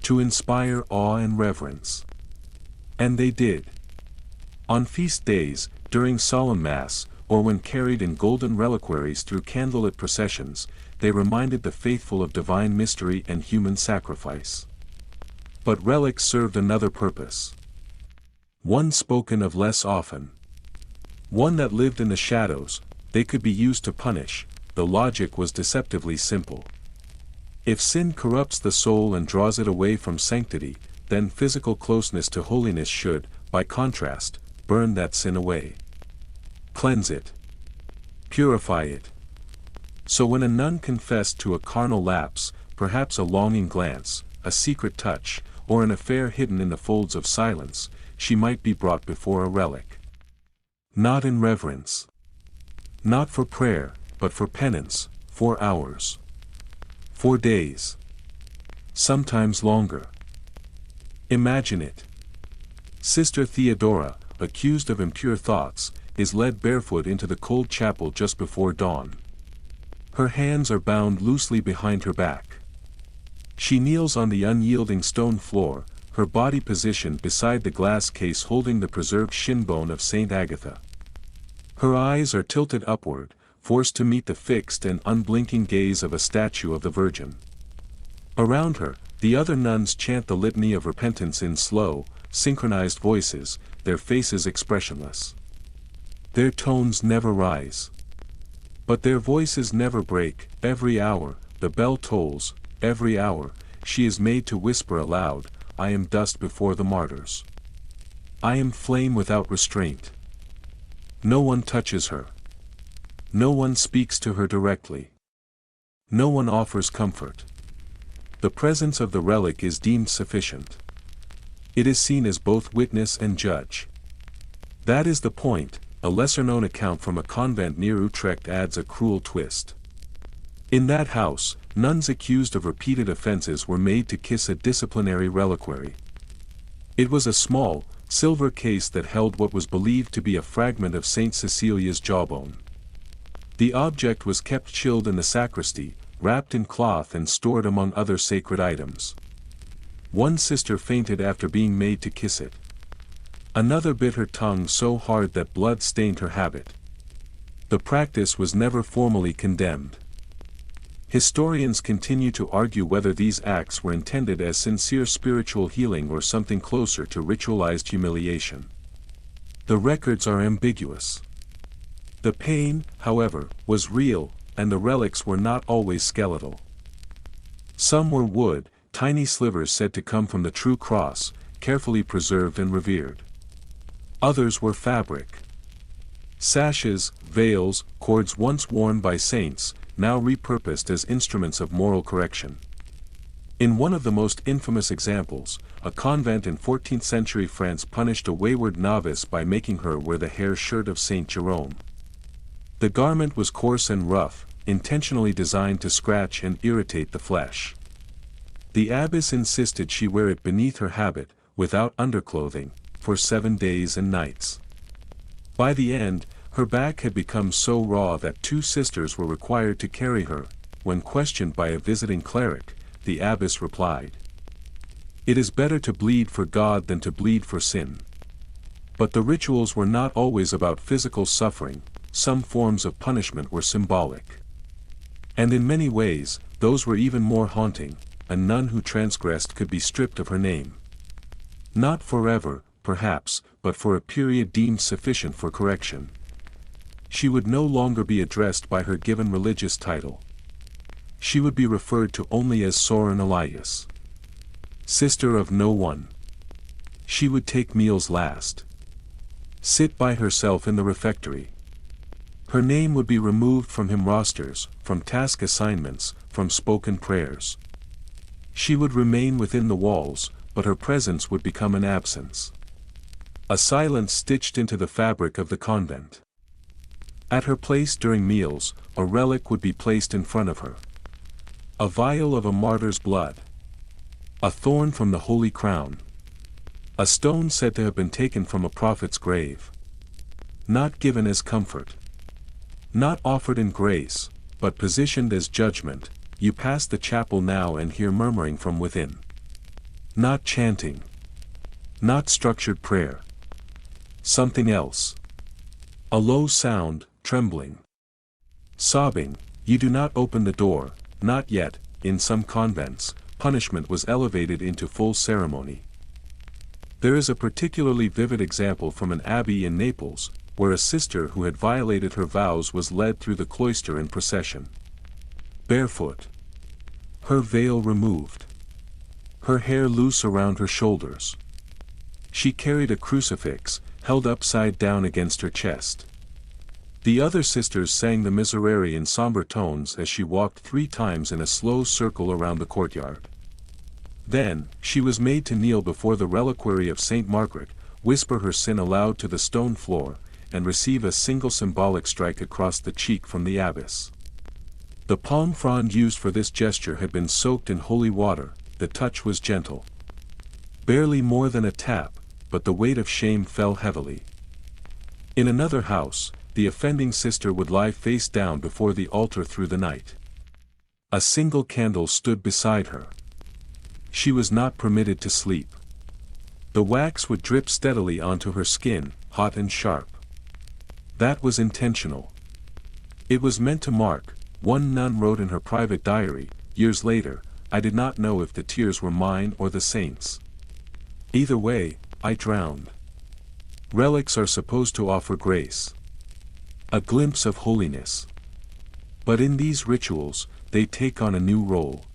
S1: To inspire awe and reverence. And they did. On feast days, during solemn mass, or when carried in golden reliquaries through candlelit processions, they reminded the faithful of divine mystery and human sacrifice. But relics served another purpose. One spoken of less often. One that lived in the shadows. They could be used to punish. The logic was deceptively simple. If sin corrupts the soul and draws it away from sanctity, then physical closeness to holiness should, by contrast, burn that sin away. Cleanse it. Purify it. So when a nun confessed to a carnal lapse, perhaps a longing glance, a secret touch, or an affair hidden in the folds of silence, she might be brought before a relic. Not in reverence. Not for prayer, but for penance, for hours. For days. Sometimes longer. Imagine it. Sister Theodora, accused of impure thoughts, is led barefoot into the cold chapel just before dawn. Her hands are bound loosely behind her back. She kneels on the unyielding stone floor, her body positioned beside the glass case holding the preserved shin bone of Saint Agatha. Her eyes are tilted upward, forced to meet the fixed and unblinking gaze of a statue of the Virgin. Around her, the other nuns chant the litany of repentance in slow, synchronized voices, their faces expressionless. Their tones never rise. But their voices never break. Every hour, the bell tolls. Every hour, she is made to whisper aloud, I am dust before the martyrs. I am flame without restraint. No one touches her. No one speaks to her directly. No one offers comfort. The presence of the relic is deemed sufficient. It is seen as both witness and judge. That is the point. A lesser-known account from a convent near Utrecht adds a cruel twist. In that house, nuns accused of repeated offenses were made to kiss a disciplinary reliquary. It was a small, silver case that held what was believed to be a fragment of Saint Cecilia's jawbone. The object was kept chilled in the sacristy, wrapped in cloth and stored among other sacred items. One sister fainted after being made to kiss it. Another bit her tongue so hard that blood stained her habit. The practice was never formally condemned. Historians continue to argue whether these acts were intended as sincere spiritual healing or something closer to ritualized humiliation. The records are ambiguous. The pain, however, was real, and the relics were not always skeletal. Some were wood, tiny slivers said to come from the true cross, carefully preserved and revered. Others were fabric. Sashes, veils, cords once worn by saints, now repurposed as instruments of moral correction. In one of the most infamous examples, a convent in 14th century France punished a wayward novice by making her wear the hair shirt of Saint Jerome. The garment was coarse and rough, intentionally designed to scratch and irritate the flesh. The abbess insisted she wear it beneath her habit, without underclothing, for 7 days and nights. By the end, her back had become so raw that 2 sisters were required to carry her. When questioned by a visiting cleric, the abbess replied, "It is better to bleed for God than to bleed for sin." But the rituals were not always about physical suffering. Some forms of punishment were symbolic. And in many ways, those were even more haunting. A nun who transgressed could be stripped of her name. Not forever, perhaps, but for a period deemed sufficient for correction. She would no longer be addressed by her given religious title. She would be referred to only as Soren Elias, sister of no one. She would take meals last, sit by herself in the refectory. Her name would be removed from hymn rosters, from task assignments, from spoken prayers. She would remain within the walls, but her presence would become an absence. A silence stitched into the fabric of the convent. At her place during meals, a relic would be placed in front of her. A vial of a martyr's blood. A thorn from the Holy Crown. A stone said to have been taken from a prophet's grave. Not given as comfort. Not offered in grace, but positioned as judgment. You pass the chapel now and hear murmuring from within. Not chanting. Not structured prayer. Something else. A low sound, trembling. Sobbing. You do not open the door, not yet. In some convents, punishment was elevated into full ceremony. There is a particularly vivid example from an abbey in Naples, where a sister who had violated her vows was led through the cloister in procession. Barefoot. Her veil removed. Her hair loose around her shoulders. She carried a crucifix, held upside down against her chest. The other sisters sang the Miserere in somber tones as she walked 3 times in a slow circle around the courtyard. Then, she was made to kneel before the reliquary of Saint Margaret, whisper her sin aloud to the stone floor, and receive a single symbolic strike across the cheek from the abbess. The palm frond used for this gesture had been soaked in holy water. The touch was gentle. Barely more than a tap, but the weight of shame fell heavily. In another house, the offending sister would lie face down before the altar through the night. A single candle stood beside her. She was not permitted to sleep. The wax would drip steadily onto her skin, hot and sharp. That was intentional. It was meant to mark. One nun wrote in her private diary, years later, "I did not know if the tears were mine or the saints. Either way, I drowned." Relics are supposed to offer grace. A glimpse of holiness. But in these rituals, they take on a new role.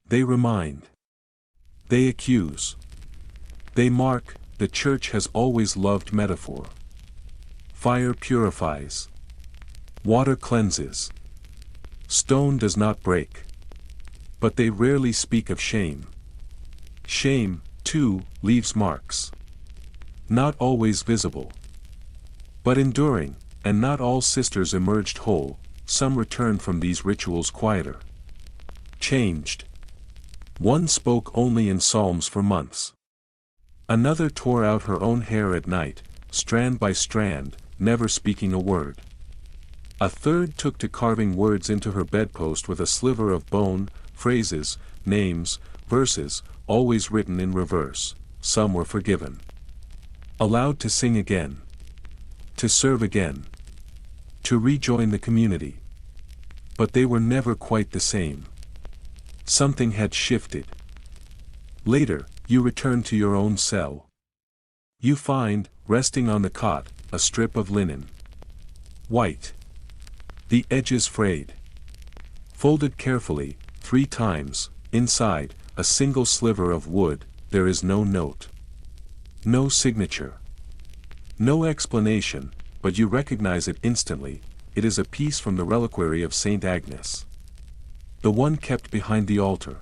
S1: They remind. They accuse. They mark. The Church has always loved metaphor. Fire purifies. Water cleanses. Stone does not break. But they rarely speak of shame. Shame, too, leaves marks. Not always visible, but enduring, and not all sisters emerged whole. some returned from these rituals quieter. Changed. One spoke only in psalms for months. Another tore out her own hair at night, strand by strand, never speaking a word. A third took to carving words into her bedpost with a sliver of bone, phrases, names, verses, always written in reverse. Some were forgiven. Allowed to sing again. To serve again. To rejoin the community. But they were never quite the same. Something had shifted. Later, you return to your own cell. You find, resting on the cot, a strip of linen. White. The edges frayed. Folded carefully, 3 times, inside, a single sliver of wood, there is no note. No signature. No explanation, but you recognize it instantly. It is a piece from the reliquary of Saint Agnes. The one kept behind the altar.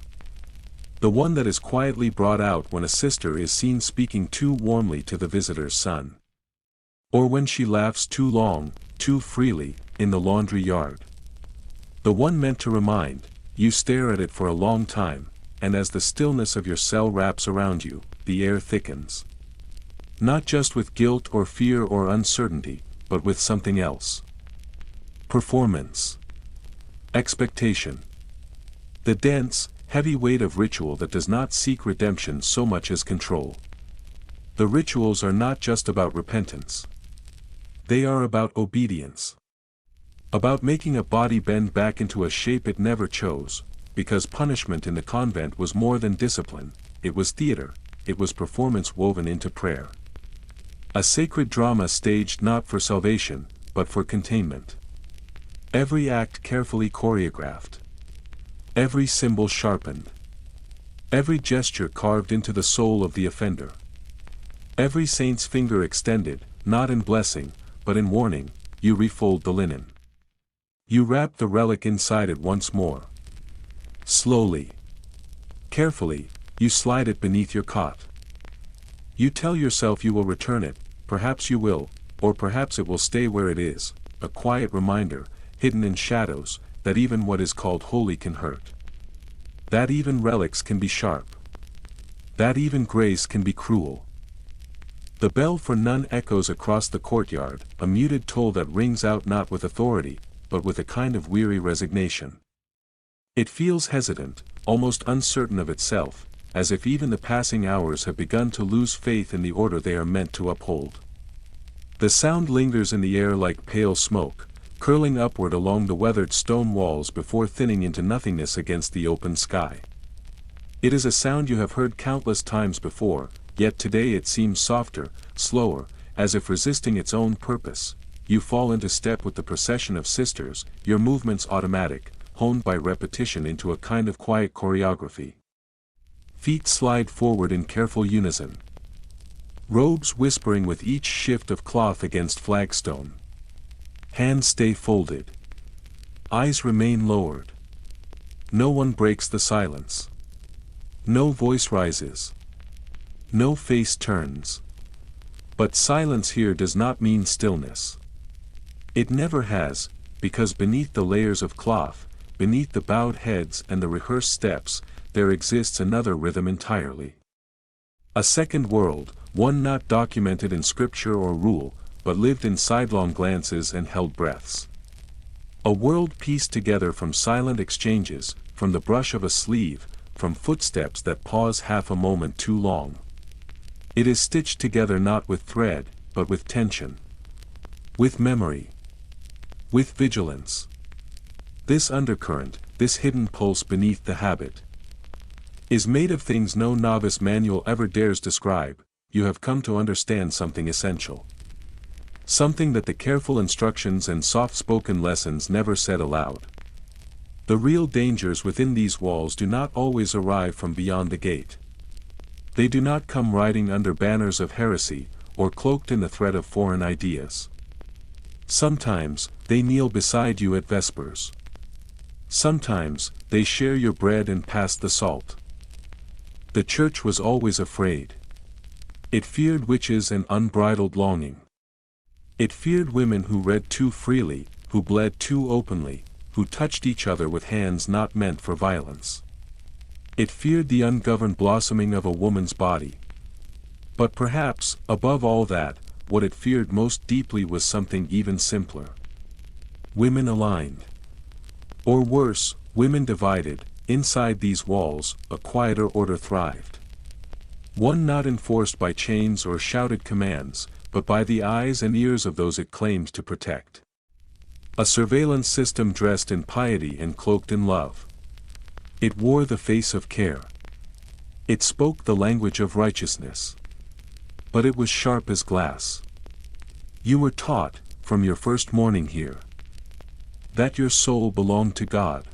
S1: The one that is quietly brought out when a sister is seen speaking too warmly to the visitor's son. Or when she laughs too long, too freely, in the laundry yard. The one meant to remind, you stare at it for a long time, and as the stillness of your cell wraps around you, the air thickens. Not just with guilt or fear or uncertainty, but with something else. Performance. Expectation. The dense, heavy weight of ritual that does not seek redemption so much as control. The rituals are not just about repentance. They are about obedience. About making a body bend back into a shape it never chose, because punishment in the convent was more than discipline, it was theater, it was performance woven into prayer. A sacred drama staged not for salvation, but for containment. Every act carefully choreographed. Every symbol sharpened. Every gesture carved into the soul of the offender. Every saint's finger extended, not in blessing, but in warning, you refold the linen. You wrap the relic inside it once more. Slowly. Carefully, you slide it beneath your cot. You tell yourself you will return it, perhaps you will, or perhaps it will stay where it is, a quiet reminder, hidden in shadows, that even what is called holy can hurt. That even relics can be sharp. That even grace can be cruel. The bell for none echoes across the courtyard, a muted toll that rings out not with authority, but with a kind of weary resignation. It feels hesitant, almost uncertain of itself, as if even the passing hours have begun to lose faith in the order they are meant to uphold. The sound lingers in the air like pale smoke, curling upward along the weathered stone walls before thinning into nothingness against the open sky. It is a sound you have heard countless times before, yet today it seems softer, slower, as if resisting its own purpose. You fall into step with the procession of sisters, your movements automatic, honed by repetition into a kind of quiet choreography. Feet slide forward in careful unison. Robes whispering with each shift of cloth against flagstone. Hands stay folded. Eyes remain lowered. No one breaks the silence. No voice rises. No face turns. But silence here does not mean stillness. It never has, because beneath the layers of cloth, beneath the bowed heads and the rehearsed steps, there exists another rhythm entirely. A second world, one not documented in scripture or rule, but lived in sidelong glances and held breaths. A world pieced together from silent exchanges, from the brush of a sleeve, from footsteps that pause half a moment too long. It is stitched together not with thread, but with tension. With memory. With vigilance. This undercurrent, this hidden pulse beneath the habit, is made of things no novice manual ever dares describe. You have come to understand something essential. Something that the careful instructions and soft-spoken lessons never said aloud. The real dangers within these walls do not always arrive from beyond the gate. They do not come riding under banners of heresy, or cloaked in the threat of foreign ideas. Sometimes, they kneel beside you at vespers. Sometimes, they share your bread and pass the salt. The church was always afraid. It feared witches and unbridled longing. It feared women who read too freely, who bled too openly, who touched each other with hands not meant for violence. It feared the ungoverned blossoming of a woman's body. But perhaps, above all that, what it feared most deeply was something even simpler. Women aligned. Or worse, women divided. Inside these walls, a quieter order thrived. One not enforced by chains or shouted commands, but by the eyes and ears of those it claimed to protect. A surveillance system dressed in piety and cloaked in love. It wore the face of care. It spoke the language of righteousness. But it was sharp as glass. You were taught, from your first morning here, that your soul belonged to God.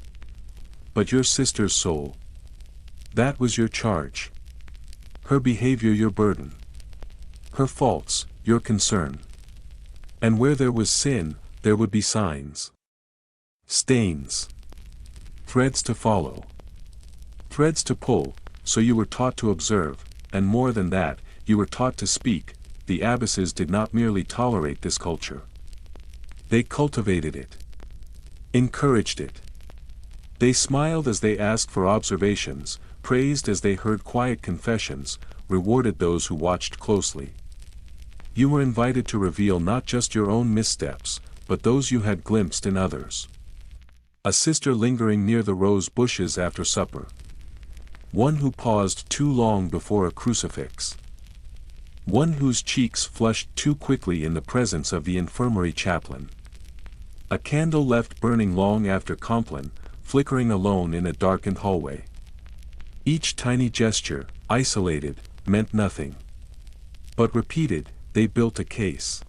S1: But your sister's soul, that was your charge. Her behavior your burden. Her faults, your concern. And where there was sin, there would be signs. Stains. Threads to follow. Threads to pull, so you were taught to observe, and more than that, you were taught to speak. The abbesses did not merely tolerate this culture. They cultivated it. Encouraged it. They smiled as they asked for observations, praised as they heard quiet confessions, rewarded those who watched closely. You were invited to reveal not just your own missteps, but those you had glimpsed in others. A sister lingering near the rose bushes after supper. One who paused too long before a crucifix. One whose cheeks flushed too quickly in the presence of the infirmary chaplain. A candle left burning long after Compline, flickering alone in a darkened hallway. Each tiny gesture, isolated, meant nothing. But repeated, they built a case.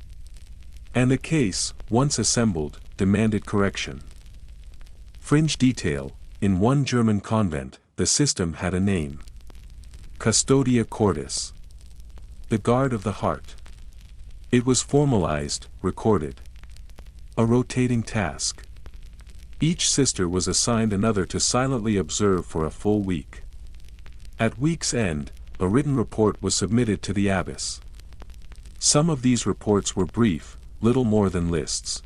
S1: And the case, once assembled, demanded correction. Fringe detail: in one German convent, the system had a name. Custodia Cordis. The guard of the heart. It was formalized, recorded. A rotating task. Each sister was assigned another to silently observe for a full week. At week's end, a written report was submitted to the abbess. Some of these reports were brief, little more than lists.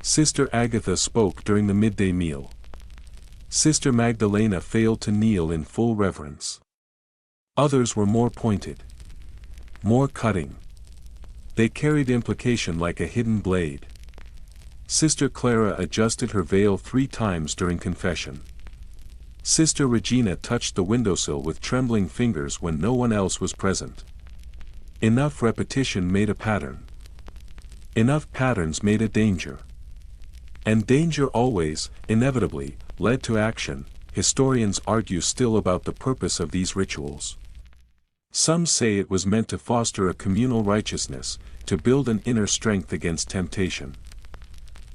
S1: Sister Agatha spoke during the midday meal. Sister Magdalena failed to kneel in full reverence. Others were more pointed. More cutting. They carried implication like a hidden blade. Sister Clara adjusted her veil 3 times during confession. Sister Regina touched the windowsill with trembling fingers when no one else was present. Enough repetition made a pattern. Enough patterns made a danger. And danger always, inevitably, led to action. Historians argue still about the purpose of these rituals. Some say it was meant to foster a communal righteousness, to build an inner strength against temptation.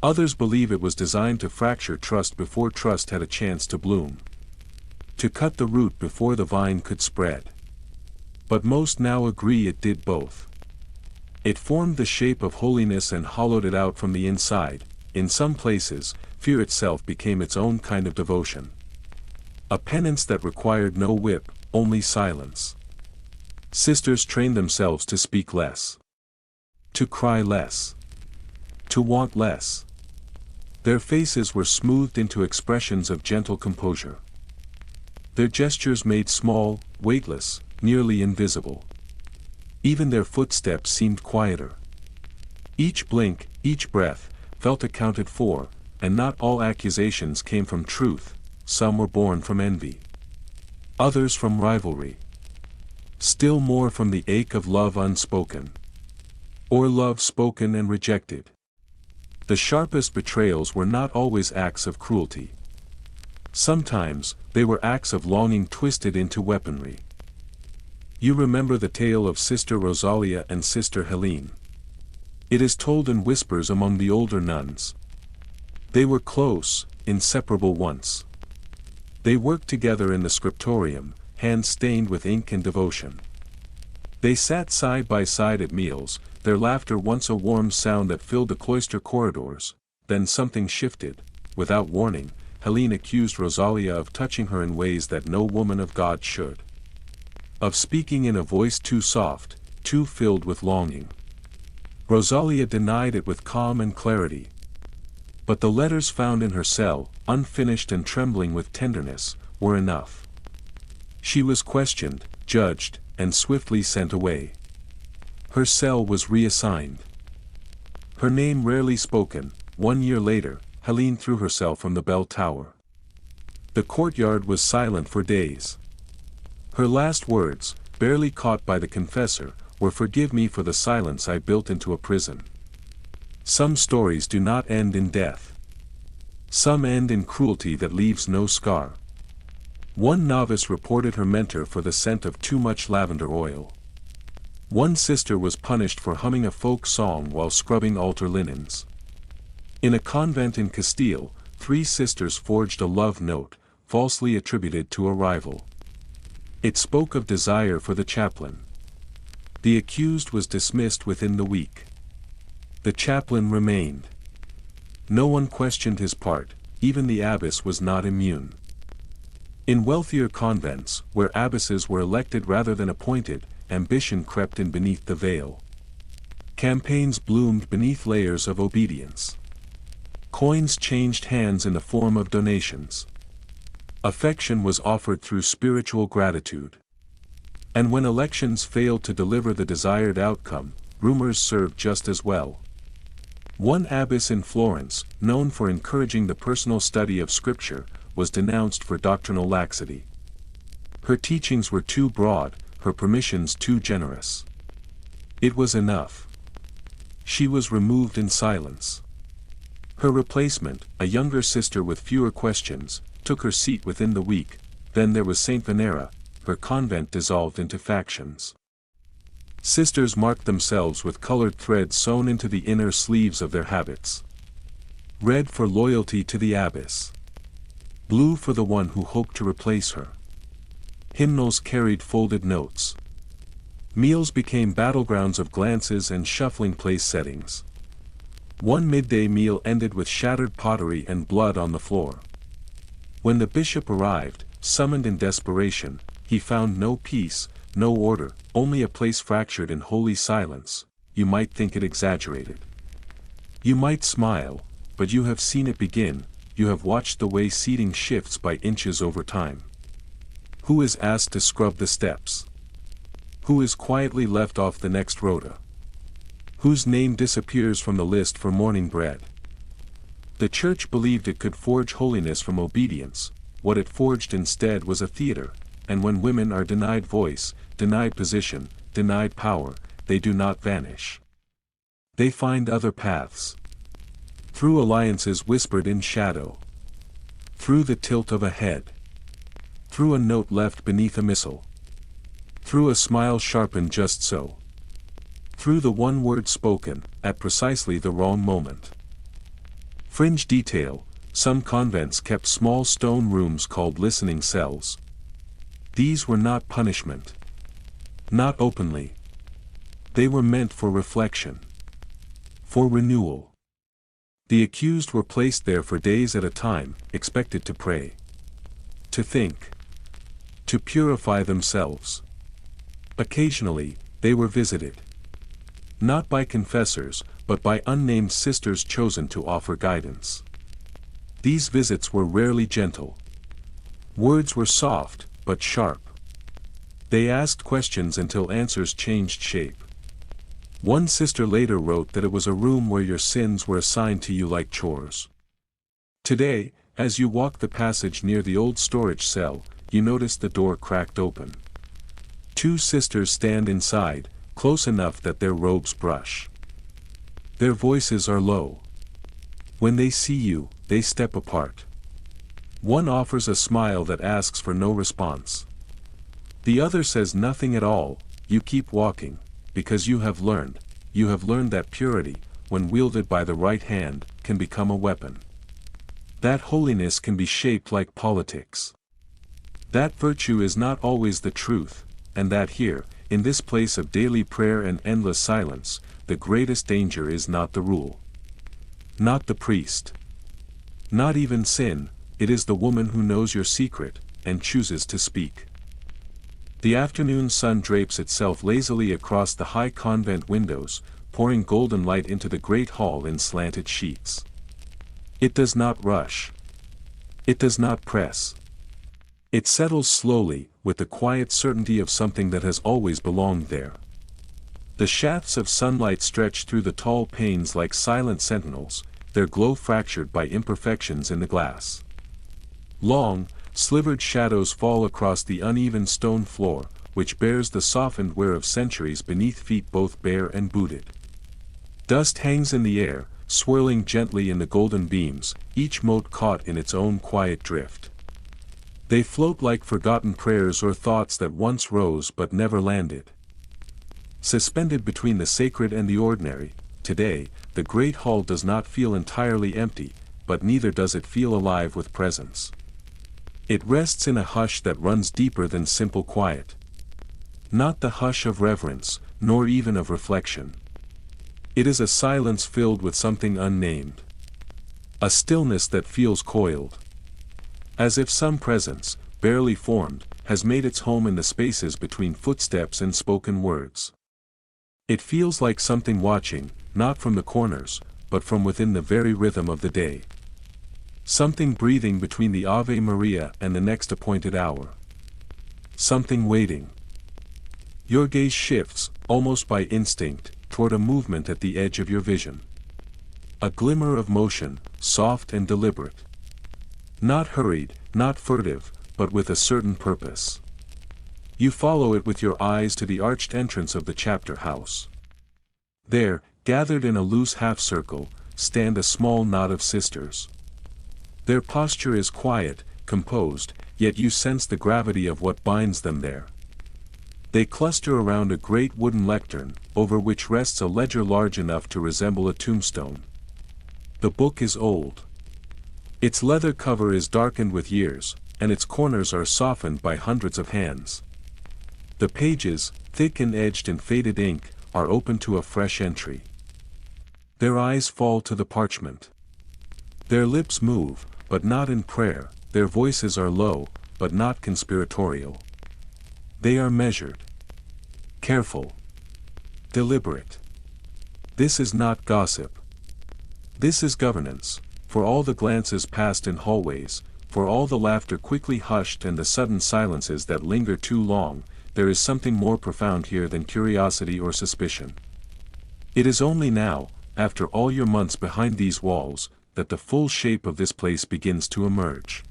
S1: Others believe it was designed to fracture trust before trust had a chance to bloom. To cut the root before the vine could spread. But most now agree it did both. It formed the shape of holiness and hollowed it out from the inside. In some places, fear itself became its own kind of devotion. A penance that required no whip, only silence. Sisters trained themselves to speak less. To cry less. To want less. Their faces were smoothed into expressions of gentle composure. Their gestures made small, weightless, nearly invisible. Even their footsteps seemed quieter. Each blink, each breath, felt accounted for, and not all accusations came from truth. Some were born from envy. Others from rivalry. Still more from the ache of love unspoken. Or love spoken and rejected. The sharpest betrayals were not always acts of cruelty. Sometimes, they were acts of longing twisted into weaponry. You remember the tale of Sister Rosalia and Sister Helene. It is told in whispers among the older nuns. They were close, inseparable once. They worked together in the scriptorium, hands stained with ink and devotion. They sat side by side at meals, their laughter once a warm sound that filled the cloister corridors. Then something shifted. Without warning, Helene accused Rosalia of touching her in ways that no woman of God should. Of speaking in a voice too soft, too filled with longing. Rosalia denied it with calm and clarity. But the letters found in her cell, unfinished and trembling with tenderness, were enough. She was questioned, judged, and swiftly sent away. Her cell was reassigned. Her name rarely spoken. 1 year later, Helene threw herself from the bell tower. The courtyard was silent for days. Her last words, barely caught by the confessor, were "Forgive me for the silence I built into a prison." Some stories do not end in death. Some end in cruelty that leaves no scar. One novice reported her mentor for the scent of too much lavender oil. One sister was punished for humming a folk song while scrubbing altar linens. In a convent in Castile, 3 sisters forged a love note, falsely attributed to a rival. It spoke of desire for the chaplain. The accused was dismissed within the week. The chaplain remained. No one questioned his part, even the abbess was not immune. In wealthier convents, where abbesses were elected rather than appointed, ambition crept in beneath the veil. Campaigns bloomed beneath layers of obedience. Coins changed hands in the form of donations. Affection was offered through spiritual gratitude. And when elections failed to deliver the desired outcome, rumors served just as well. One abbess in Florence, known for encouraging the personal study of Scripture, was denounced for doctrinal laxity. Her teachings were too broad, her permissions too generous. It was enough. She was removed in silence. Her replacement, a younger sister with fewer questions, took her seat within the week. Then there was Saint Venera. Her convent dissolved into factions. Sisters marked themselves with colored threads sewn into the inner sleeves of their habits. Red for loyalty to the abbess. Blue for the one who hoped to replace her. Hymnals carried folded notes. Meals became battlegrounds of glances and shuffling place settings. One midday meal ended with shattered pottery and blood on the floor. When the bishop arrived, summoned in desperation, he found no peace, no order, only a place fractured in holy silence. You might think it exaggerated. You might smile, but you have seen it begin. You have watched the way seating shifts by inches over time. Who is asked to scrub the steps? Who is quietly left off the next rota? Whose name disappears from the list for morning bread? The church believed it could forge holiness from obedience. What it forged instead was a theater, and when women are denied voice, denied position, denied power, they do not vanish. They find other paths. Through alliances whispered in shadow. Through the tilt of a head. Through a note left beneath a missile. Through a smile sharpened just so. Through the one word spoken, at precisely the wrong moment. Fringe detail, some convents kept small stone rooms called listening cells. These were not punishment. Not openly. They were meant for reflection. For renewal. The accused were placed there for days at a time, expected to pray. To think. To purify themselves. Occasionally, they were visited. Not by confessors, but by unnamed sisters chosen to offer guidance. These visits were rarely gentle. Words were soft, but sharp. They asked questions until answers changed shape. One sister later wrote that it was a room where your sins were assigned to you like chores. Today, as you walk the passage near the old storage cell, you notice the door cracked open. 2 sisters stand inside, close enough that their robes brush. Their voices are low. When they see you, they step apart. One offers a smile that asks for no response. The other says nothing at all. You keep walking, because you have learned that purity, when wielded by the right hand, can become a weapon. That holiness can be shaped like politics. That virtue is not always the truth, and that here, in this place of daily prayer and endless silence, the greatest danger is not the rule. Not the priest. Not even sin, it is the woman who knows your secret, and chooses to speak. The afternoon sun drapes itself lazily across the high convent windows, pouring golden light into the great hall in slanted sheets. It does not rush. It does not press. It settles slowly, with the quiet certainty of something that has always belonged there. The shafts of sunlight stretch through the tall panes like silent sentinels, their glow fractured by imperfections in the glass. Long, slivered shadows fall across the uneven stone floor, which bears the softened wear of centuries beneath feet both bare and booted. Dust hangs in the air, swirling gently in the golden beams, each mote caught in its own quiet drift. They float like forgotten prayers or thoughts that once rose but never landed. Suspended between the sacred and the ordinary, today, the great hall does not feel entirely empty, but neither does it feel alive with presence. It rests in a hush that runs deeper than simple quiet. Not the hush of reverence, nor even of reflection. It is a silence filled with something unnamed. A stillness that feels coiled. As if some presence, barely formed, has made its home in the spaces between footsteps and spoken words. It feels like something watching, not from the corners, but from within the very rhythm of the day. Something breathing between the Ave Maria and the next appointed hour. Something waiting. Your gaze shifts, almost by instinct, toward a movement at the edge of your vision. A glimmer of motion, soft and deliberate. Not hurried, not furtive, but with a certain purpose. You follow it with your eyes to the arched entrance of the chapter house. There, gathered in a loose half-circle, stand a small knot of sisters. Their posture is quiet, composed, yet you sense the gravity of what binds them there. They cluster around a great wooden lectern, over which rests a ledger large enough to resemble a tombstone. The book is old. Its leather cover is darkened with years, and its corners are softened by hundreds of hands. The pages, thick and edged in faded ink, are open to a fresh entry. Their eyes fall to the parchment. Their lips move, but not in prayer, their voices are low, but not conspiratorial. They are measured. Careful. Deliberate. This is not gossip. This is governance, for all the glances passed in hallways, for all the laughter quickly hushed and the sudden silences that linger too long, there is something more profound here than curiosity or suspicion. It is only now, after all your months behind these walls, that the full shape of this place begins to emerge.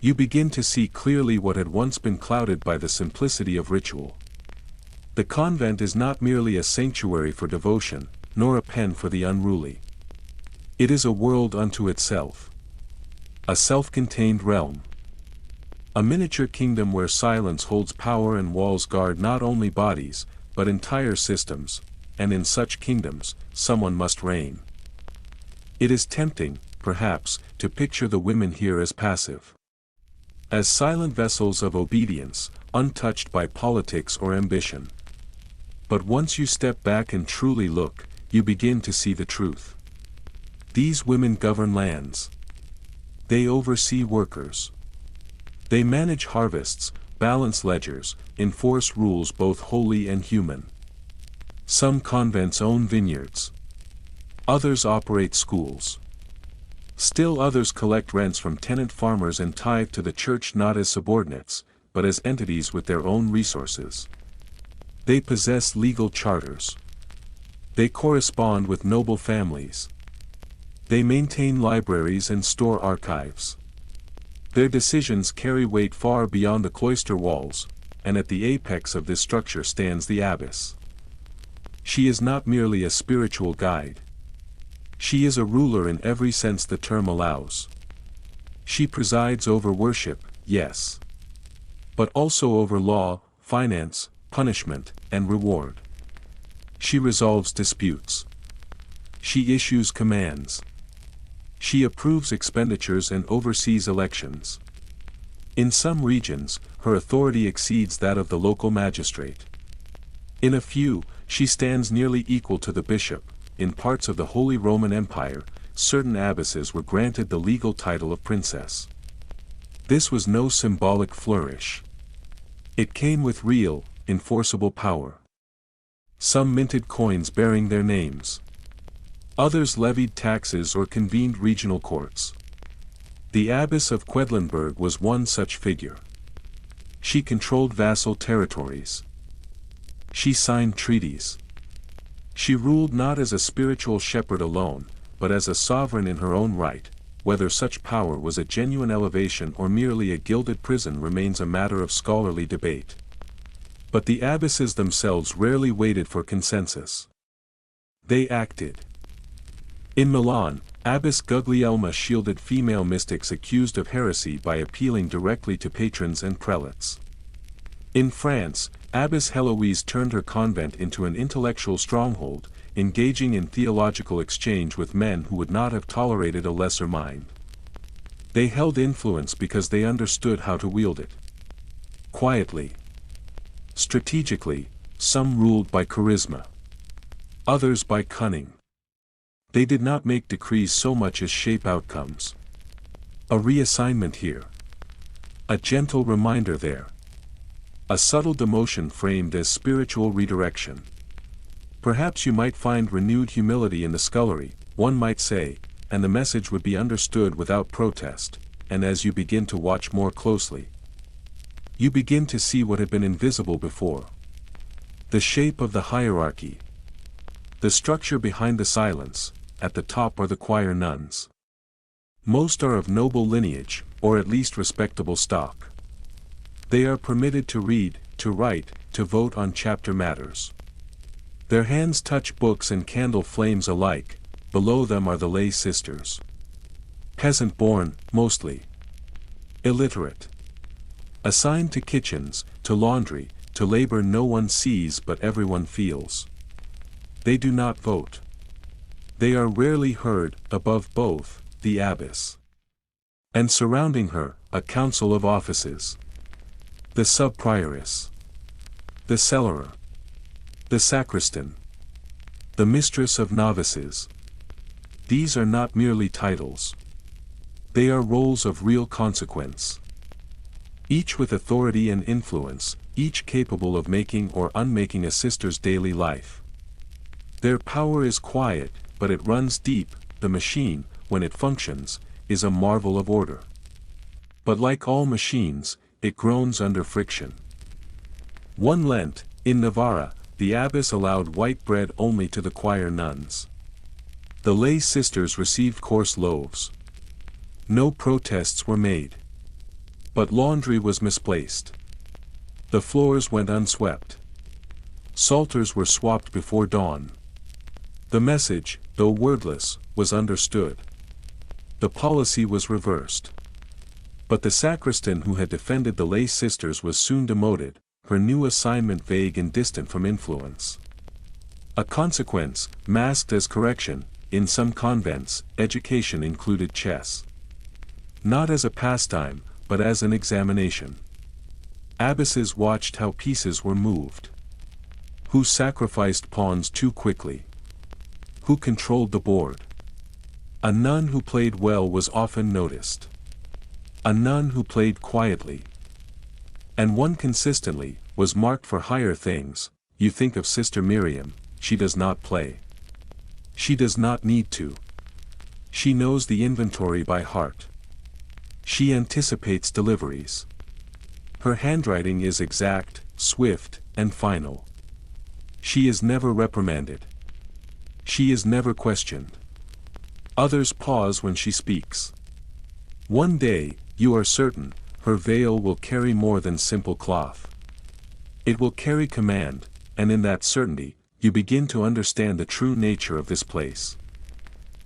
S1: You begin to see clearly what had once been clouded by the simplicity of ritual. The convent is not merely a sanctuary for devotion, nor a pen for the unruly. It is a world unto itself. A self-contained realm. A miniature kingdom where silence holds power and walls guard not only bodies, but entire systems, and in such kingdoms, someone must reign. It is tempting, perhaps, to picture the women here as passive. As silent vessels of obedience, untouched by politics or ambition. But once you step back and truly look, you begin to see the truth. These women govern lands. They oversee workers. They manage harvests, balance ledgers, enforce rules both holy and human. Some convents own vineyards. Others operate schools. Still others collect rents from tenant farmers and tithe to the church not as subordinates, but as entities with their own resources. They possess legal charters. They correspond with noble families. They maintain libraries and store archives. Their decisions carry weight far beyond the cloister walls, and at the apex of this structure stands the abbess. She is not merely a spiritual guide. She is a ruler in every sense the term allows. She presides over worship, yes. But also over law, finance, punishment, and reward. She resolves disputes. She issues commands. She approves expenditures and oversees elections. In some regions, her authority exceeds that of the local magistrate. In a few, she stands nearly equal to the bishop. In parts of the Holy Roman Empire, certain abbesses were granted the legal title of princess. This was no symbolic flourish. It came with real, enforceable power. Some minted coins bearing their names. Others levied taxes or convened regional courts. The abbess of Quedlinburg was one such figure. She controlled vassal territories. She signed treaties. She ruled not as a spiritual shepherd alone, but as a sovereign in her own right. Whether such power was a genuine elevation or merely a gilded prison remains a matter of scholarly debate. But the abbesses themselves rarely waited for consensus. They acted. In Milan, Abbess Guglielma shielded female mystics accused of heresy by appealing directly to patrons and prelates. In France, Abbess Heloise turned her convent into an intellectual stronghold, engaging in theological exchange with men who would not have tolerated a lesser mind. They held influence because they understood how to wield it. Quietly. Strategically, some ruled by charisma. Others by cunning. They did not make decrees so much as shape outcomes. A reassignment here. A gentle reminder there. A subtle demotion framed as spiritual redirection. Perhaps you might find renewed humility in the scullery, one might say, and the message would be understood without protest, and as you begin to watch more closely, you begin to see what had been invisible before. The shape of the hierarchy. The structure behind the silence. At the top are the choir nuns. Most are of noble lineage, or at least respectable stock. They are permitted to read, to write, to vote on chapter matters. Their hands touch books and candle flames alike. Below them are the lay sisters. Peasant-born, mostly. Illiterate. Assigned to kitchens, to laundry, to labor no one sees but everyone feels. They do not vote. They are rarely heard. Above both, the abbess. And surrounding her, a council of offices. The sub-prioress. The cellarer. The sacristan. The mistress of novices. These are not merely titles. They are roles of real consequence. Each with authority and influence, each capable of making or unmaking a sister's daily life. Their power is quiet, but it runs deep. The machine, when it functions, is a marvel of order. But like all machines, it groans under friction. One Lent, in Navarra, the abbess allowed white bread only to the choir nuns. The lay sisters received coarse loaves. No protests were made. But laundry was misplaced. The floors went unswept. Psalters were swapped before dawn. The message, though wordless, was understood. The policy was reversed. But the sacristan who had defended the lay sisters was soon demoted, her new assignment vague and distant from influence. A consequence, masked as correction. In some convents, education included chess. Not as a pastime, but as an examination. Abbesses watched how pieces were moved. Who sacrificed pawns too quickly? Who controlled the board? A nun who played well was often noticed. A nun who played quietly, and won consistently, was marked for higher things. You think of Sister Miriam, she does not play. She does not need to. She knows the inventory by heart. She anticipates deliveries. Her handwriting is exact, swift, and final. She is never reprimanded. She is never questioned. Others pause when she speaks. One day, you are certain, her veil will carry more than simple cloth. It will carry command, and in that certainty, you begin to understand the true nature of this place.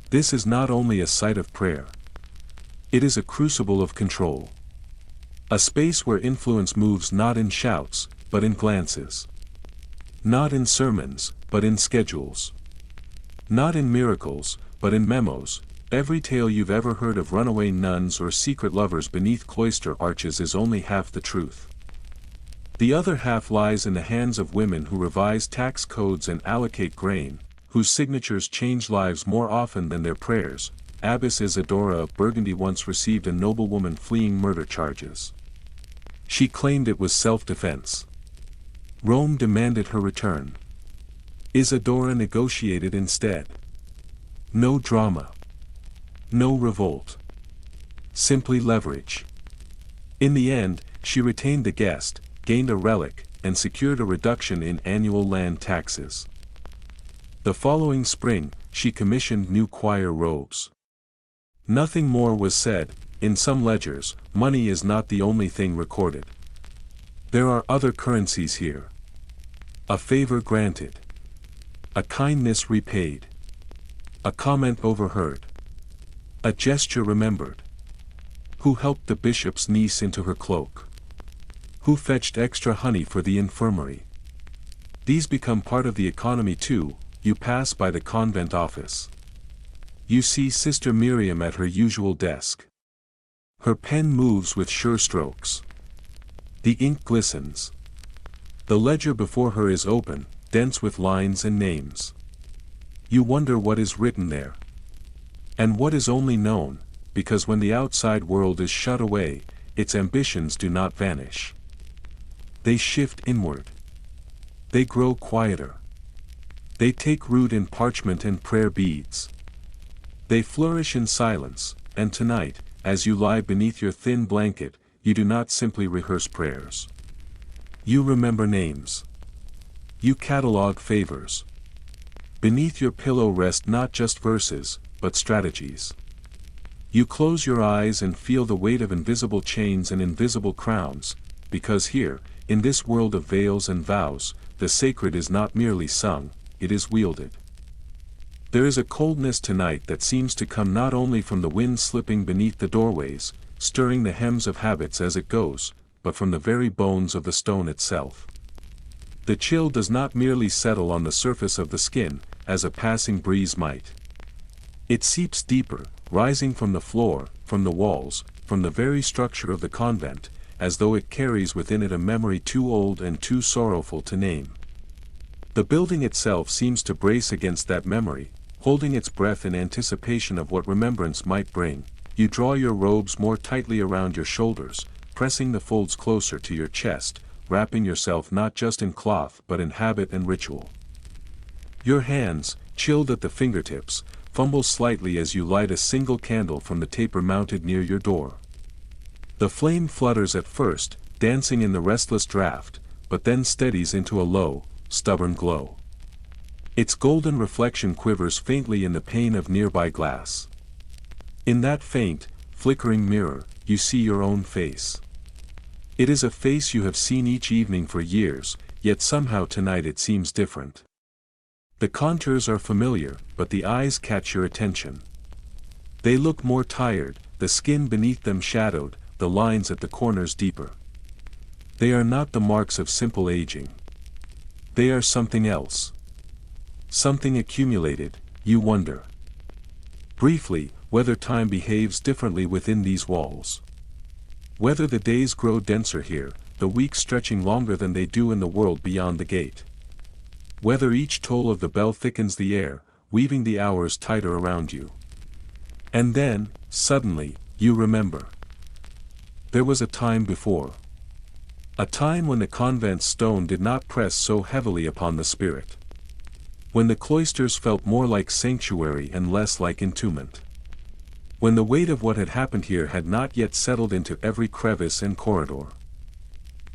S1: This is not only a site of prayer. It is a crucible of control. A space where influence moves not in shouts, but in glances. Not in sermons, but in schedules. Not in miracles, but in memos. Every tale you've ever heard of runaway nuns or secret lovers beneath cloister arches is only half the truth. The other half lies in the hands of women who revise tax codes and allocate grain, whose signatures change lives more often than their prayers. Abbess Isidora of Burgundy once received a noblewoman fleeing murder charges. She claimed it was self-defense. Rome demanded her return. Isidora negotiated instead. No drama. No revolt. Simply leverage. In the end, she retained the guest, gained a relic, and secured a reduction in annual land taxes. The following spring, she commissioned new choir robes. Nothing more was said. In some ledgers, money is not the only thing recorded. There are other currencies here. A favor granted. A kindness repaid. A comment overheard. A gesture remembered. Who helped the bishop's niece into her cloak? Who fetched extra honey for the infirmary? These become part of the economy too. You pass by the convent office. You see Sister Miriam at her usual desk. Her pen moves with sure strokes. The ink glistens. The ledger before her is open, dense with lines and names. You wonder what is written there. And what is only known, because when the outside world is shut away, its ambitions do not vanish. They shift inward. They grow quieter. They take root in parchment and prayer beads. They flourish in silence, and tonight, as you lie beneath your thin blanket, you do not simply rehearse prayers. You remember names. You catalogue favors. Beneath your pillow rest not just verses, but strategies. You close your eyes and feel the weight of invisible chains and invisible crowns, because here, in this world of veils and vows, the sacred is not merely sung, it is wielded. There is a coldness tonight that seems to come not only from the wind slipping beneath the doorways, stirring the hems of habits as it goes, but from the very bones of the stone itself. The chill does not merely settle on the surface of the skin, as a passing breeze might. It seeps deeper, rising from the floor, from the walls, from the very structure of the convent, as though it carries within it a memory too old and too sorrowful to name. The building itself seems to brace against that memory, holding its breath in anticipation of what remembrance might bring. You draw your robes more tightly around your shoulders, pressing the folds closer to your chest, wrapping yourself not just in cloth but in habit and ritual. Your hands, chilled at the fingertips, fumble slightly as you light a single candle from the taper mounted near your door. The flame flutters at first, dancing in the restless draft, but then steadies into a low, stubborn glow. Its golden reflection quivers faintly in the pane of nearby glass. In that faint, flickering mirror, you see your own face. It is a face you have seen each evening for years, yet somehow tonight it seems different. The contours are familiar, but the eyes catch your attention. They look more tired, the skin beneath them shadowed, the lines at the corners deeper. They are not the marks of simple aging. They are something else. Something accumulated, you wonder. Briefly, whether time behaves differently within these walls. Whether the days grow denser here, the weeks stretching longer than they do in the world beyond the gate. Whether each toll of the bell thickens the air, weaving the hours tighter around you. And then, suddenly, you remember. There was a time before. A time when the convent's stone did not press so heavily upon the spirit. When the cloisters felt more like sanctuary and less like entombment. When the weight of what had happened here had not yet settled into every crevice and corridor.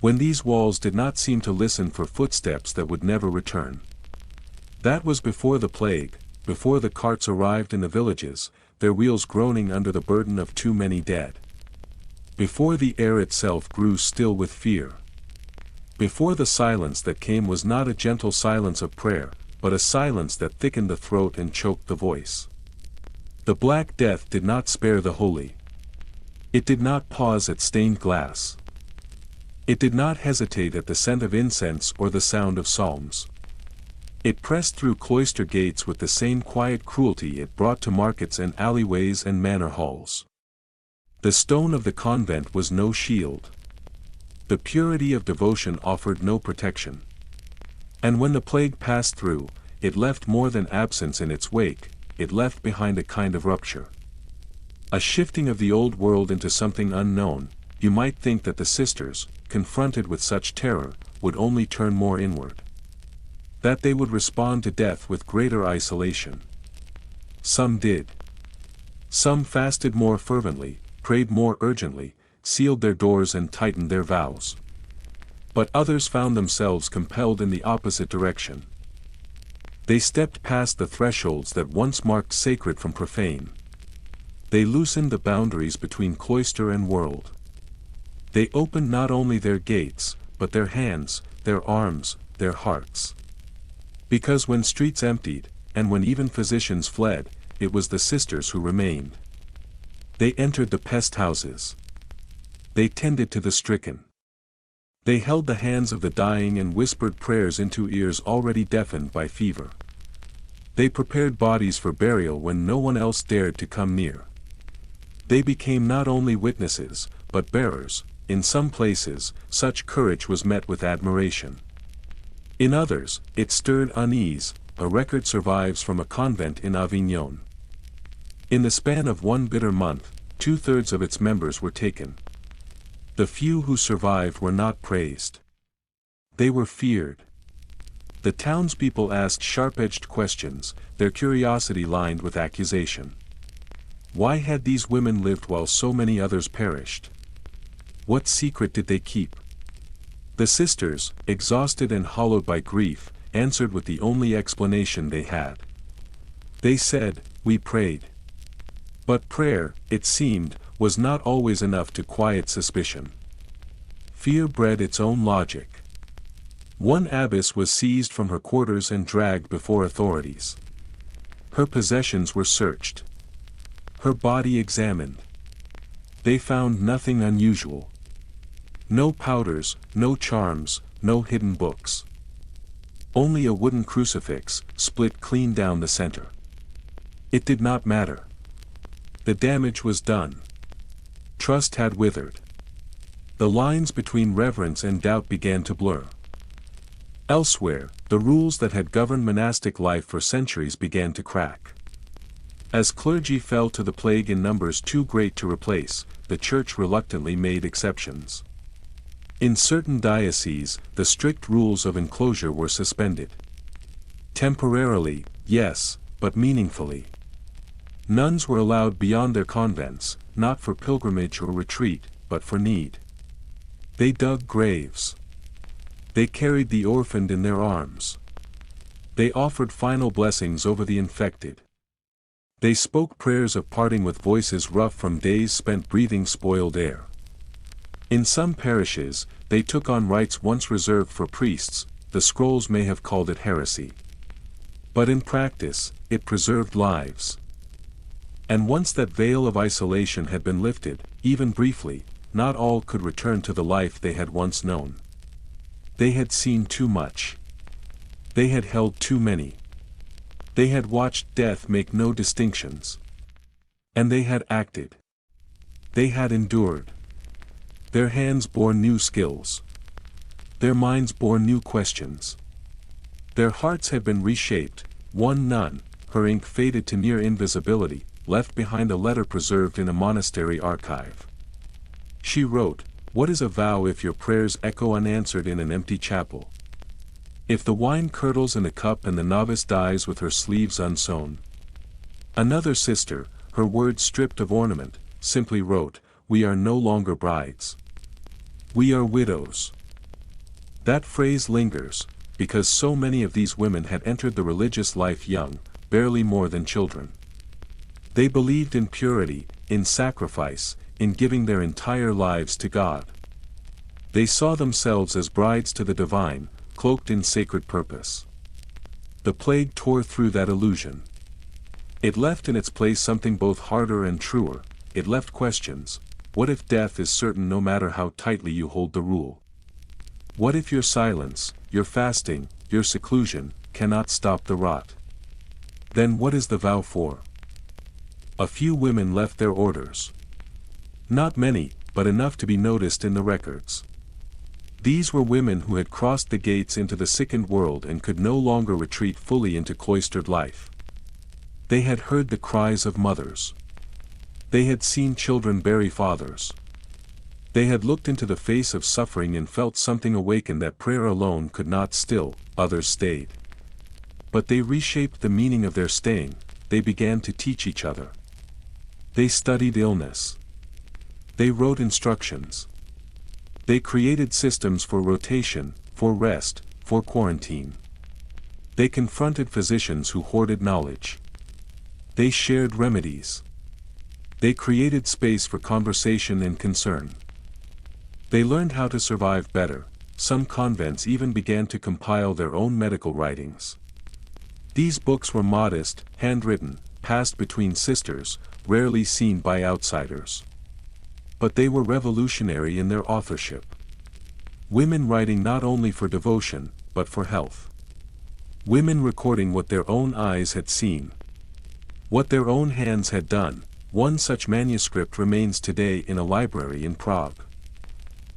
S1: When these walls did not seem to listen for footsteps that would never return. That was before the plague, before the carts arrived in the villages, their wheels groaning under the burden of too many dead. Before the air itself grew still with fear. Before the silence that came was not a gentle silence of prayer, but a silence that thickened the throat and choked the voice. The Black Death did not spare the holy. It did not pause at stained glass. It did not hesitate at the scent of incense or the sound of psalms. It pressed through cloister gates with the same quiet cruelty it brought to markets and alleyways and manor halls. The stone of the convent was no shield. The purity of devotion offered no protection. And when the plague passed through, it left more than absence in its wake, it left behind a kind of rupture. A shifting of the old world into something unknown. You might think that the sisters, confronted with such terror, would only turn more inward. That they would respond to death with greater isolation. Some did. Some fasted more fervently, prayed more urgently, sealed their doors and tightened their vows. But others found themselves compelled in the opposite direction. They stepped past the thresholds that once marked sacred from profane. They loosened the boundaries between cloister and world. They opened not only their gates, but their hands, their arms, their hearts. Because when streets emptied, and when even physicians fled, it was the sisters who remained. They entered the pest houses. They tended to the stricken. They held the hands of the dying and whispered prayers into ears already deafened by fever. They prepared bodies for burial when no one else dared to come near. They became not only witnesses, but bearers. In some places, such courage was met with admiration. In others, it stirred unease. A record survives from a convent in Avignon. In the span of one bitter month, 2/3 of its members were taken. The few who survived were not praised. They were feared. The townspeople asked sharp-edged questions, their curiosity lined with accusation. Why had these women lived while so many others perished? What secret did they keep? The sisters, exhausted and hollowed by grief, answered with the only explanation they had. They said, "We prayed." But prayer, it seemed, was not always enough to quiet suspicion. Fear bred its own logic. One abbess was seized from her quarters and dragged before authorities. Her possessions were searched. Her body examined. They found nothing unusual. No powders, no charms, no hidden books. Only a wooden crucifix, split clean down the center. It did not matter. The damage was done. Trust had withered. The lines between reverence and doubt began to blur. Elsewhere, the rules that had governed monastic life for centuries began to crack. As clergy fell to the plague in numbers too great to replace, the Church reluctantly made exceptions. In certain dioceses, the strict rules of enclosure were suspended. Temporarily, yes, but meaningfully. Nuns were allowed beyond their convents, not for pilgrimage or retreat, but for need. They dug graves. They carried the orphaned in their arms. They offered final blessings over the infected. They spoke prayers of parting with voices rough from days spent breathing spoiled air. In some parishes, they took on rites once reserved for priests. The scrolls may have called it heresy. But in practice, it preserved lives. And once that veil of isolation had been lifted, even briefly, not all could return to the life they had once known. They had seen too much. They had held too many. They had watched death make no distinctions. And they had acted. They had endured. Their hands bore new skills. Their minds bore new questions. Their hearts had been reshaped. One nun, her ink faded to near invisibility, left behind a letter preserved in a monastery archive. She wrote, "What is a vow if your prayers echo unanswered in an empty chapel? If the wine curdles in a cup and the novice dies with her sleeves unsewn?" Another sister, her words stripped of ornament, simply wrote, "We are no longer brides. We are widows." That phrase lingers, because so many of these women had entered the religious life young, barely more than children. They believed in purity, in sacrifice, in giving their entire lives to God. They saw themselves as brides to the divine, cloaked in sacred purpose. The plague tore through that illusion. It left in its place something both harder and truer. It left questions. What if death is certain no matter how tightly you hold the rule? What if your silence, your fasting, your seclusion, cannot stop the rot? Then what is the vow for? A few women left their orders. Not many, but enough to be noticed in the records. These were women who had crossed the gates into the sickened world and could no longer retreat fully into cloistered life. They had heard the cries of mothers. They had seen children bury fathers. They had looked into the face of suffering and felt something awaken that prayer alone could not still. Others stayed. But they reshaped the meaning of their staying. they began to teach each other. They studied illness. They wrote instructions. They created systems for rotation, for rest, for quarantine. They confronted physicians who hoarded knowledge. They shared remedies. They created space for conversation and concern. They learned how to survive better. Some convents even began to compile their own medical writings. These books were modest, handwritten, passed between sisters, rarely seen by outsiders. But they were revolutionary in their authorship. Women writing not only for devotion, but for health. Women recording what their own eyes had seen. What their own hands had done. One such manuscript remains today in a library in Prague.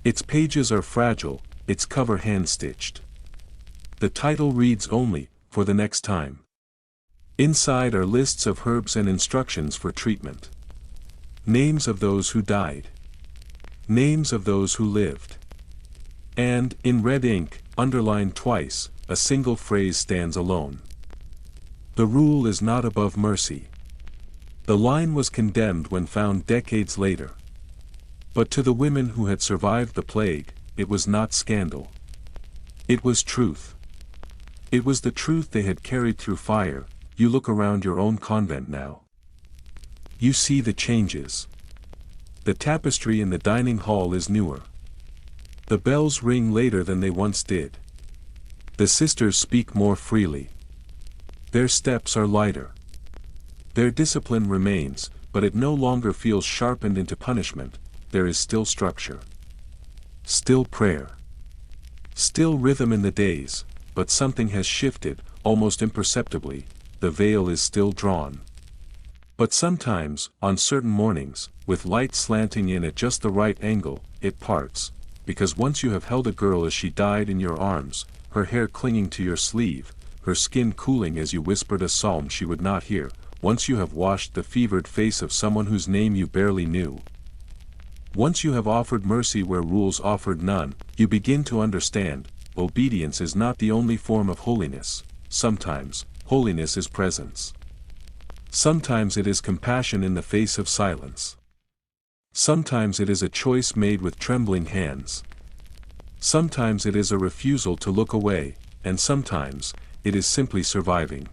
S1: Its pages are fragile, its cover hand-stitched. The title reads only, "For the next time." Inside are lists of herbs and instructions for treatment. Names of those who died. Names of those who lived. And, in red ink, underlined twice, a single phrase stands alone. The rule is not above mercy. The line was condemned when found decades later. But to the women who had survived the plague, it was not scandal. It was truth. It was the truth they had carried through fire. You look around your own convent now. You see the changes. The tapestry in the dining hall is newer. The bells ring later than they once did. The sisters speak more freely. Their steps are lighter. Their discipline remains, but it no longer feels sharpened into punishment. There is still structure. Still prayer. Still rhythm in the days, but something has shifted, almost imperceptibly. The veil is still drawn. But sometimes, on certain mornings, with light slanting in at just the right angle, it parts, because once you have held a girl as she died in your arms, her hair clinging to your sleeve, her skin cooling as you whispered a psalm she would not hear, once you have washed the fevered face of someone whose name you barely knew. Once you have offered mercy where rules offered none, you begin to understand, obedience is not the only form of holiness. Sometimes, holiness is presence. Sometimes it is compassion in the face of silence. Sometimes it is a choice made with trembling hands. Sometimes it is a refusal to look away, and sometimes, it is simply surviving.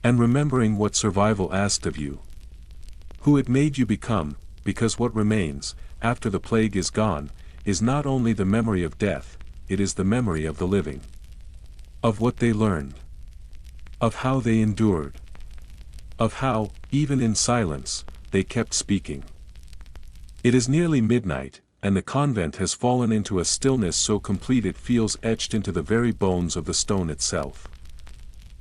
S1: And remembering what survival asked of you. Who it made you become, because what remains, after the plague is gone, is not only the memory of death, it is the memory of the living. Of what they learned. Of how they endured. Of how, even in silence, they kept speaking. It is nearly midnight, and the convent has fallen into a stillness so complete it feels etched into the very bones of the stone itself.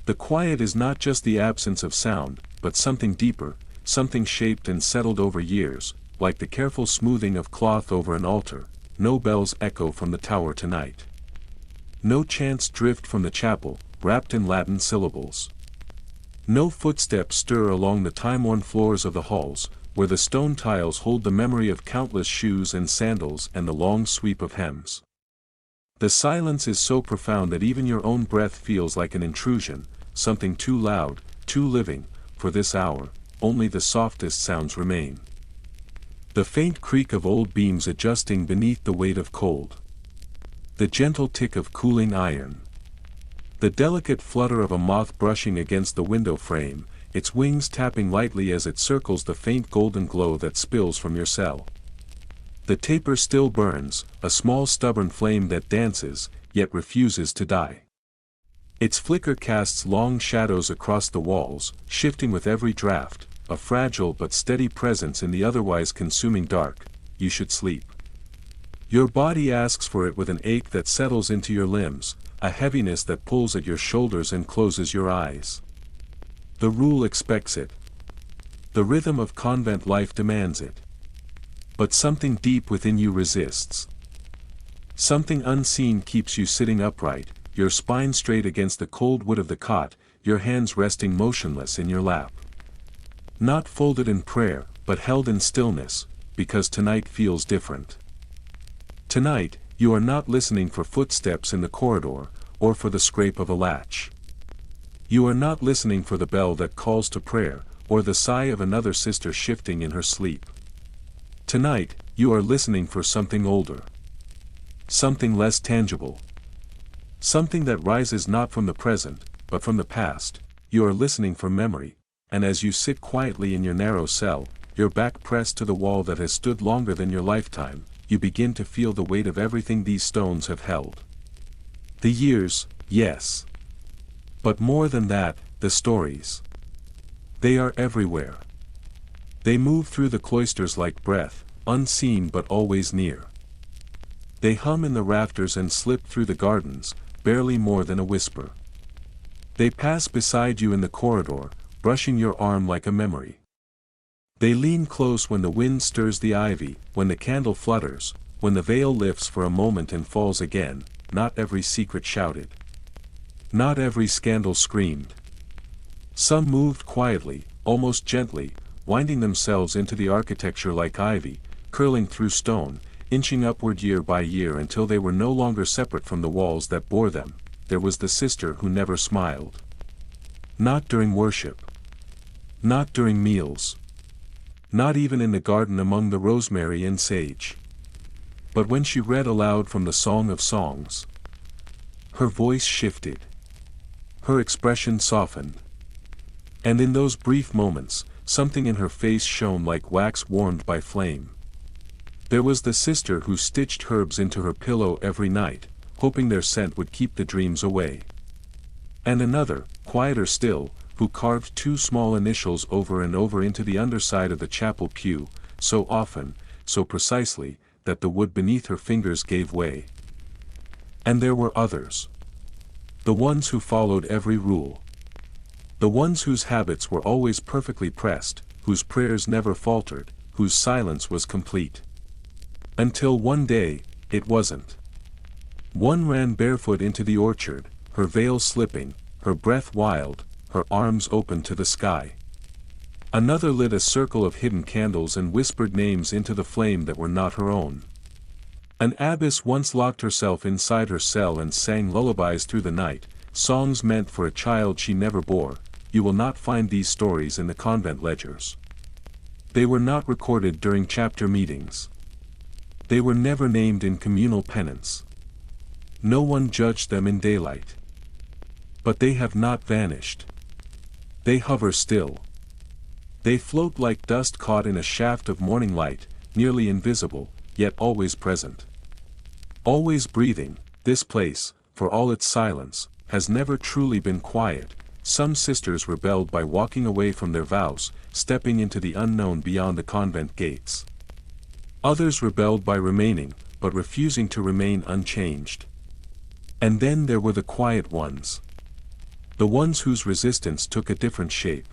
S1: The quiet is not just the absence of sound, but something deeper, something shaped and settled over years, like the careful smoothing of cloth over an altar. No bells echo from the tower tonight. No chants drift from the chapel, wrapped in Latin syllables. No footsteps stir along the time-worn floors of the halls, where the stone tiles hold the memory of countless shoes and sandals and the long sweep of hems. The silence is so profound that even your own breath feels like an intrusion, something too loud, too living. For this hour, only the softest sounds remain. The faint creak of old beams adjusting beneath the weight of cold. The gentle tick of cooling iron. The delicate flutter of a moth brushing against the window frame, its wings tapping lightly as it circles the faint golden glow that spills from your cell. The taper still burns, a small stubborn flame that dances, yet refuses to die. Its flicker casts long shadows across the walls, shifting with every draft, a fragile but steady presence in the otherwise consuming dark. You should sleep. Your body asks for it with an ache that settles into your limbs, a heaviness that pulls at your shoulders and closes your eyes. The rule expects it. The rhythm of convent life demands it. But something deep within you resists. Something unseen keeps you sitting upright, your spine straight against the cold wood of the cot, your hands resting motionless in your lap. Not folded in prayer, but held in stillness, because tonight feels different. Tonight, you are not listening for footsteps in the corridor, or for the scrape of a latch. You are not listening for the bell that calls to prayer, or the sigh of another sister shifting in her sleep. Tonight, you are listening for something older. Something less tangible. Something that rises not from the present, but from the past. You are listening for memory, and as you sit quietly in your narrow cell, your back pressed to the wall that has stood longer than your lifetime, you begin to feel the weight of everything these stones have held. The years, yes. But more than that, the stories. They are everywhere. They move through the cloisters like breath, unseen but always near. They hum in the rafters and slip through the gardens, barely more than a whisper. They pass beside you in the corridor, brushing your arm like a memory. They lean close when the wind stirs the ivy, when the candle flutters, when the veil lifts for a moment and falls again. Not every secret shouted. Not every scandal screamed. Some moved quietly, almost gently, winding themselves into the architecture like ivy, curling through stone, inching upward year by year until they were no longer separate from the walls that bore them. There was the sister who never smiled. Not during worship. Not during meals. Not even in the garden among the rosemary and sage. But when she read aloud from the Song of Songs, her voice shifted. Her expression softened. And in those brief moments, something in her face shone like wax warmed by flame. There was the sister who stitched herbs into her pillow every night, hoping their scent would keep the dreams away. And another, quieter still, who carved 2 small initials over and over into the underside of the chapel pew, so often, so precisely, that the wood beneath her fingers gave way. And there were others. The ones who followed every rule. The ones whose habits were always perfectly pressed, whose prayers never faltered, whose silence was complete. Until one day, it wasn't. One ran barefoot into the orchard, her veil slipping, her breath wild, her arms open to the sky. Another lit a circle of hidden candles and whispered names into the flame that were not her own. An abbess once locked herself inside her cell and sang lullabies through the night, songs meant for a child she never bore. You will not find these stories in the convent ledgers. They were not recorded during chapter meetings. They were never named in communal penance. No one judged them in daylight. But they have not vanished. They hover still. They float like dust caught in a shaft of morning light, nearly invisible, yet always present. Always breathing. This place, for all its silence, has never truly been quiet. Some sisters rebelled by walking away from their vows, stepping into the unknown beyond the convent gates. Others rebelled by remaining, but refusing to remain unchanged. And then there were the quiet ones. The ones whose resistance took a different shape.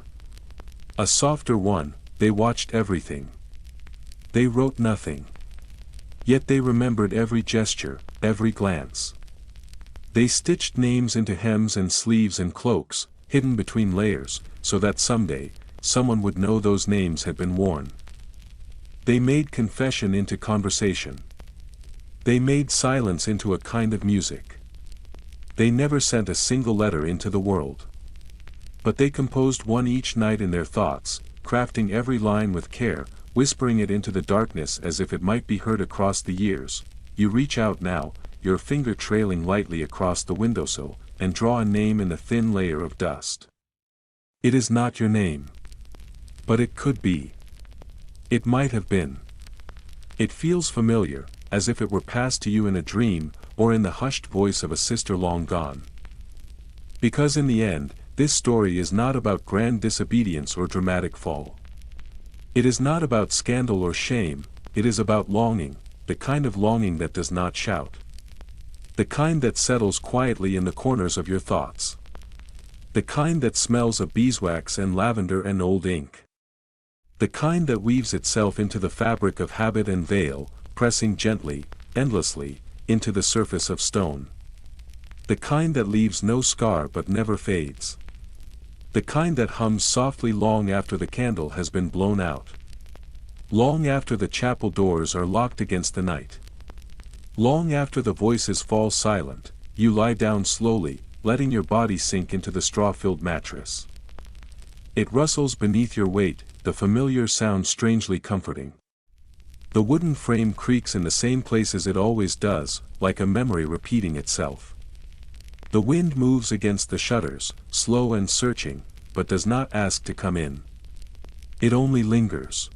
S1: A softer one. They watched everything. They wrote nothing. Yet they remembered every gesture, every glance. They stitched names into hems and sleeves and cloaks, hidden between layers, so that someday, someone would know those names had been worn. They made confession into conversation. They made silence into a kind of music. They never sent a single letter into the world. But they composed one each night in their thoughts, crafting every line with care, whispering it into the darkness as if it might be heard across the years. You reach out now, your finger trailing lightly across the windowsill, and draw a name in the thin layer of dust. It is not your name. But it could be. It might have been. It feels familiar, as if it were passed to you in a dream, or in the hushed voice of a sister long gone. Because in the end, this story is not about grand disobedience or dramatic fall. It is not about scandal or shame, it is about longing, the kind of longing that does not shout. The kind that settles quietly in the corners of your thoughts. The kind that smells of beeswax and lavender and old ink. The kind that weaves itself into the fabric of habit and veil, pressing gently, endlessly, into the surface of stone. The kind that leaves no scar but never fades. The kind that hums softly long after the candle has been blown out. Long after the chapel doors are locked against the night. Long after the voices fall silent, you lie down slowly, letting your body sink into the straw-filled mattress. It rustles beneath your weight, the familiar sound strangely comforting. The wooden frame creaks in the same places it always does, like a memory repeating itself. The wind moves against the shutters, slow and searching, but does not ask to come in. It only lingers.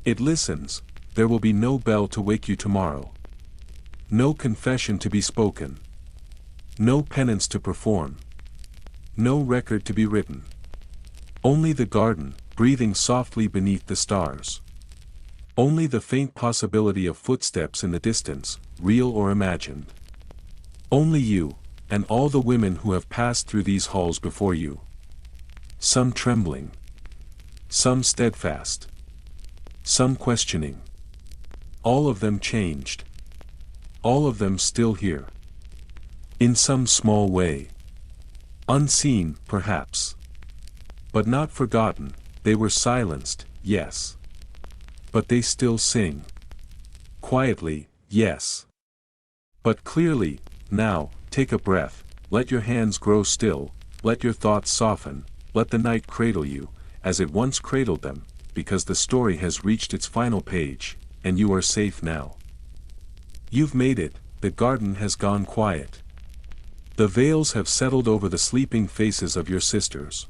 S1: It listens. There will be no bell to wake you tomorrow. No confession to be spoken. No penance to perform. No record to be written. Only the garden, breathing softly beneath the stars. Only the faint possibility of footsteps in the distance, real or imagined. Only you, and all the women who have passed through these halls before you. Some trembling. Some steadfast. Some questioning. All of them changed. All of them still here. In some small way. Unseen, perhaps. But not forgotten. They were silenced, yes. But they still sing. Quietly, yes. But clearly, now, take a breath, let your hands grow still, let your thoughts soften, let the night cradle you, as it once cradled them, because the story has reached its final page, and you are safe now. You've made it, the garden has gone quiet. The veils have settled over the sleeping faces of your sisters.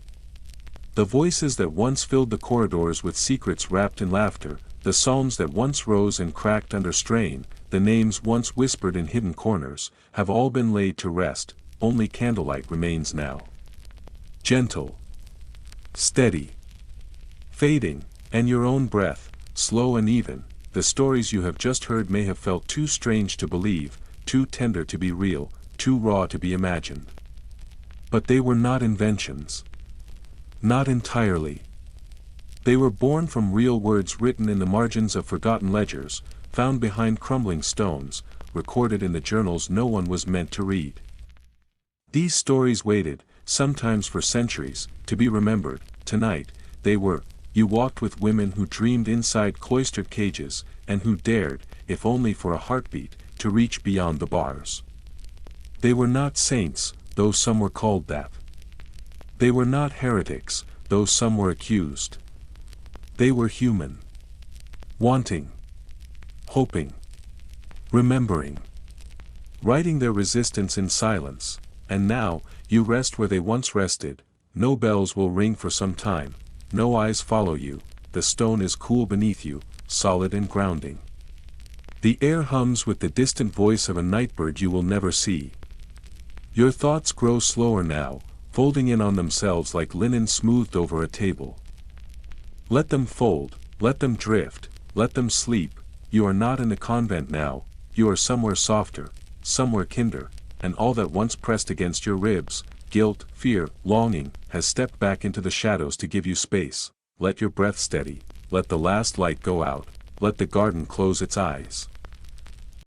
S1: The voices that once filled the corridors with secrets wrapped in laughter, the psalms that once rose and cracked under strain, the names once whispered in hidden corners, have all been laid to rest, only candlelight remains now. Gentle. Steady. Fading, and your own breath, slow and even, the stories you have just heard may have felt too strange to believe, too tender to be real, too raw to be imagined. But they were not inventions. Not entirely. They were born from real words written in the margins of forgotten ledgers, found behind crumbling stones, recorded in the journals no one was meant to read. These stories waited, sometimes for centuries, to be remembered. Tonight, they were. You walked with women who dreamed inside cloistered cages, and who dared, if only for a heartbeat, to reach beyond the bars. They were not saints, though some were called that. They were not heretics, though some were accused. They were human. Wanting. Hoping. Remembering. Writing their resistance in silence, and now, you rest where they once rested, no bells will ring for some time, no eyes follow you, the stone is cool beneath you, solid and grounding. The air hums with the distant voice of a nightbird you will never see. Your thoughts grow slower now, folding in on themselves like linen smoothed over a table. Let them fold, let them drift, let them sleep. You are not in a convent now, you are somewhere softer, somewhere kinder, and all that once pressed against your ribs, guilt, fear, longing, has stepped back into the shadows to give you space. Let your breath steady, let the last light go out, let the garden close its eyes.